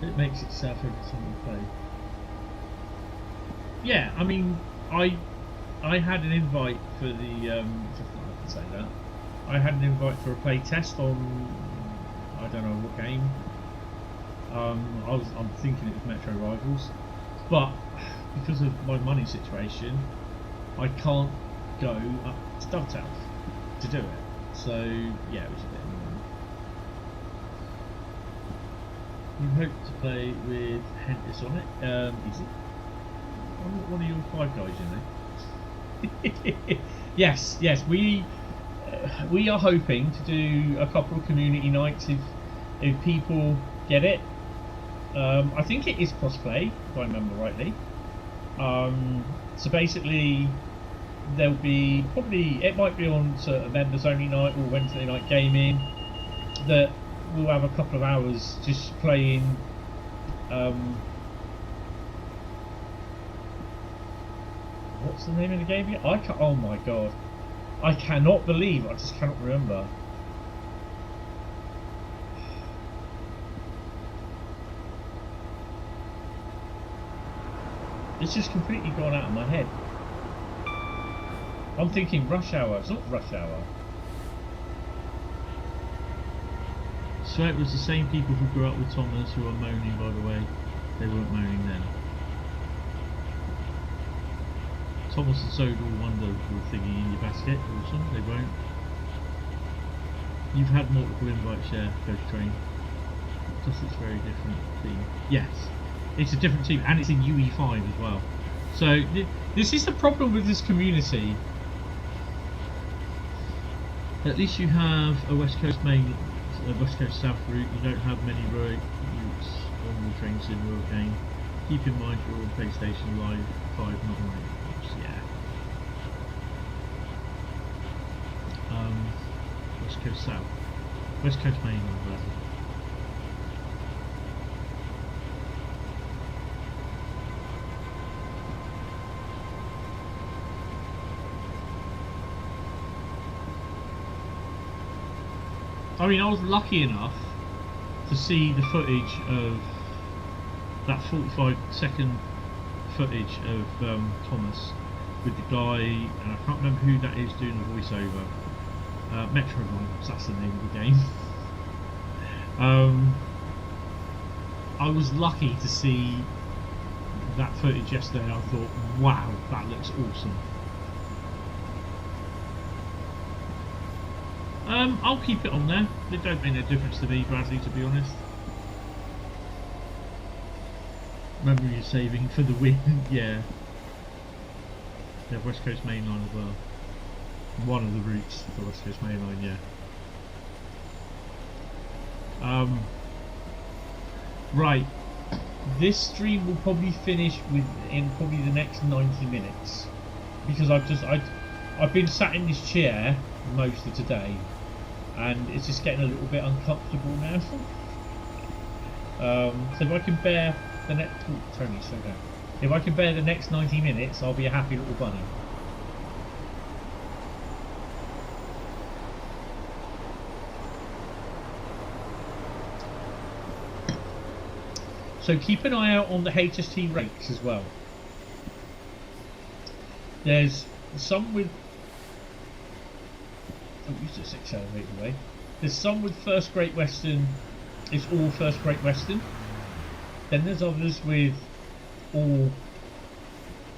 S1: It makes itself every time you play. Yeah, I mean, I had an invite for the, I can say that. I had an invite for a play test on, I don't know what game. I'm thinking it was Metro Rivals, but because of my money situation, I can't go up to Dovetail to do it. So yeah, it was a bit annoying. You hope to play with Hentis on it. Is it? I'm not one of your 5 guys, you know. yes, we are hoping to do a couple of community nights if people get it. I think it is crossplay, if I remember rightly. So basically, there'll be it might be on sort of members only night or Wednesday night gaming that we'll have a couple of hours just playing what's the name of the game again? Oh my god, I cannot believe I just cannot remember. It's just completely gone out of my head. I'm thinking Rush Hour. It's not Rush Hour. So it was the same people who grew up with Thomas who are moaning, by the way. They weren't moaning then. Thomas and Sodor wonder were thingy in your basket. Awesome. They won't. You've had multiple invites, yeah, Coach Train. Plus it's a very different team. Yes. It's a different team, and it's in UE5 as well. So this is the problem with this community. At least you have a West Coast main, a West Coast South route. You don't have many routes on the Train Sim World game. Keep in mind you're on PlayStation Live 5, not on Xbox. Yeah. West Coast South, West Coast main, rather. I mean, I was lucky enough to see the footage of that 45-second footage of Thomas with the guy, and I can't remember who that is doing the voiceover. Metro Rhymes, that's the name of the game. I was lucky to see that footage yesterday, and I thought, wow, that looks awesome. I'll keep it on there. It don't make no difference to me, Bradley, to be honest. Memory saving for the win, yeah. They have West Coast Main Line as well. One of the routes for West Coast Main Line, yeah. Right. This stream will probably finish in probably the next 90 minutes. Because I've been sat in this chair most of today, and it's just getting a little bit uncomfortable now. So if I can bear the next... Ooh, Tony, slow down. If I can bear the next 90 minutes, I'll be a happy little bunny. So keep an eye out on the HST rakes as well. There's some with... Oh, you just accelerate away. There's some with First Great Western. It's all First Great Western. Then there's others with all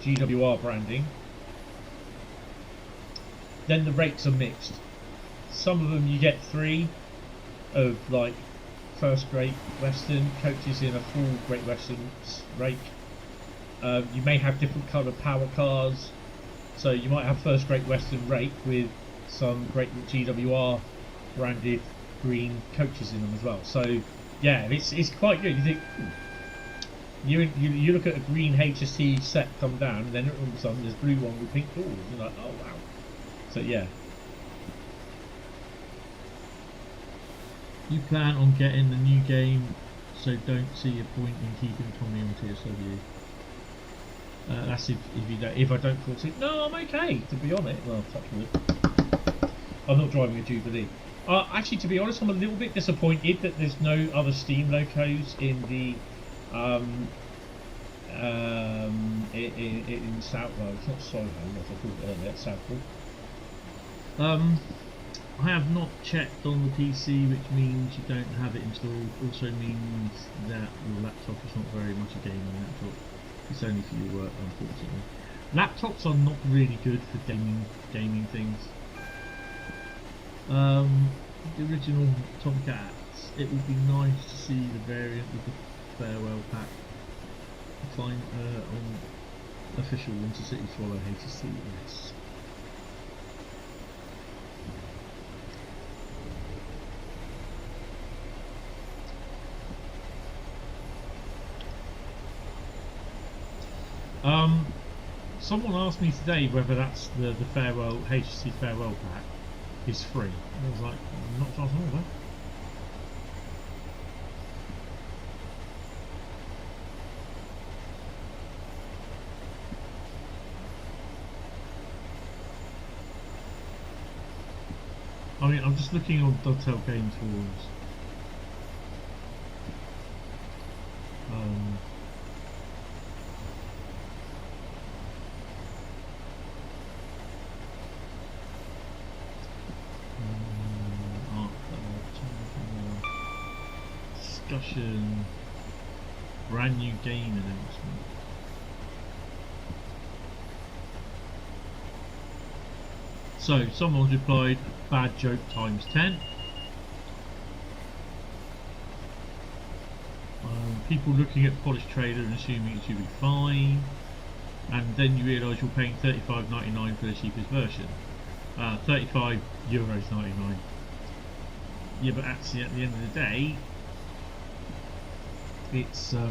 S1: GWR branding. Then the rakes are mixed. Some of them you get 3 of like First Great Western coaches in a full Great Western rake. You may have different coloured power cars, so you might have First Great Western rake with some great GWR branded green coaches in them as well. So yeah, it's quite good. You think you look at a green HST set come down, and then all of a sudden there's blue one with pink doors. You're like, oh wow. So yeah. You plan on getting the new game, so don't see a point in keeping Tommy on TSW. That's if I don't force it. No, I'm okay, to be honest. Well, touch wood. I'm not driving a Jubilee. Actually, to be honest, I'm a little bit disappointed that there's no other Steam locos in the in South. Well, it's not Soho, as I called it earlier. It's Southall. I have not checked on the PC, which means you don't have it installed. Also means that your laptop is not very much a gaming laptop. It's only for your work, unfortunately. Laptops are not really good for gaming things. The original Tomcats. It would be nice to see the variant with the farewell pack. Find on official Intercity Swallow HSC. Yes. Someone asked me today whether that's the farewell HSC farewell pack is free. I was like, I'm not sure at all, though. I mean, I'm just looking on Dovetail Games forums. Discussion. Brand new game announcement. So, someone replied, bad joke times 10. People looking at polished trailer and assuming it should be fine. And then you realise you're paying £35.99 for the cheapest version. €35.99. Yeah, but actually at the end of the day, it's the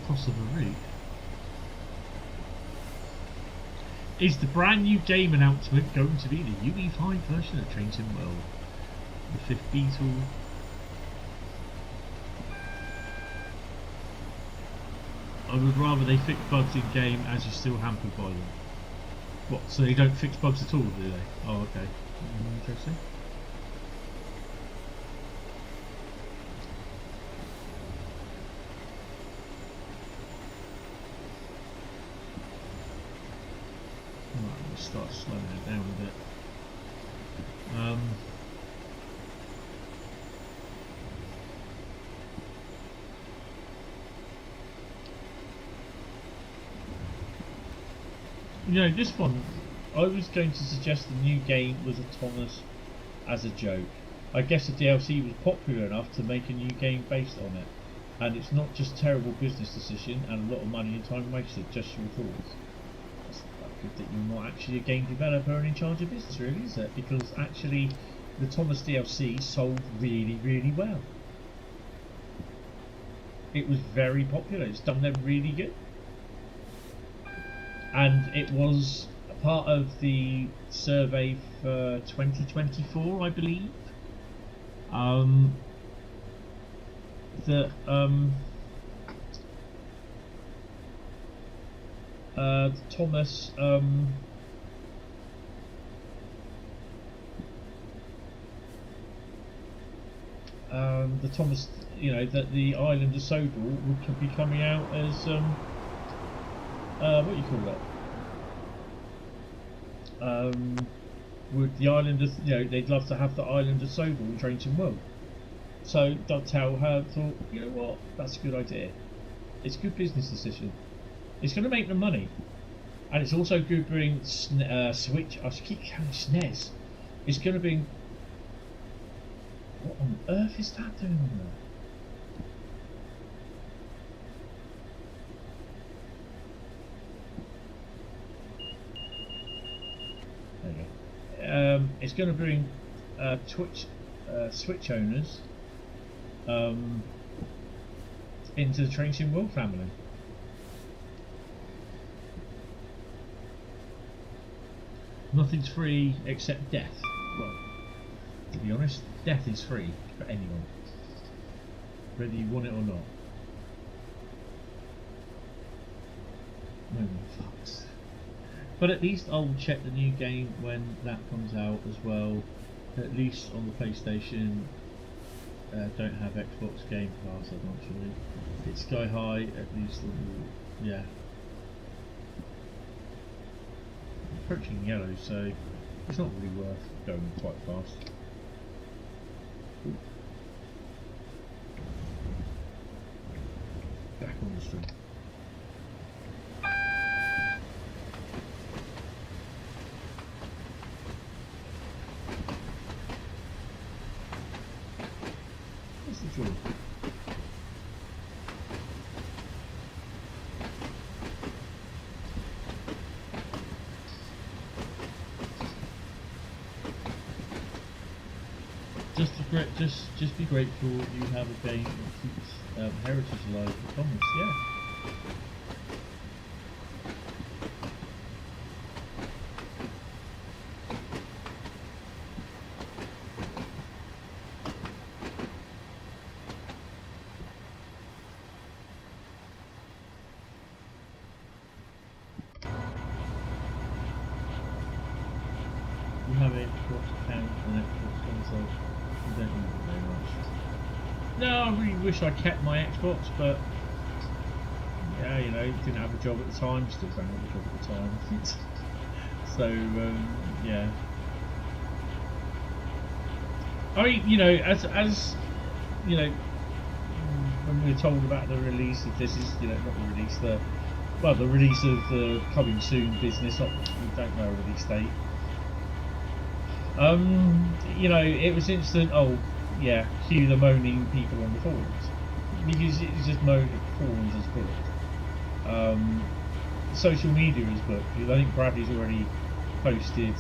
S1: cost of a route. Is the brand new game announcement going to be the UE5 version of Train Sim World? The 5th Beetle? I would rather they fix bugs in game as you're still hampered by them. What, so they don't fix bugs at all, do they? Oh, okay. Interesting. Start slowing it down a bit. You know, this one, I was going to suggest the new game was a Thomas as a joke. I guess the DLC was popular enough to make a new game based on it, and it's not just a terrible business decision and a lot of money and time wasted. Just your thoughts. That you're not actually a game developer and in charge of business, really, is it? Because actually the Thomas DLC sold really, really well. It was very popular. It's done them really good, and it was a part of the survey for 2024, I believe. Thomas the Thomas, that the island of Sodor could be coming out as what do you call that? Would the island of, they'd love to have the island of Sodor in Trainton World. So Dovetail thought, you know what, that's a good idea. It's a good business decision. It's going to make them money, and it's also good to bring Switch. I keep counting SNES. It's going to bring. What on earth is that doing on there? There you go. It's going to bring Switch owners into the Trainton World family. Nothing's free except death. Well, to be honest, death is free for anyone, whether you want it or not. No fucks. But at least I'll check the new game when that comes out as well. At least on the PlayStation. Don't have Xbox Game Pass, unfortunately. It's Sky High, at least. Yeah. Approaching yellow, so it's not really worth going quite fast. Ooh. Back on the stream. What's the joy? Just be grateful you have a game that keeps heritage alive for Thomas. Yeah. You have an Xbox account and Xbox console. You don't use it very much. No, I really wish I kept my Xbox, but yeah, didn't have a job at the time, still don't have a job at the time. So yeah. I mean, as when we were told about the release of this, is not the release, the release of the coming soon business. We don't know a release date. It was instant. Oh, yeah, cue the moaning people on the forums, because it's just forums as booked. Social media is booked. I think Bradley's already posted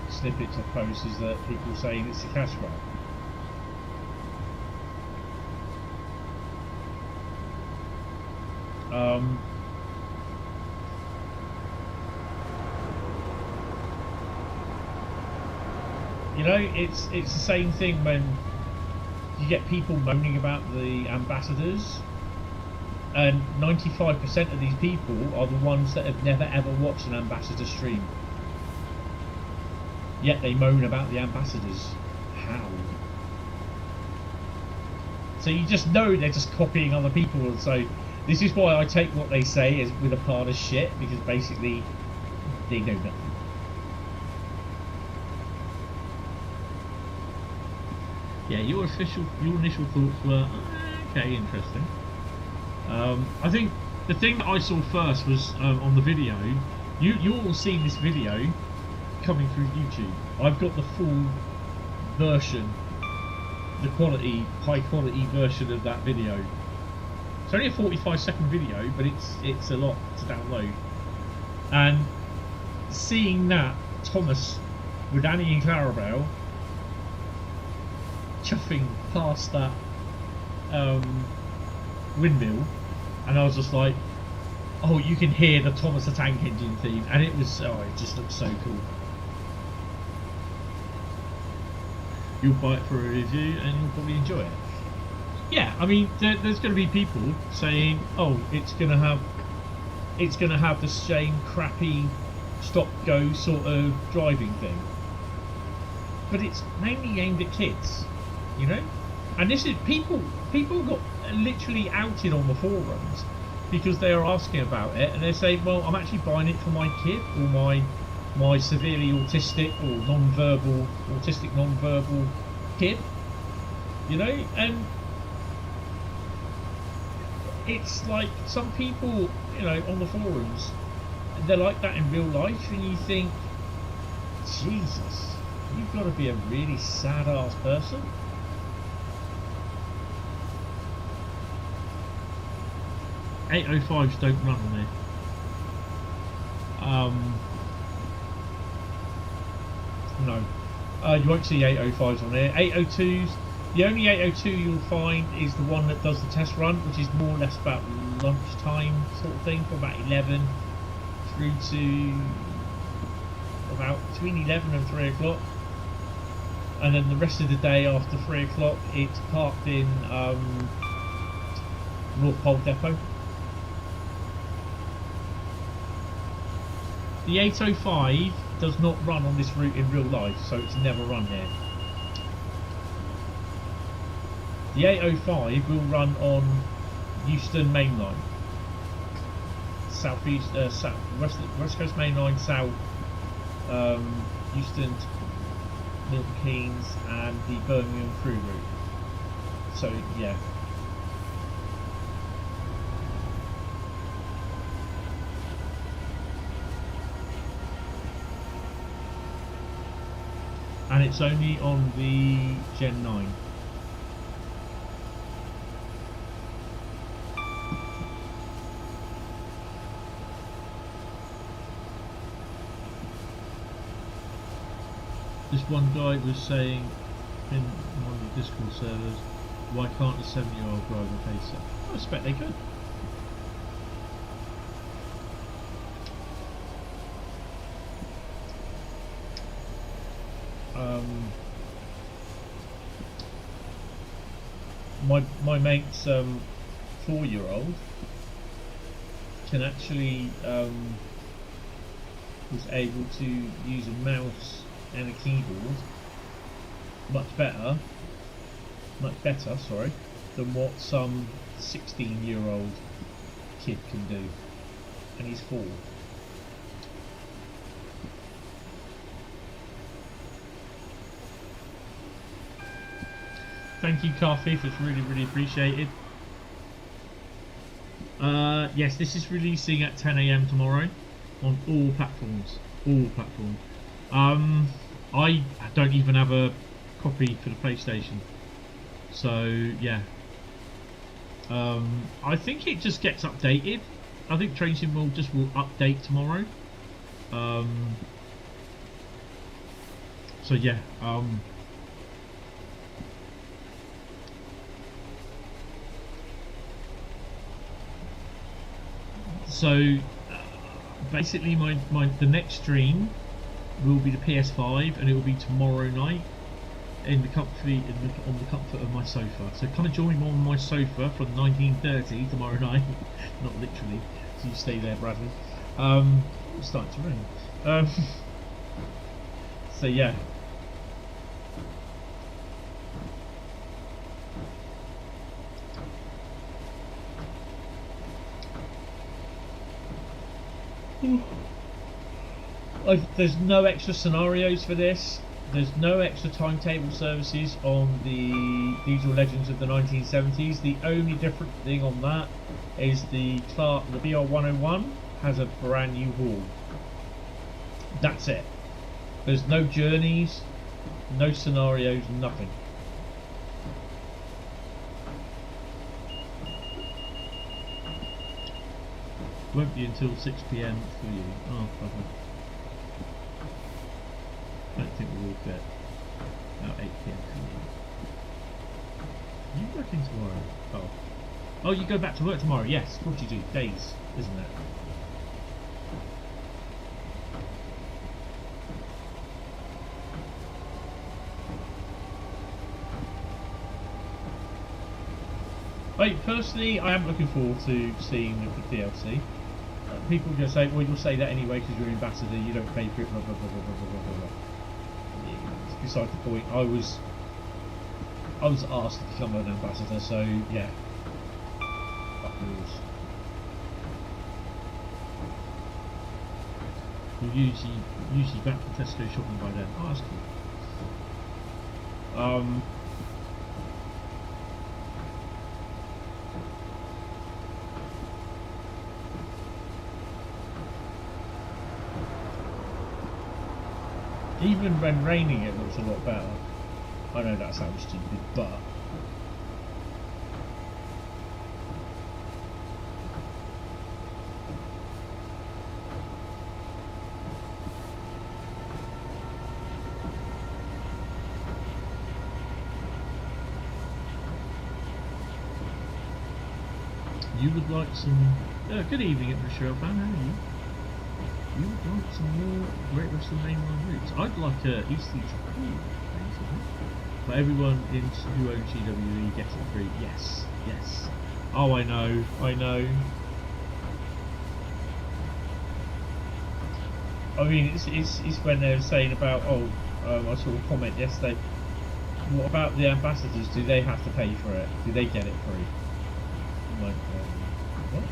S1: snippets of posts that people saying it's a cash grab. It's the same thing when you get people moaning about the ambassadors, and 95% of these people are the ones that have never ever watched an ambassador stream. Yet they moan about the ambassadors. How? So you just know they're just copying other people, and so this is why I take what they say as with a part of shit, because basically they know nothing. Yeah, your initial thoughts were okay, interesting. I think the thing that I saw first was on the video. You all seen this video coming through YouTube. I've got the full version, the high quality version of that video. It's only a 45-second video, but it's a lot to download. And seeing that Thomas with Annie and Clarabelle chuffing past that windmill, and I was just like, oh, you can hear the Thomas the Tank Engine theme, and it just looked so cool. You'll buy it for a review and you'll probably enjoy it. Yeah, I mean, there's going to be people saying, oh, it's going to have the same crappy stop-go sort of driving thing. but it's mainly aimed at kids, you know. And this is people got literally outed on the forums because they are asking about it, and they say, well, I'm actually buying it for my kid or my severely autistic or non-verbal kid, you know. And it's like some people, you know, on the forums, they're like that in real life, and you think, Jesus, you've got to be a really sad ass person. .805s don't run on there. No, you won't see 805s on there. 802s, the only 802 you'll find is the one that does the test run, which is more or less about lunchtime sort of thing, from about 11 through to about between 11 and 3 o'clock. And then the rest of the day after 3 o'clock, it's parked in North Pole Depot. The 805 does not run on this route in real life, so it's never run there. The 805 will run on Euston Main Line, West Coast Main Line South, Euston, Milton Keynes, and the Birmingham Crewe route. So yeah. And it's only on the Gen 9. This one guy was saying in one of the Discord servers, why can't a 7-year-old drive a pacer? I expect they could. My mate's 4-year-old can actually was able to use a mouse and a keyboard much better, sorry, than what some 16-year-old kid can do, and he's 4. Thank you, Carfif, it's really appreciated. Yes, this is releasing at 10 AM tomorrow on all platforms. I don't even have a copy for the PlayStation, so yeah. I think it just gets updated. I think Train Sim will update tomorrow. So yeah. So basically, the next stream will be the PS5, and it will be tomorrow night on the comfort of my sofa. So come and join me on my sofa from 19:30 tomorrow night. Not literally, so you stay there, Bradley. It's starting to rain. So yeah. There's no extra scenarios for this. There's no extra timetable services on the Diesel Legends of the 1970s. The only different thing on that is the BR101 has a brand new hall. That's it. There's no journeys, no scenarios, nothing. Won't be until 6 PM for you. Oh, lovely. I don't think we will get about 8 PM for you. Are you working tomorrow? Oh, you go back to work tomorrow? Yes, of course you do. Days, isn't it? Personally, I am looking forward to seeing the DLC. People just say, well, you'll say that anyway because you're an ambassador, you don't pay for it, blah blah blah blah blah blah blah. It's beside the point. I was asked to become an ambassador, so yeah. Fuck rules. We're usually back from Tesco shopping by then. Oh, that's cool. Even when raining, it looks a lot better. I know that sounds stupid, but you would like some. Good evening, Michelle fan. How are you? You would like some more Great Western mainline routes? I'd like a Eastleigh to Crewe, basically. But everyone who owns GWE gets it free. Yes, yes. Oh, I know. I mean, it's when they were saying about, I saw a comment yesterday. What about the ambassadors? Do they have to pay for it? Do they get it free? I'm like, what?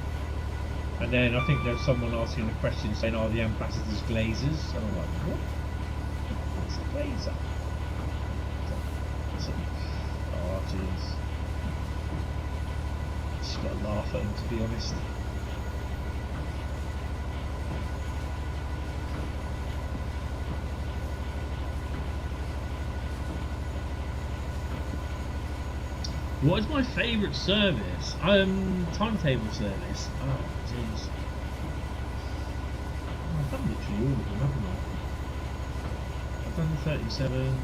S1: And then I think there's someone asking a question saying, are the ambassadors glazers? And I'm like, what? What's a glazer? Oh, jeez. Just got to laugh at him, to be honest. What is my favourite service? Timetable service. Oh, jeez. I've done literally all of them, haven't I? I've done the 37.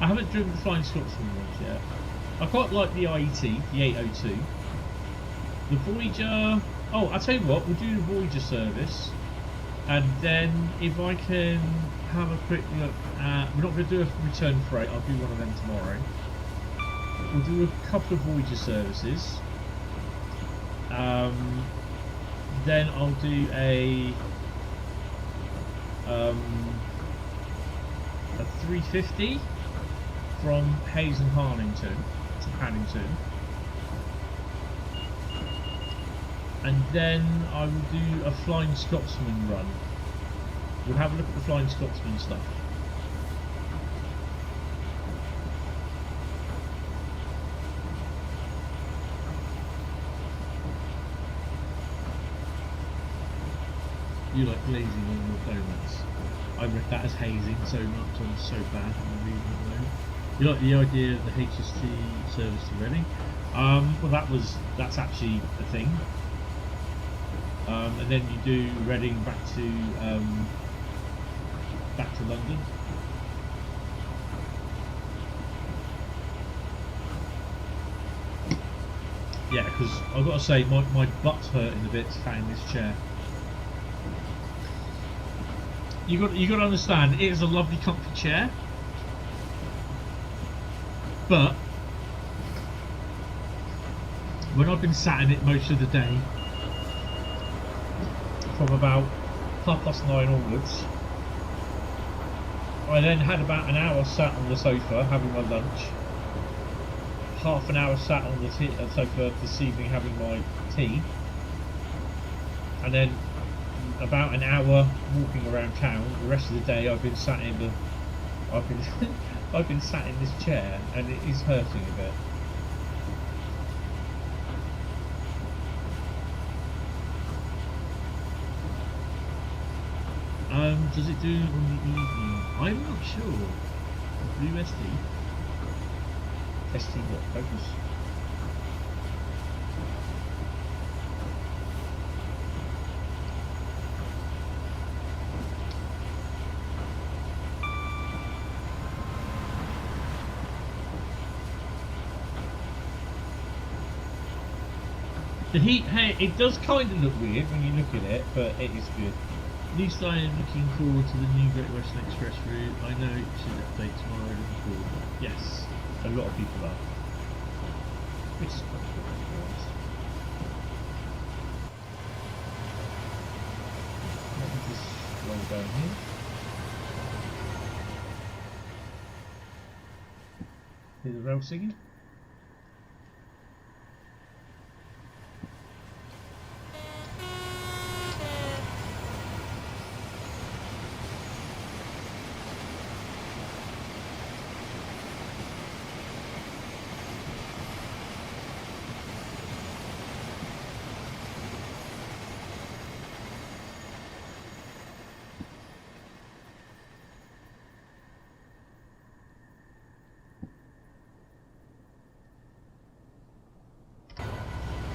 S1: I haven't driven the Flying Scotsman ones yet. I quite like the IET, the 802. The Voyager. Oh, I'll tell you what, we'll do the Voyager service. And then if I can have a quick look at. We're not going to do a return freight, I'll do one of them tomorrow. We'll do a couple of Voyager services. Then I'll do a 350 from Hayes and Harlington to Paddington. And then I will do a Flying Scotsman run. We'll have a look at the Flying Scotsman stuff. You like glazing on your donuts. I read that as hazing so much, I'm so bad at reading at the moment. You like the idea of the HST service to Reading? Well, that's actually a thing. And then you do Reading back to London. Yeah, because I've got to say my butt's hurting a bit sat in this chair. You got to understand, it is a lovely comfy chair, but when I've been sat in it most of the day, from about 9:30 onwards, I then had about an hour sat on the sofa having my lunch, half an hour sat on the sofa this evening having my tea, and then about an hour walking around town. The rest of the day I've been sat in I've been sat in this chair, and it is hurting a bit. Does it do on the evening? I'm not sure. Blue ST. ST what? Focus. The heat, hey, it does kind of look weird when you look at it, but it is good. At least I am looking forward to the new Great Western Express route. I know it should update tomorrow, looking forward. Yes, a lot of people are. Which is quite cool, to be honest. Let me just roll down here. Hear the rail singing?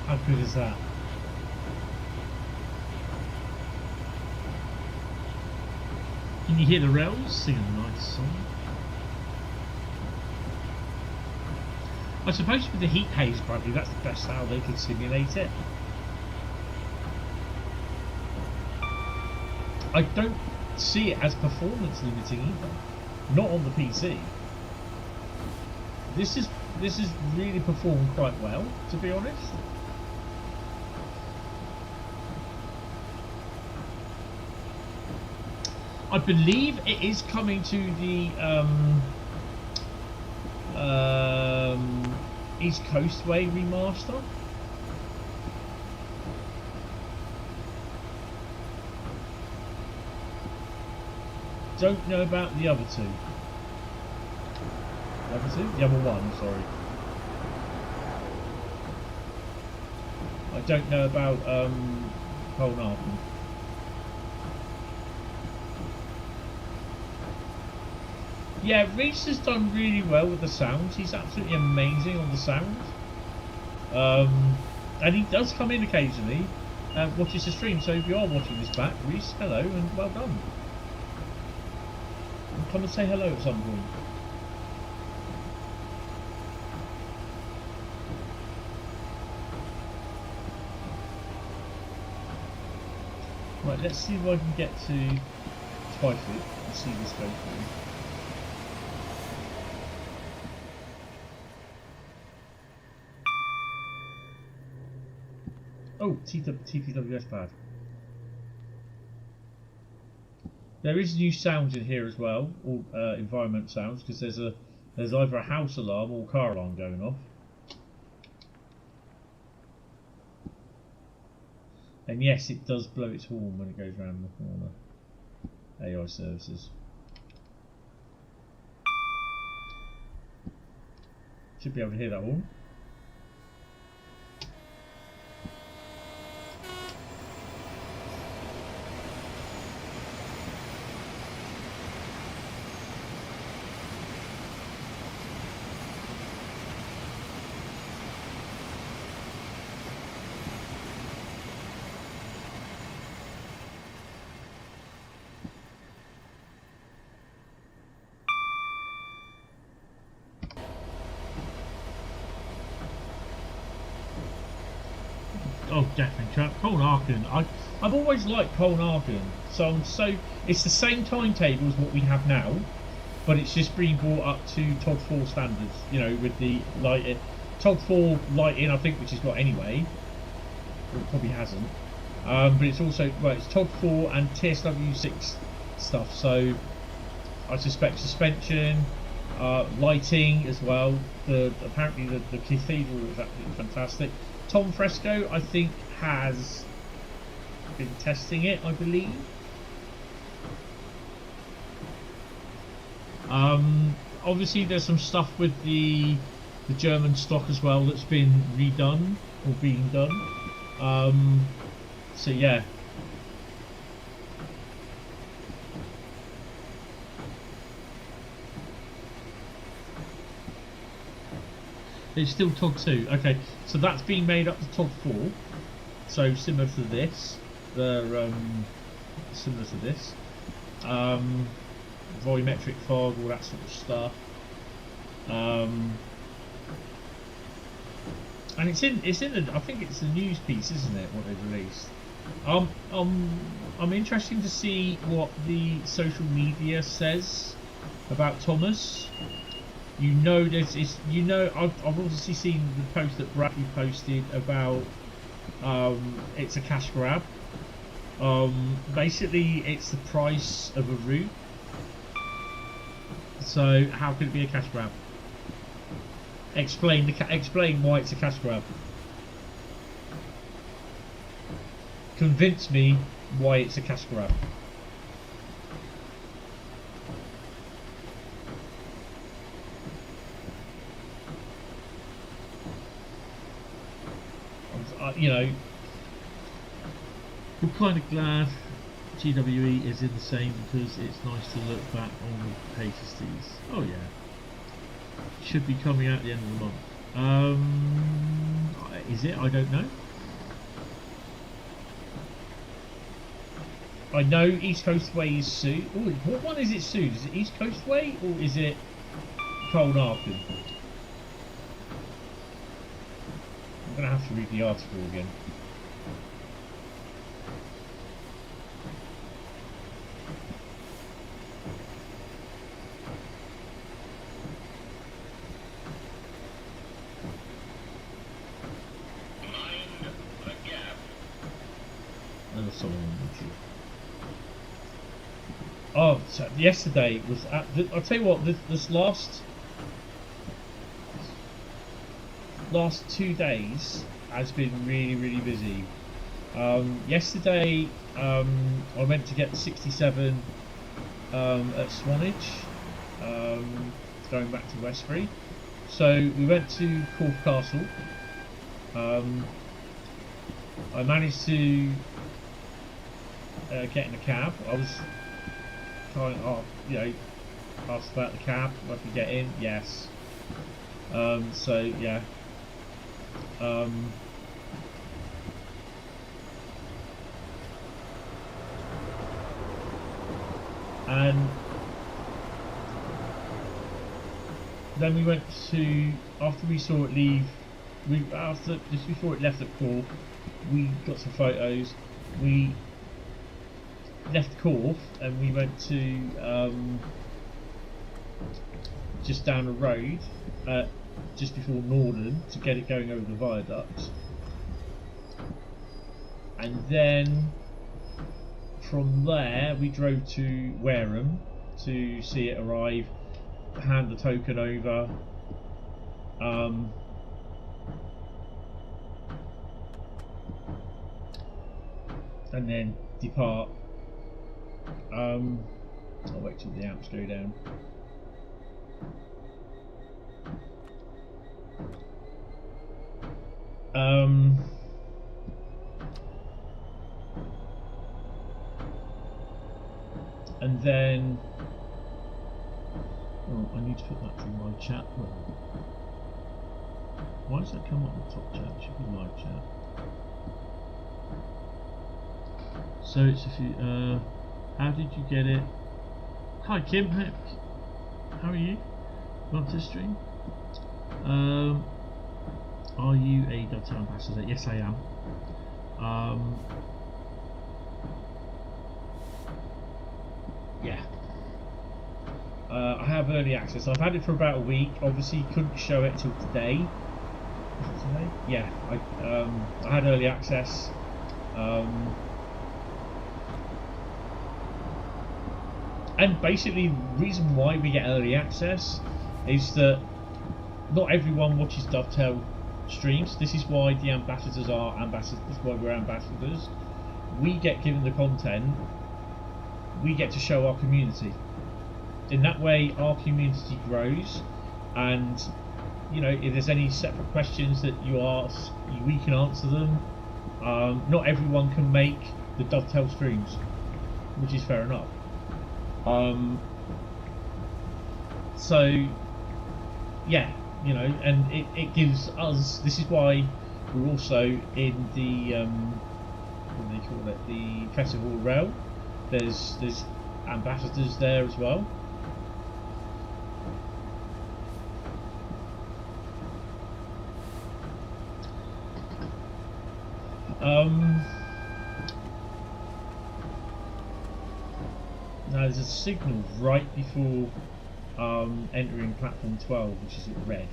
S1: How good is that? Can you hear the rails singing a nice song? I suppose with the heat haze, Bradley, that's the best how they could simulate it. I don't see it as performance limiting either. Not on the PC. This is really performed quite well, to be honest. I believe it is coming to the East Coast Way remaster. Don't know about the other two. The other two? The other one, sorry. I don't know about Polnarken. Yeah, Reese has done really well with the sounds. He's absolutely amazing on the sound. And he does come in occasionally and watches the stream. So if you are watching this back, Reese, hello and well done. And come and say hello at some point. Right, let's see if I can get to Twyford and see this go through. Oh, TPWS pad. There is new sounds in here as well, all environment sounds, because there's either a house alarm or car alarm going off. And yes, it does blow its horn when it goes around the corner. AI services. Should be able to hear that horn. Oh, definitely, chap. Polnarken. I've always liked Polnarken. So it's the same timetable as what we have now, but it's just been brought up to TOD 4 standards. You know, with the lighting, TOD 4 lighting, I think, which is got anyway. It probably hasn't. But it's also it's TOD 4 and TSW 6 stuff. So I suspect suspension, lighting as well. Apparently the cathedral is absolutely fantastic. Tom Fresco, I think, has been testing it, I believe. Obviously, there's some stuff with the German stock as well that's been redone or being done. So yeah. It's still TOD 2. Okay, so that's being made up to TOD 4. So similar to this. Similar to this. Volumetric fog, all that sort of stuff. And it's in the, I think it's the news piece, isn't it? What they've released. I'm interested to see what the social media says about Thomas. You know, I've obviously seen the post that Bradley posted about it's a cash grab. Basically, it's the price of a route. So how could it be a cash grab? Explain explain why it's a cash grab. Convince me why it's a cash grab. You know, we're kind of glad GWE is in the same because it's nice to look back on the pasties. Oh yeah, should be coming out at the end of the month. Is it? I don't know. I know East Coast Way is soon. Oh, what one is it soon? Is it East Coast Way or is it Acton? I'm going to have to read the article again.
S3: Mind the gap.
S1: Oh, someone on YouTube. Oh, so yesterday was at I'll tell you what, this last 2 days has been really busy. Yesterday I went to get the 67 at Swanage, going back to Westbury. So we went to Crewe Castle. I managed to get in a cab. I was kind of, asked about the cab, if I could get in. Yes. So yeah. And then we went to, after we saw it leave, just before it left at Crewe, we got some photos. We left Crewe and we went to just down the road, just before Norden, to get it going over the viaduct. And then from there we drove to Wareham to see it arrive, hand the token over, and then depart. I'll wait till the amps go down. And then I need to put that through live chat. Why does that come up in the top chat? It should be live chat. So it's a few. How did you get it? Hi Kim, how are you? Welcome to the stream. Are you a Dovetail ambassador? Yes, I am. Yeah. I have early access. I've had it for about a week. Obviously, couldn't show it till today. Is it today? Yeah. I had early access. And basically, the reason why we get early access is that not everyone watches Dovetail streams. This is why the ambassadors are ambassadors. This is why we're ambassadors. We get given the content. We get to show our community. In that way, our community grows, and if there's any separate questions that you ask, we can answer them. Not everyone can make the Dovetail streams, which is fair enough. So yeah, and it gives us. This is why we're also in the what do they call it? The Festival Rail. There's ambassadors there as well. Now there's a signal right before entering platform 12, which is at red.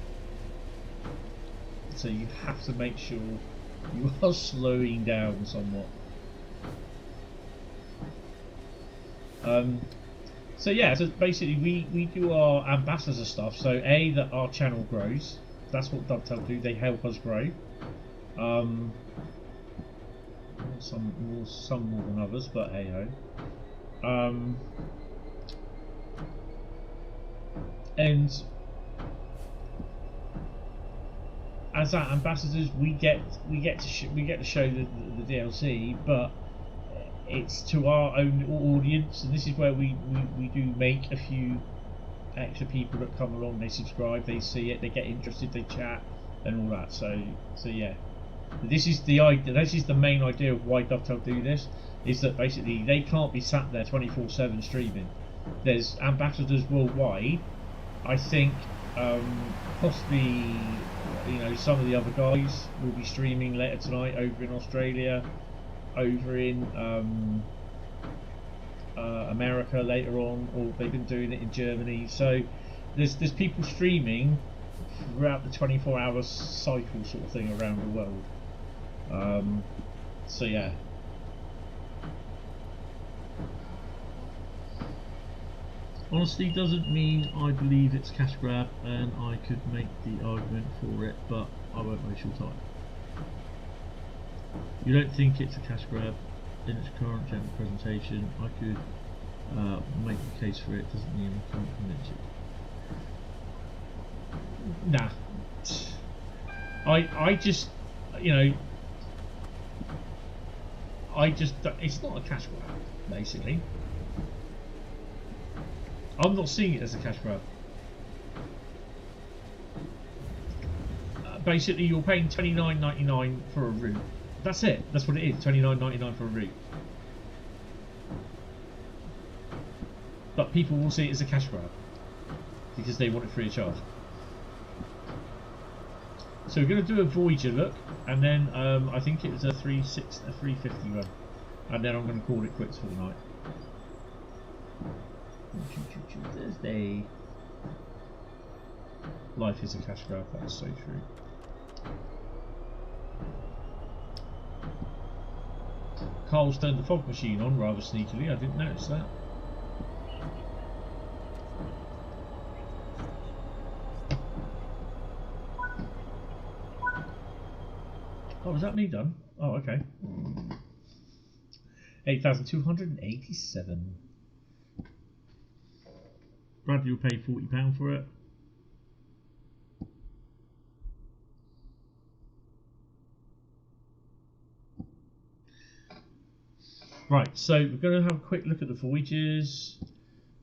S1: So you have to make sure you are slowing down somewhat. So yeah, so basically we do our ambassador stuff. So that our channel grows, That's what Dovetail do. They help us grow. Some more than others, but hey ho. And as our ambassadors, we get to show the DLC, but it's to our own audience, and this is where we do make a few extra people that come along. They subscribe, they see it, they get interested, they chat, and all that. So yeah, this is the idea. This is the main idea of why Dovetail do this. Is that basically they can't be sat there 24/7 streaming. There's ambassadors worldwide. I think possibly, you know, some of the other guys will be streaming later tonight over in Australia, over in America later on, or they've been doing it in Germany. So there's people streaming throughout the 24-hour cycle sort of thing around the world. So yeah. Honestly, doesn't mean I believe it's cash grab, and I could make the argument for it, but I won't waste your time. You don't think it's a cash grab in its current general presentation? I could make a case for it. Doesn't mean I can't convince you. Nah. I just, you know, it's not a cash grab, basically. I'm not seeing it as a cash grab. Basically, you're paying $29.99 for a route. That's it. That's what it is. $29.99 for a route. But people will see it as a cash grab because they want it free of charge. So we're going to do a Voyager look, and then I think it was a 350 run, and then I'm going to call it quits for the night. Thursday. Life is a cash grab, that is so true. Carl's turned the fog machine on rather sneakily, I didn't notice that. Oh, was that me done? Oh, okay. 8,287. Bradley will pay £40 for it. Right, so we're going to have a quick look at the Voyagers.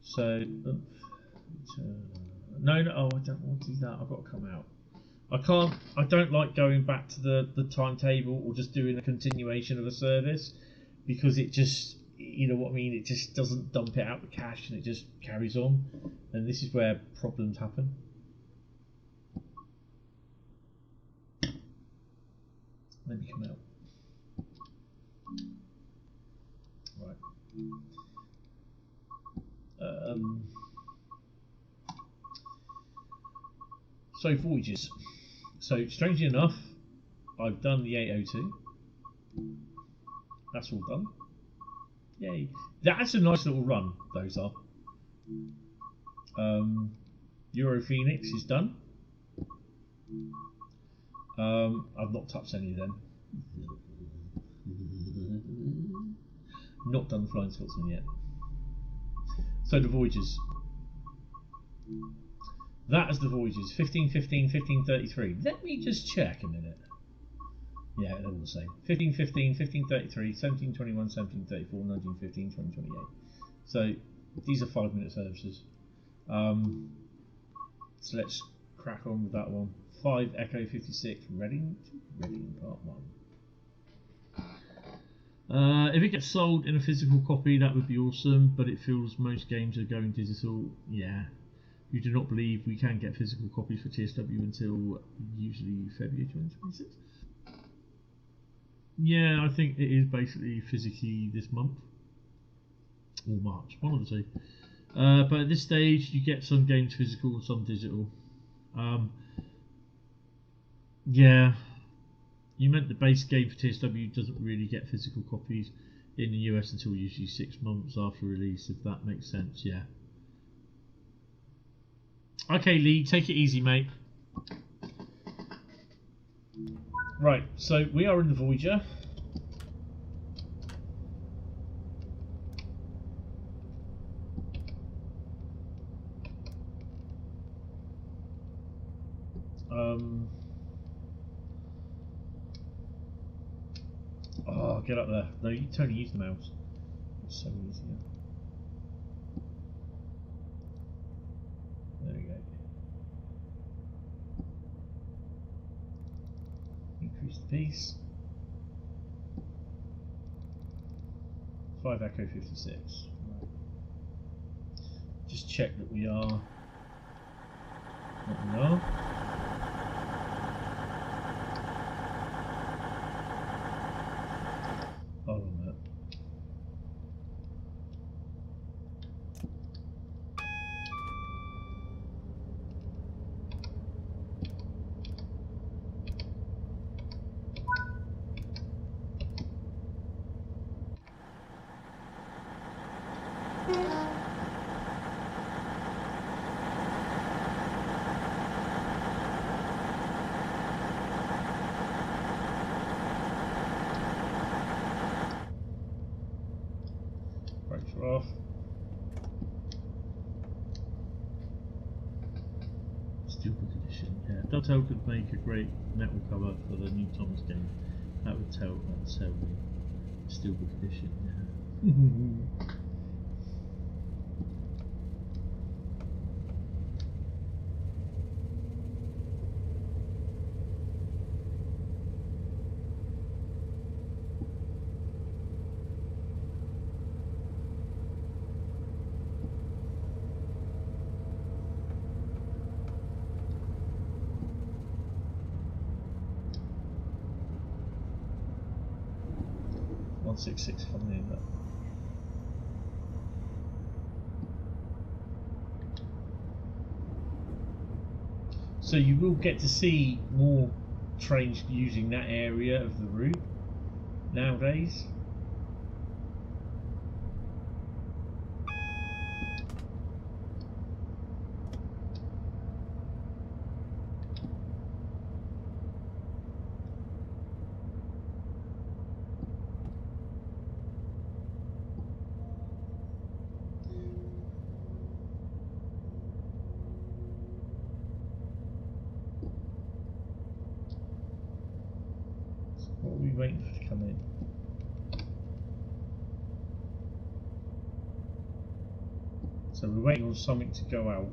S1: So, no, oh, I don't want to do that. I've got to come out. I don't like going back to the timetable or just doing a continuation of a service, because it just, you know what I mean, it just doesn't dump it out the cache and it just carries on, and this is where problems happen. Let me come out. Right. So Voyagers. So strangely enough, I've done the 802. That's all done. Yay. That's a nice little run, those are. Euro Phoenix is done. I've not touched any of them. Not done Flying Scotsman yet. So the Voyagers. That is the Voyagers. 15, 15, 15, 33. Let me just check a minute. Yeah, they're all the same. 15, 15, 15, 33, 17, 21, 17, 34, 19, 15, 20, 28. So these are 5-minute services. So let's crack on with that one. 5 Echo 56 Reading Part 1. If it gets sold in a physical copy, that would be awesome, but it feels most games are going digital. Yeah. You do not believe we can get physical copies for TSW until usually February 2026? Yeah, I think it is basically physically this month. Or March, one of the two. But at this stage, you get some games physical and some digital. Yeah, you meant the base game for TSW doesn't really get physical copies in the US until usually 6 months after release, if that makes sense, yeah. Okay, Lee, take it easy, mate. Right, so we are in the Voyager. Oh, get up there. No, you totally use the mouse. It's so easier. There we go. Increase the piece. 5 Echo 56. Right. Just check that we are what we are. Hold on a minute. Brakes are off. Steelbook edition, yeah. Dovetail could make a great metal cover for the new Thomas game. That would sell me. Steelbook edition, yeah. 166 coming in. So you will get to see more trains using that area of the route nowadays. What are we waiting for to come in? So we're waiting on something to go out.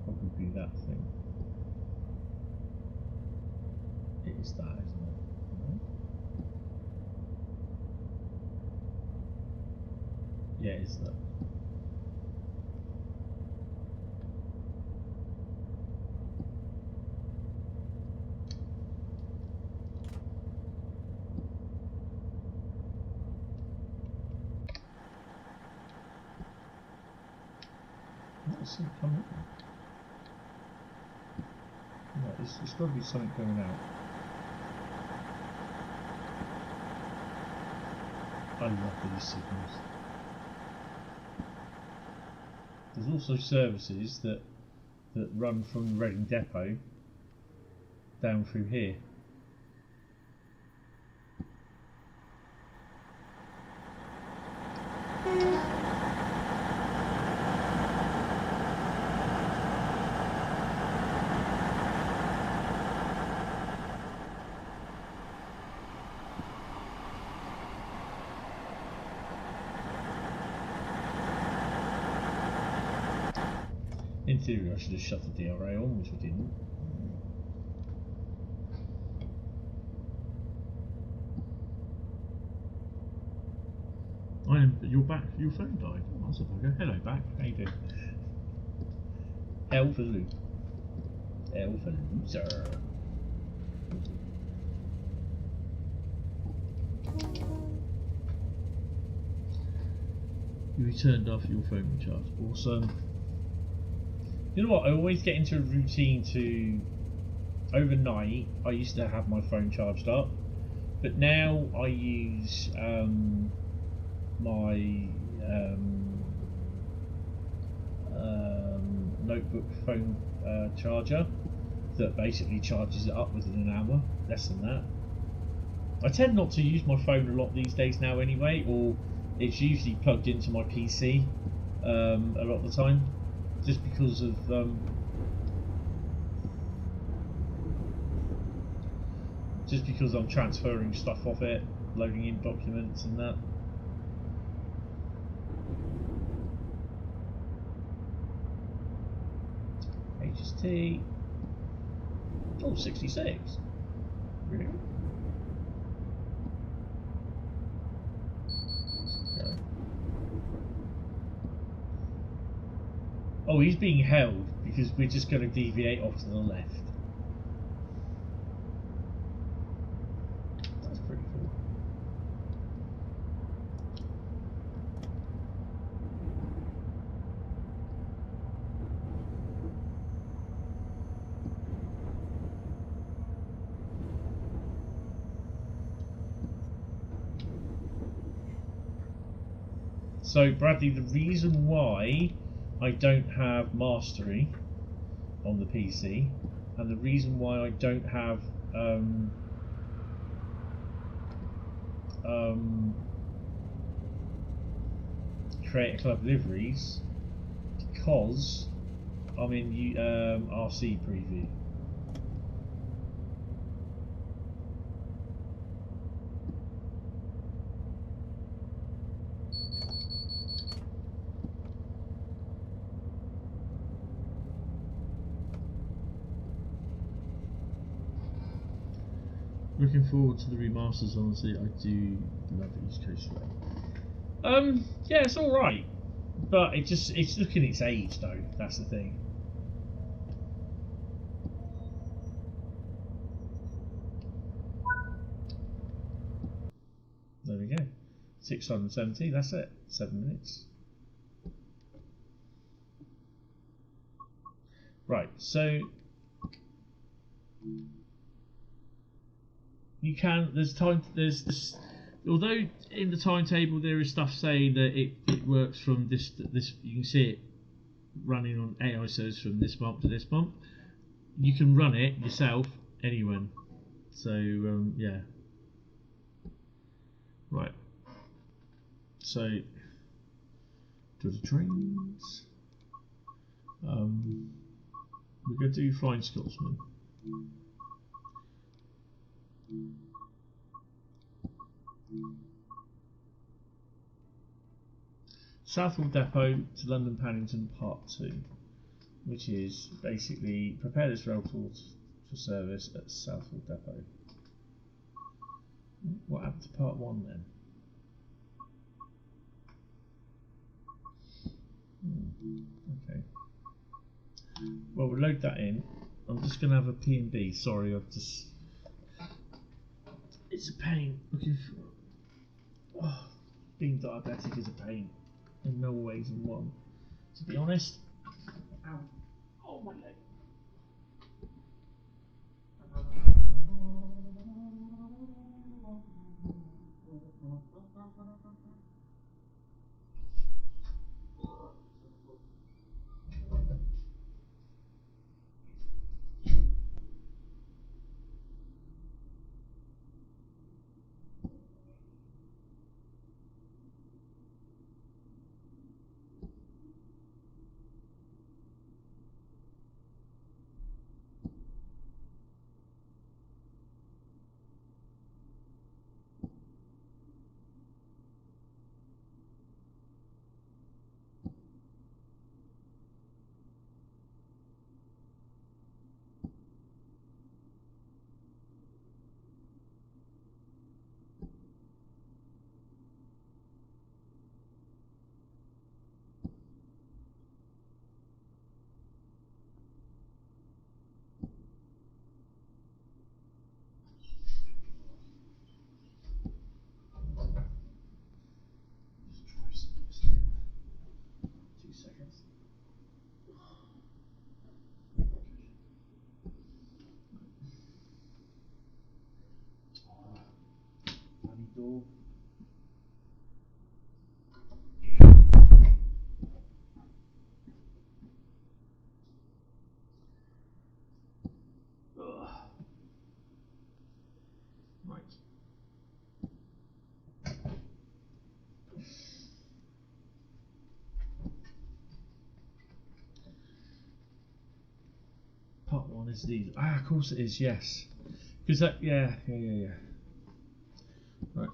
S1: Probably that thing. It is that, isn't it? No? Yeah, it is that. What's it coming? No, it's got to be something going out. I love these signals. There's also services that run from the Reading depot down through here. In theory, I should have shut the DRA on, which I didn't. You're back. Your phone died. Oh, that's a bugger. Hello, back. How you doing? L for loop. L for loser. You returned after your phone recharged. Awesome. You know what? I always get into a routine to overnight. I used to have my phone charged up, but now I use my notebook phone charger that basically charges it up within an hour, less than that. I tend not to use my phone a lot these days now anyway, or it's usually plugged into my PC a lot of the time, just because of I'm transferring stuff off it, loading in documents and that. HST. Oh, 66. Really? Okay. Oh, he's being held because we're just going to deviate off to the left. That's pretty cool. So, Bradley, the reason why I don't have mastery on the PC, and the reason why I don't have Creator Club liveries, because I'm in RC preview. Looking forward to the remasters, honestly. I do love East Coast Rail. Yeah, it's alright. But it's looking its age though, that's the thing. There we go. 670, that's it. 7 minutes. Right, so you can, although in the timetable there is stuff saying that it works from this, you can see it running on AI servers from this bump to this bump, you can run it yourself anywhere. So yeah. Right. So to the trains. We're going to do Flying Scotsman. Southall Depot to London Paddington Part 2, which is basically prepare this rail tool for service at Southall Depot. What happened to Part 1 then? Okay. Well, we'll load that in. I'm just going to have a P&B. Sorry, it's a pain looking for. Oh, being diabetic is a pain in more ways than one, to be honest. Ow. Oh, my leg. Door. Part 1 is these. Ah, of course it is, yes. Because that, yeah. Right.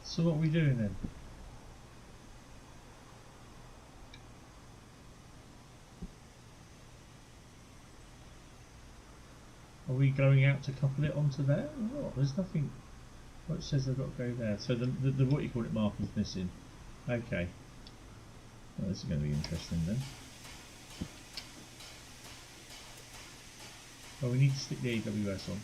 S1: So what are we doing then? Are we going out to couple it onto there or what? There's nothing. Well, it says I've got to go there. So the what you call it mark is missing. Okay. Well, this is going to be interesting then. Well, we need to stick the AWS on.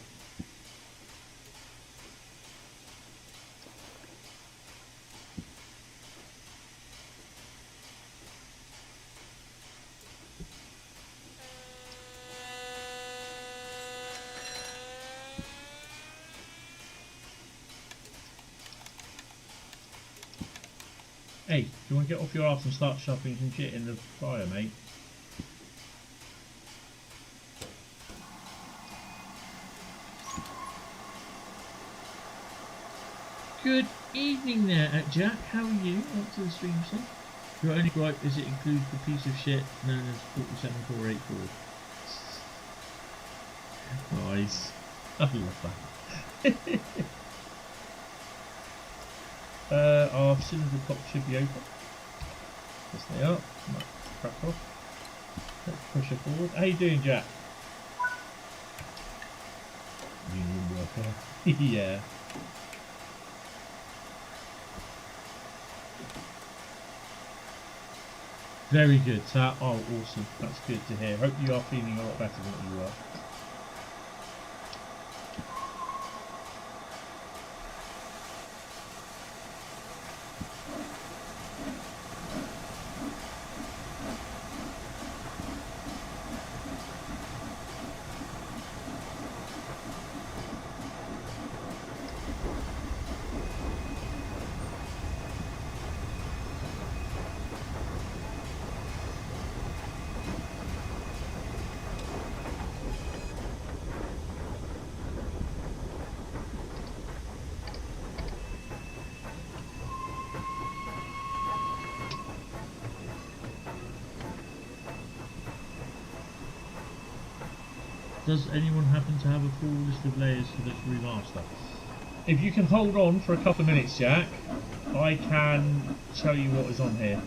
S1: Hey, do you want to get off your arse and start shoving some shit in the fire, mate? Good evening there, Jack. How are you? Up to the stream, sir? Your only gripe is it includes the piece of shit known as 47484. Nice. I love that. Our cylinder pop should be open. Yes, they are. Might crack off. Let's push her forward. How you doing, Jack? Union worker. Yeah. Very good. Oh, awesome. That's good to hear. Hope you are feeling a lot better than what you were. Does anyone happen to have a full list of layers for this remaster? If you can hold on for a couple of minutes, Jack, I can tell you what is on here.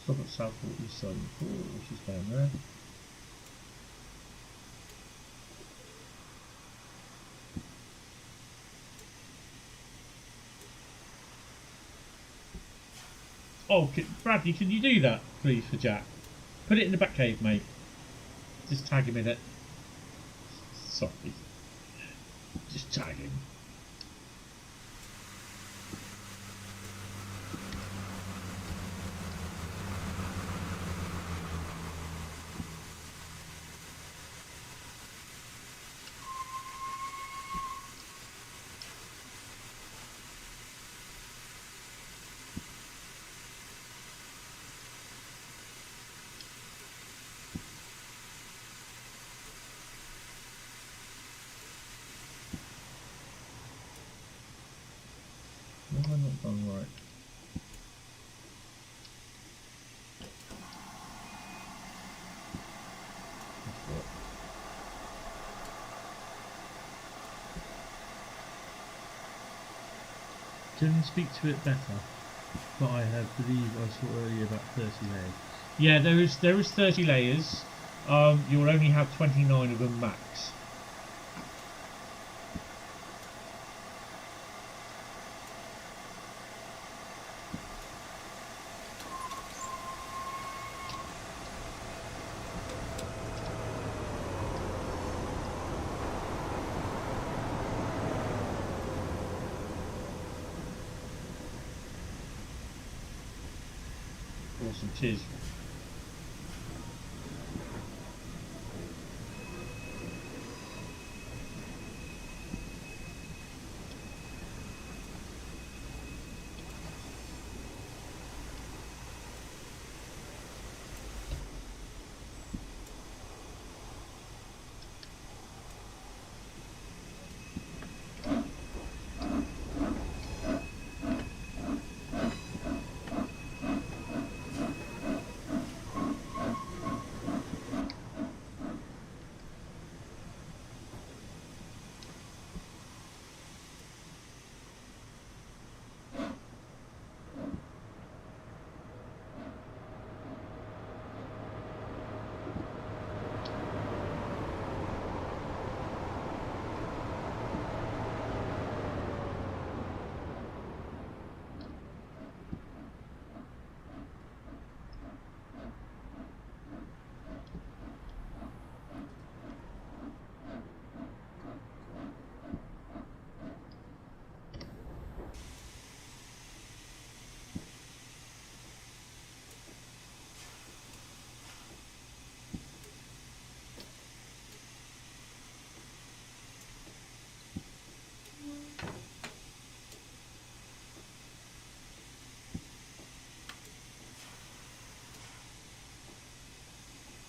S1: Stop at Southeastern, which is down there. Oh, Bradley, can you do that, please, for Jack? Put it in the back cave, mate. Just tag him in it. Sorry. Just tag him. Don't speak to it better. But I believe I saw earlier about 30 layers. Yeah, there is 30 layers. You'll only have 29 of them max. Awesome, cheers.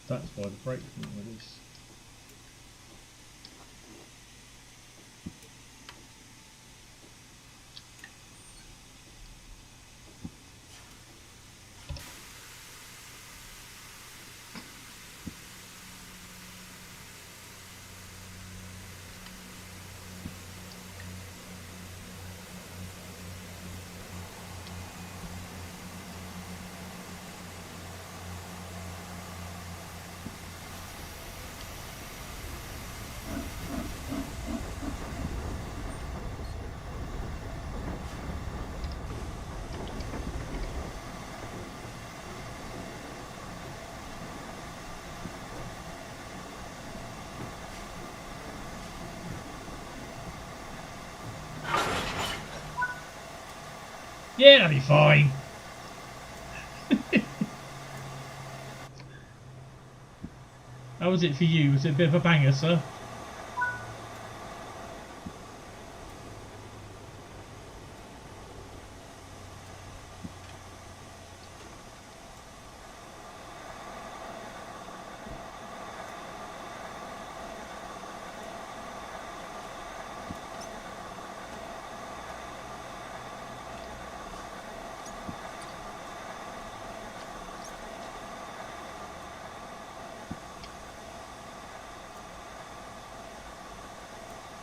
S1: That's why the brakes won't release. Yeah, that'll be fine. How was it for you? Was it a bit of a banger, sir?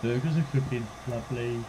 S1: Burgers are cooking, lovely.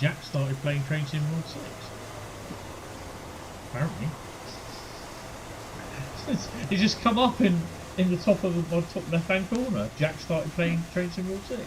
S1: Jack started playing Train Sim World 6. Apparently. He just come up in the top of the top left hand corner. Jack started playing Train Sim World 6.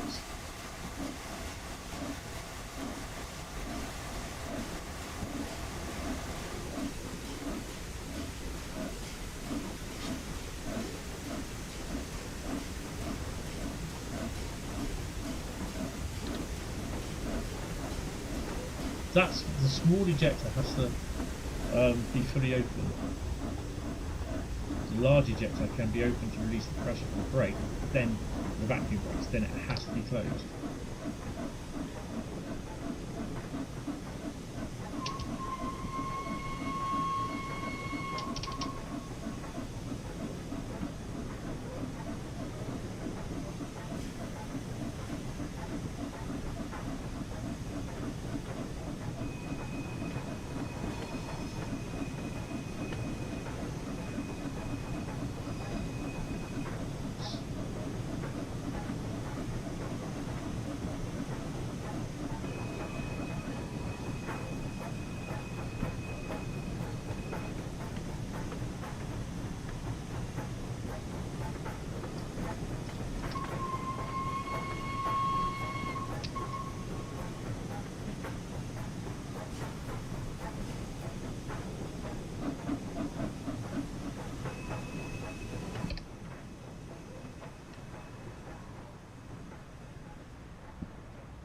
S1: That's the small ejector has to be fully open. The large ejector can be open to release the pressure from the brake, then the vacuum brakes, then it has to be closed.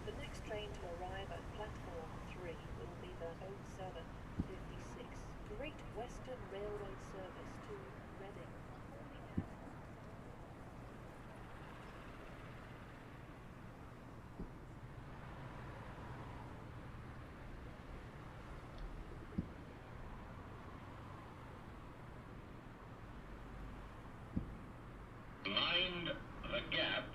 S5: The next train to arrive at platform 3 will be the 0756 Great Western Railway service to Reading.
S3: Mind the gap.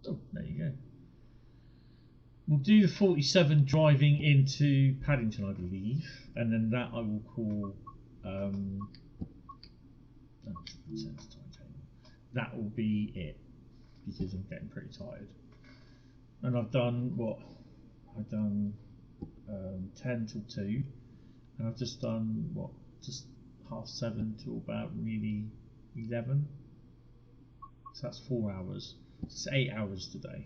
S1: Oh, there you go. We'll do the 47 driving into Paddington, I believe, and then that I will call. That will be it because I'm getting pretty tired. And I've done what? I've done 10 till 2, and I've just done what? Just 7:30 till about really 11. So that's 4 hours. It's 8 hours today.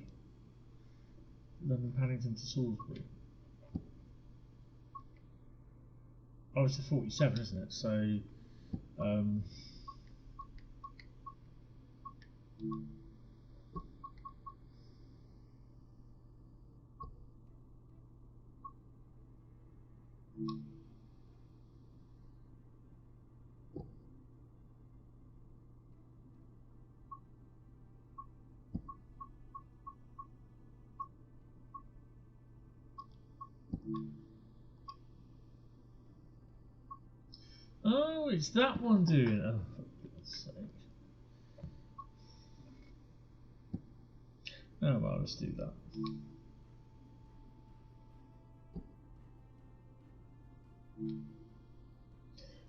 S1: London Paddington to Salisbury. Oh, it's a 47, isn't it? So, oh, it's that one doing it. Oh, for goodness sake. Oh well, let's do that.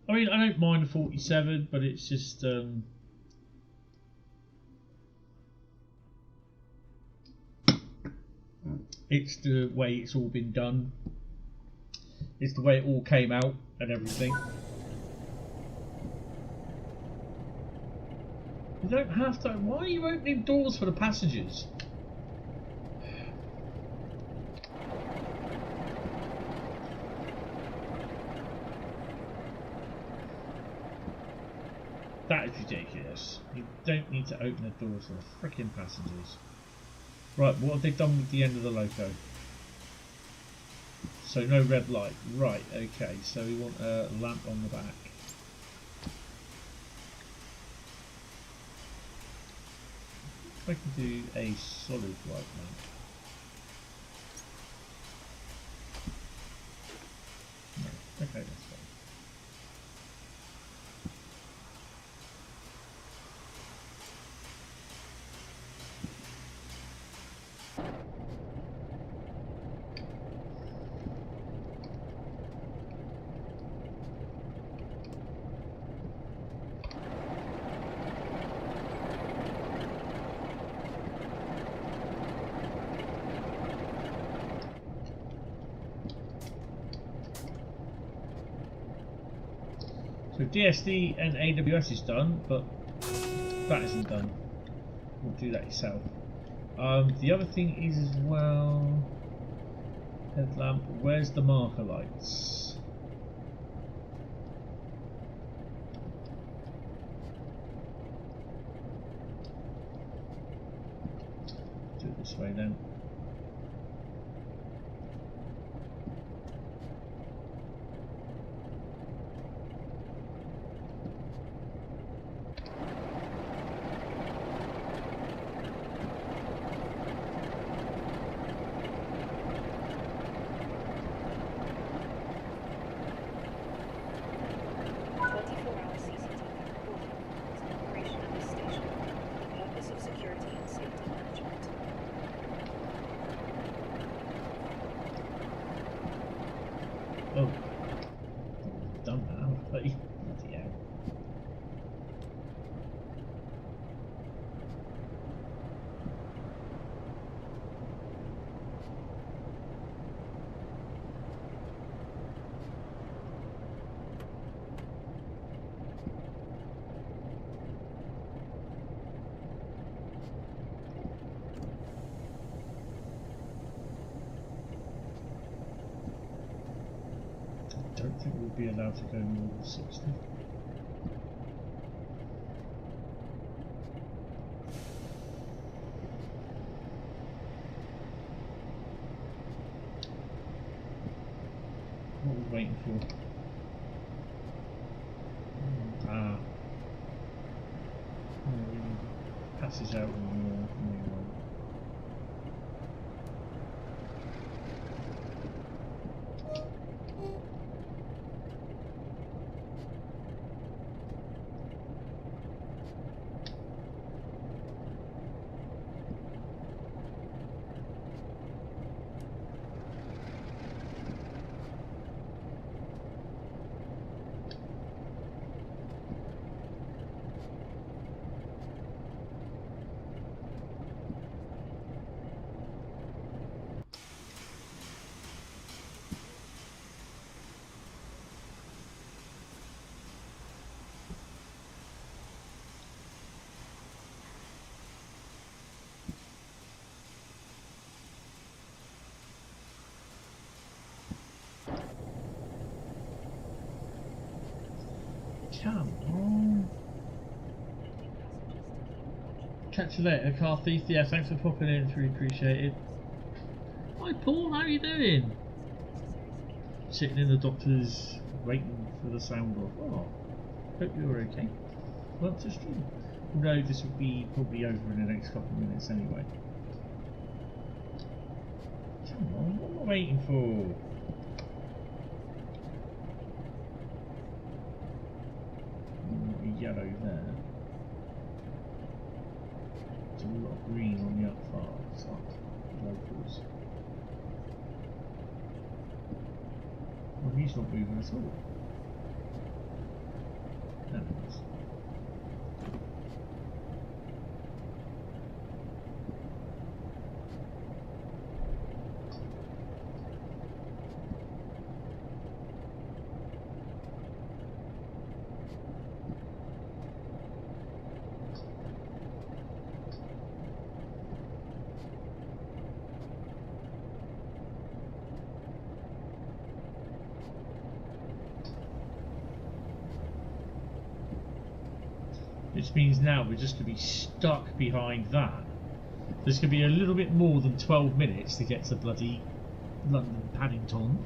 S1: I mean, I don't mind a 47, but it's just It's the way it's all been done. It's the way it all came out and everything. You don't have to. Why are you opening doors for the passengers? That is ridiculous. You don't need to open the doors for the freaking passengers. Right, what have they done with the end of the loco? So no red light. Right, okay, so we want a lamp on the back. I can do a solid light lamp. No, okay, that's fine. So DSD and AWS is done, but that isn't done. We'll do that yourself. The other thing is as well, headlamp. Where's the marker lights? Do it this way then. Oh, done that, haven't I? Bloody hell. I don't think we'll be allowed to go more than 60. What are we waiting for? Passage out and more. Come on. Catch you later, car thief. Yeah, thanks for popping in. It's really appreciated. Hi Paul, how are you doing? Sitting in the doctor's waiting for the sound off. Oh, hope you're okay. Well, to stream. Although this will be probably over in the next couple of minutes anyway. Come on, what am I waiting for? Yellow there. There's a lot of green on the up far side. Locals. Well, he's not moving at all. There it is. which means now we're just going to be stuck behind that. There's going to be a little bit more than 12 minutes to get to bloody London Paddington.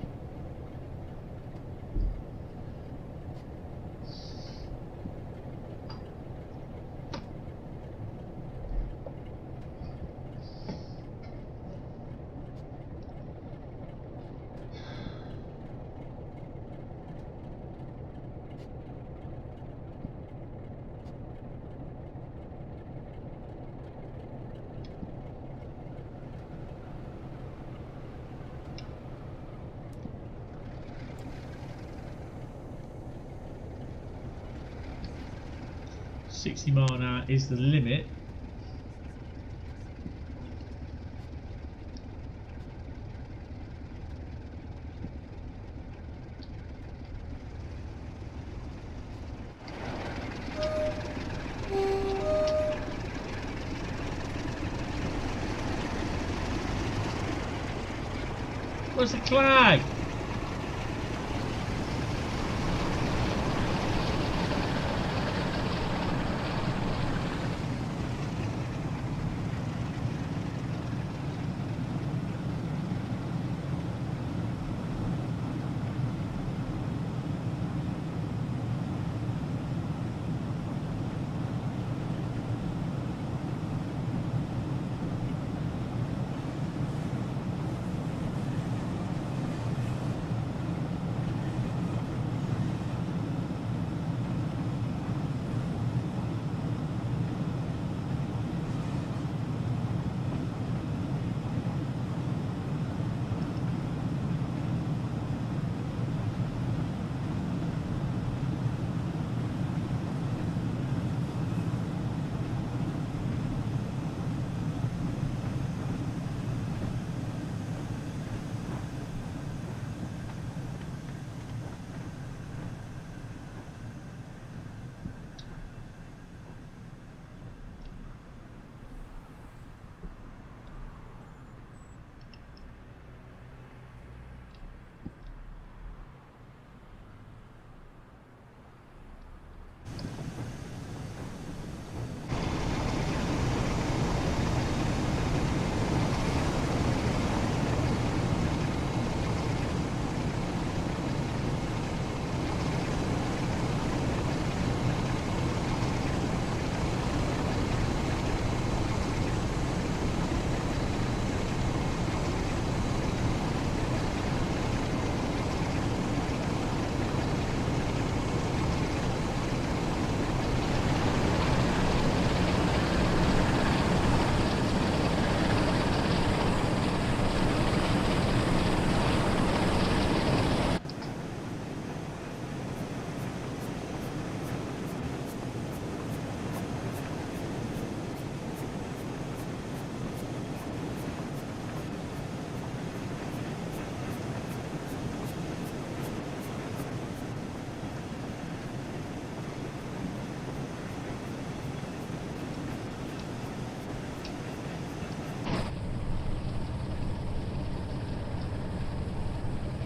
S1: £60 miles an hour is the limit. Where's the flag?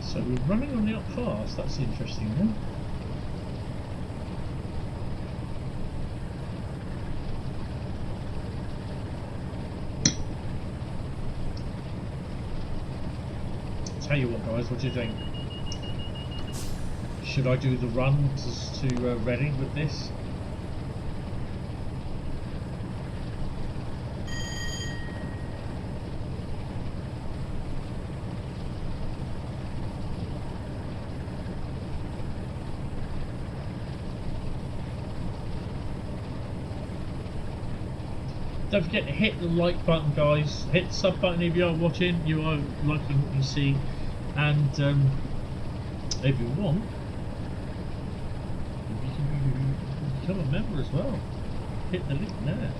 S1: So we're running on the up fast, that's the interesting one. Tell you what guys, what do you think? Should I do the run to Reading with this? Don't forget to hit the like button, guys. Hit the sub button if you are watching. You are liking what you see, and if you want, you can become a member as well. Hit the link there.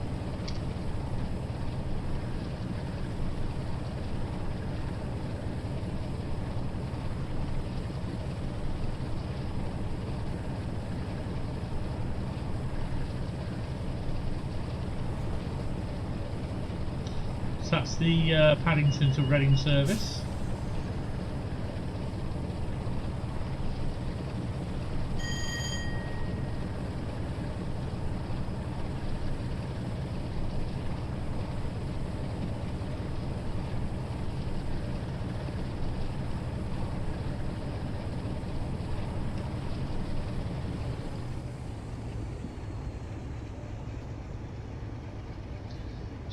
S1: So that's the Paddington to Reading service.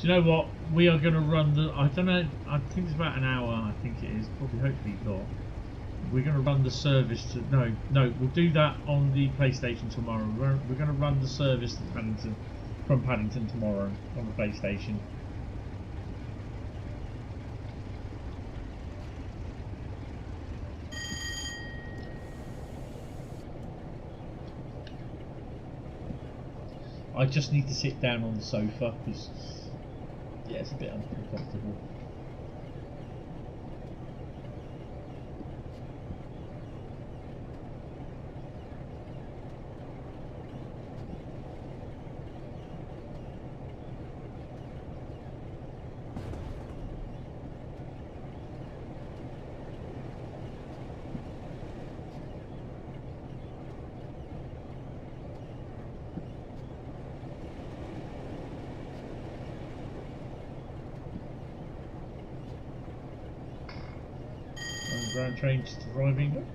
S1: Do you know what? We are going to run the. I don't know. I think it's about an hour. I think it is. Probably, hopefully not. We're going to run the service to. No, we'll do that on the PlayStation tomorrow. We're going to run the service to Paddington from Paddington tomorrow on the PlayStation. I just need to sit down on the sofa because. Yeah, it's a bit uncomfortable. Ground train just arriving.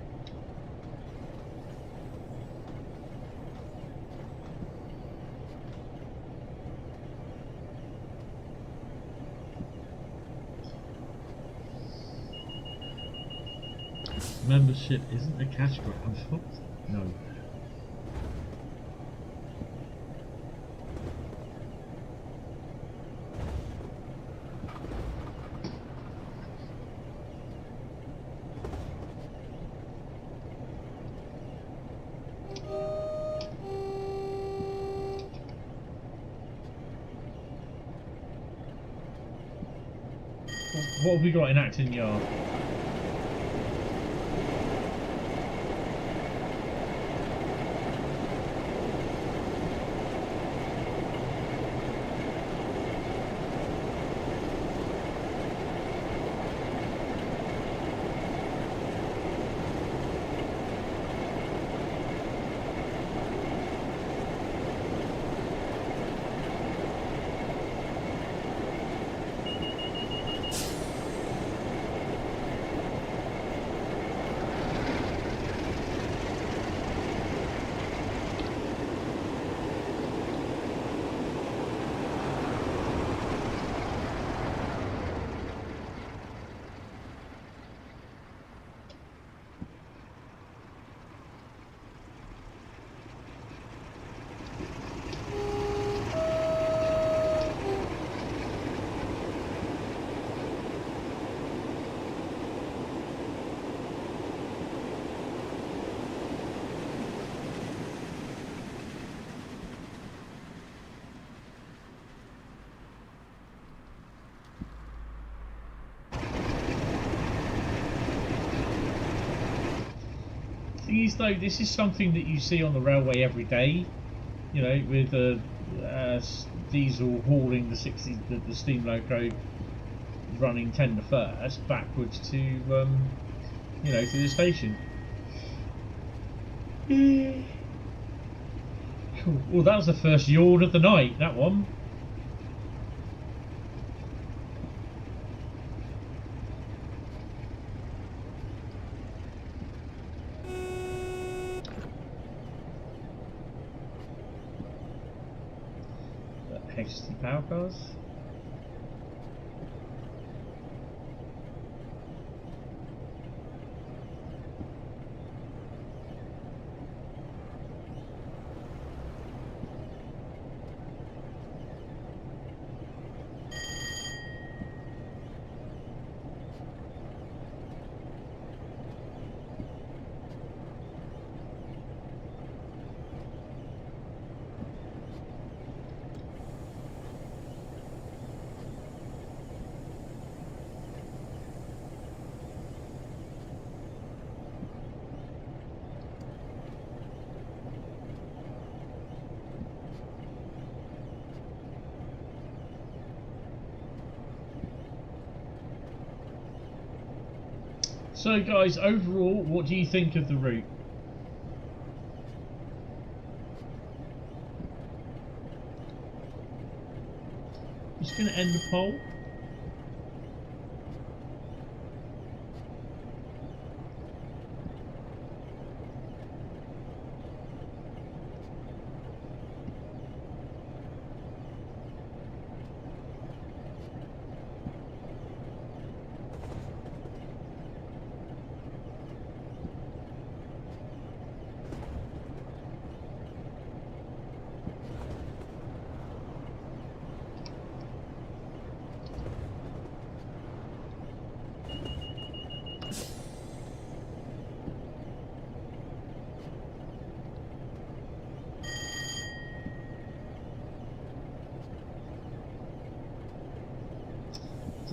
S1: Membership isn't a cash grab. No. What have we got in Acton Yard? Though this is something that you see on the railway every day, you know, with diesel hauling the steam loco running 10 to 1st backwards to you know, to the station. Cool. Well, that was the first yawn of the night, that one. HDD power cars. So guys, overall, what do you think of the route? Just going to end the poll.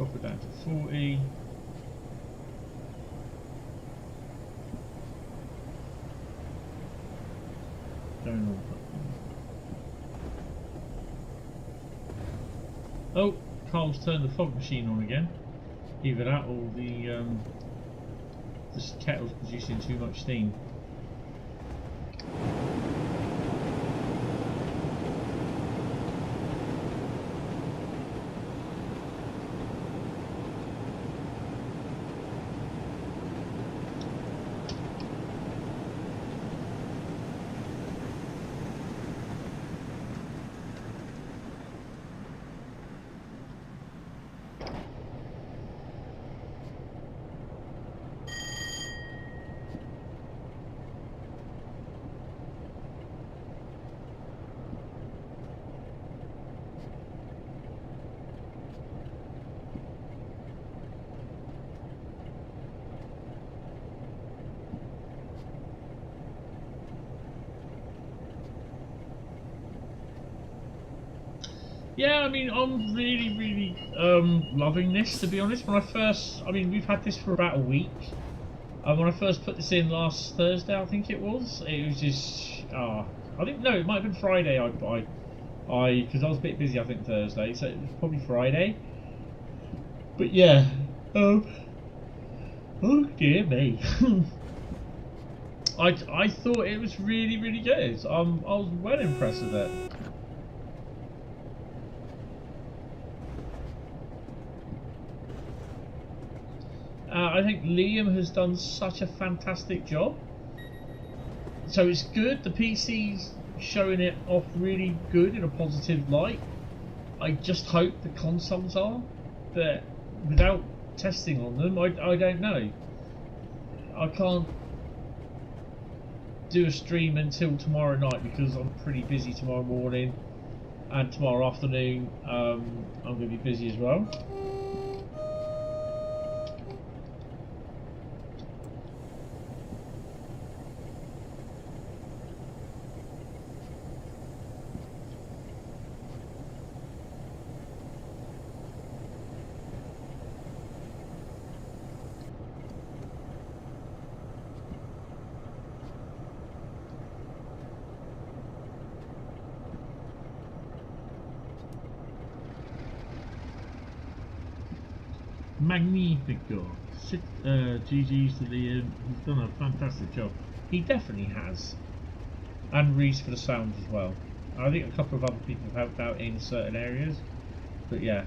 S1: drop it down to 40. Going on. Oh, Carl's turned the fog machine on again. Either that or the kettle's producing too much steam. Yeah, I mean, I'm really loving this, to be honest. When I first, I mean, we've had this for about a week. When I first put this in last Thursday, I think it was just, I think, no, it might have been Friday, because I was a bit busy, I think, Thursday, so it was probably Friday. But yeah, oh dear me. I thought it was really good. I was well impressed with it. I think Liam has done such a fantastic job. So it's good. The PC's showing it off really good in a positive light. I just hope the consoles are, but without testing on them, I don't know. I can't do a stream until tomorrow night because I'm pretty busy tomorrow morning and tomorrow afternoon. I'm going to be busy as well. Magnifico. GG's to Liam. He's done a fantastic job. He definitely has. And Reese for the sound as well. I think a couple of other people have helped out in certain areas. But yeah.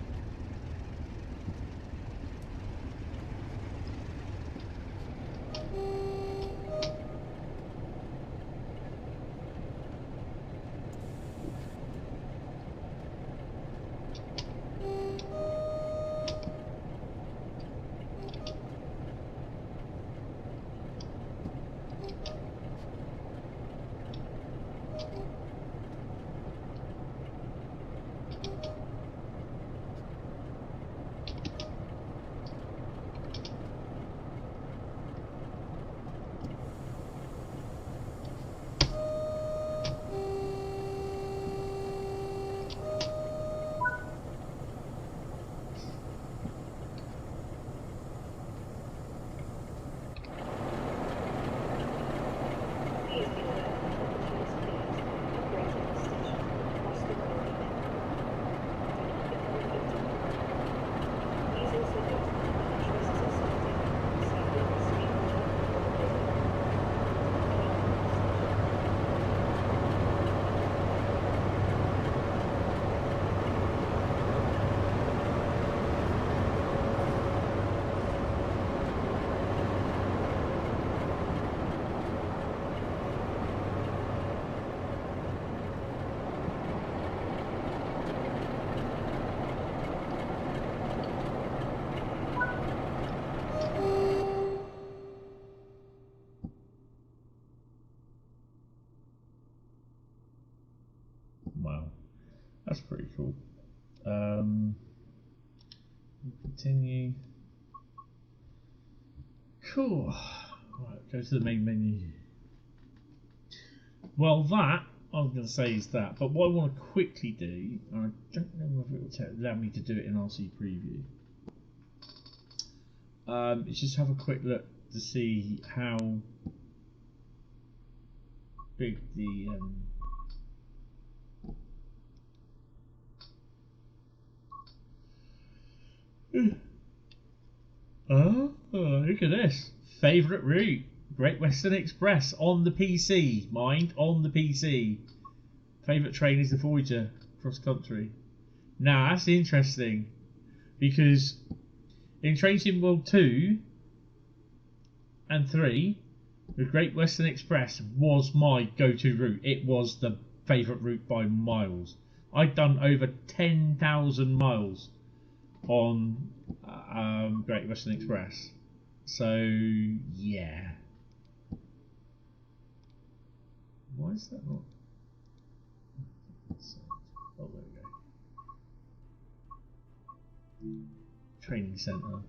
S1: Wow, that's pretty cool. Continue. Cool. Right, go to the main menu. Well, that I was going to say is that, but what I want to quickly do, and I don't know whether it will allow me to do it in RC Preview. Let's just have a quick look to see how big the oh, look at this. Favourite route, Great Western Express on the PC. Mind, on the PC. Favourite train is the Voyager cross country. Now that's interesting, because in Train Sim World 2 and 3, the Great Western Express was my go-to route. It was the favourite route by miles. I'd done over 10,000 miles on Great Western Express. So yeah. Why is that not? Oh, there we go. Training centre.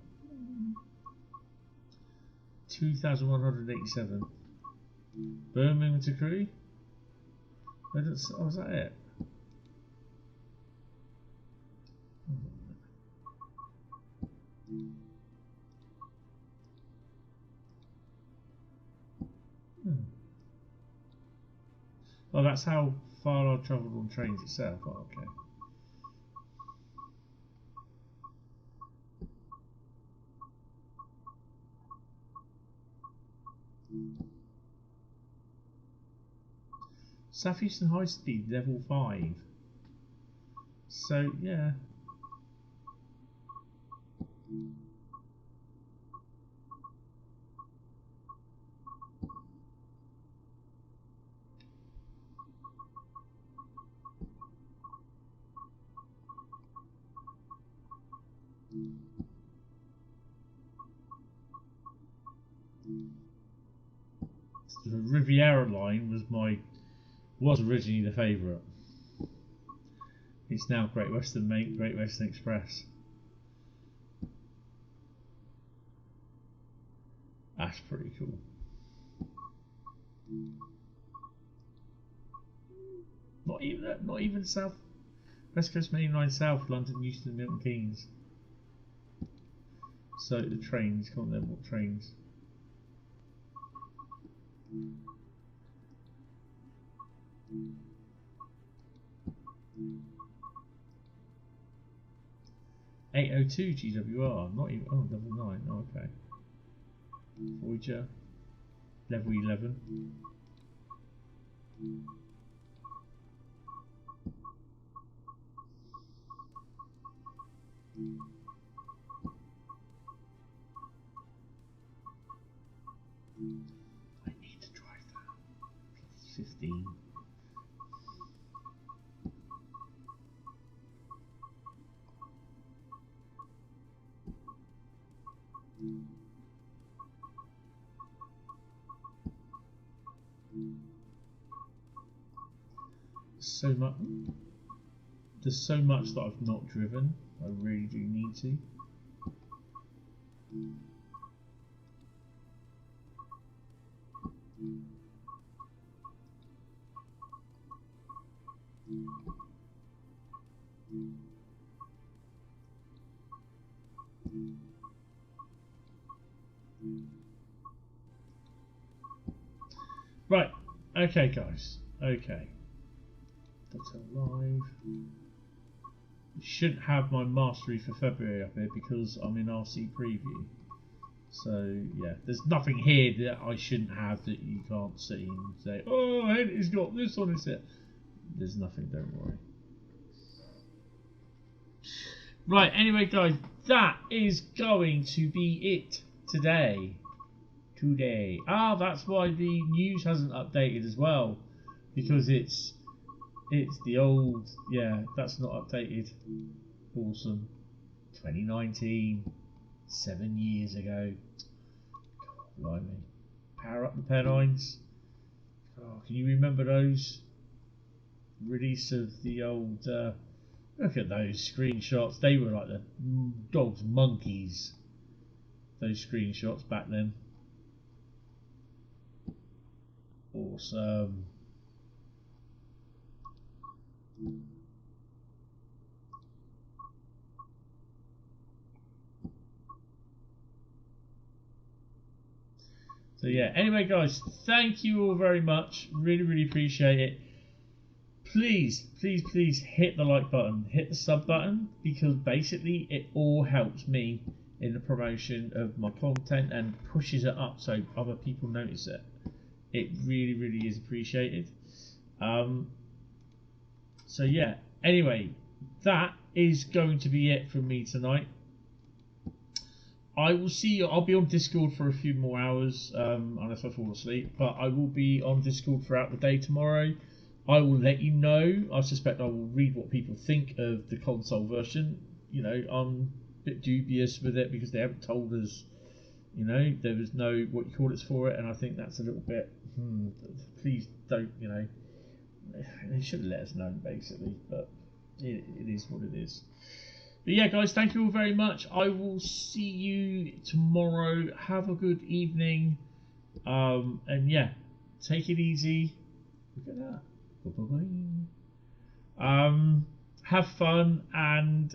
S1: 2,187. Bremen to Crewe. Oh, is that it? Oh, that's how far I've travelled on trains itself. Oh, okay. Southeastern Highspeed level 5. So yeah. The Riviera line was originally the favourite. It's now Great Western Express. That's pretty cool. Not even South West Coast Main Line South, London, Euston, Milton Keynes. So the trains, can't remember what trains. (802) GWR, not even, oh, level 9, oh, okay. Voyager, level 11. I need to drive that. 15. So much. There's so much that I've not driven. I really do need to. Right. Okay, guys. Okay. That's live. Shouldn't have my mastery for February up here because I'm in RC preview. So yeah, there's nothing here that I shouldn't have that you can't see and say, oh, Hentis got this on his set. There's nothing, don't worry. Right, anyway guys, that is going to be it today. Ah, that's why the news hasn't updated as well. Because it's the old, yeah, that's not updated. Awesome. 2019, 7 years ago. God, blimey. Power up the Pennines. Oh, can you remember those? Release of the old, look at those screenshots. They were like the dog's monkeys. Those screenshots back then. Awesome. So yeah, anyway guys, thank you all very much. Really, really appreciate it. Please, please, please hit the like button, hit the sub button, because basically it all helps me in the promotion of my content and pushes it up so other people notice it. It really, really is appreciated. So yeah, anyway, that is going to be it from me tonight. I will see you. I'll be on Discord for a few more hours, unless I fall asleep. But I will be on Discord throughout the day tomorrow. I will let you know. I suspect I will read what people think of the console version. You know, I'm a bit dubious with it because they haven't told us. You know, there was no what you call it for it, and I think that's a little bit. Please don't. You know, they should have let us know basically, but it is what it is. But yeah, guys, thank you all very much. I will see you tomorrow. Have a good evening. And yeah, take it easy. Look at that. Bye-bye. Have fun and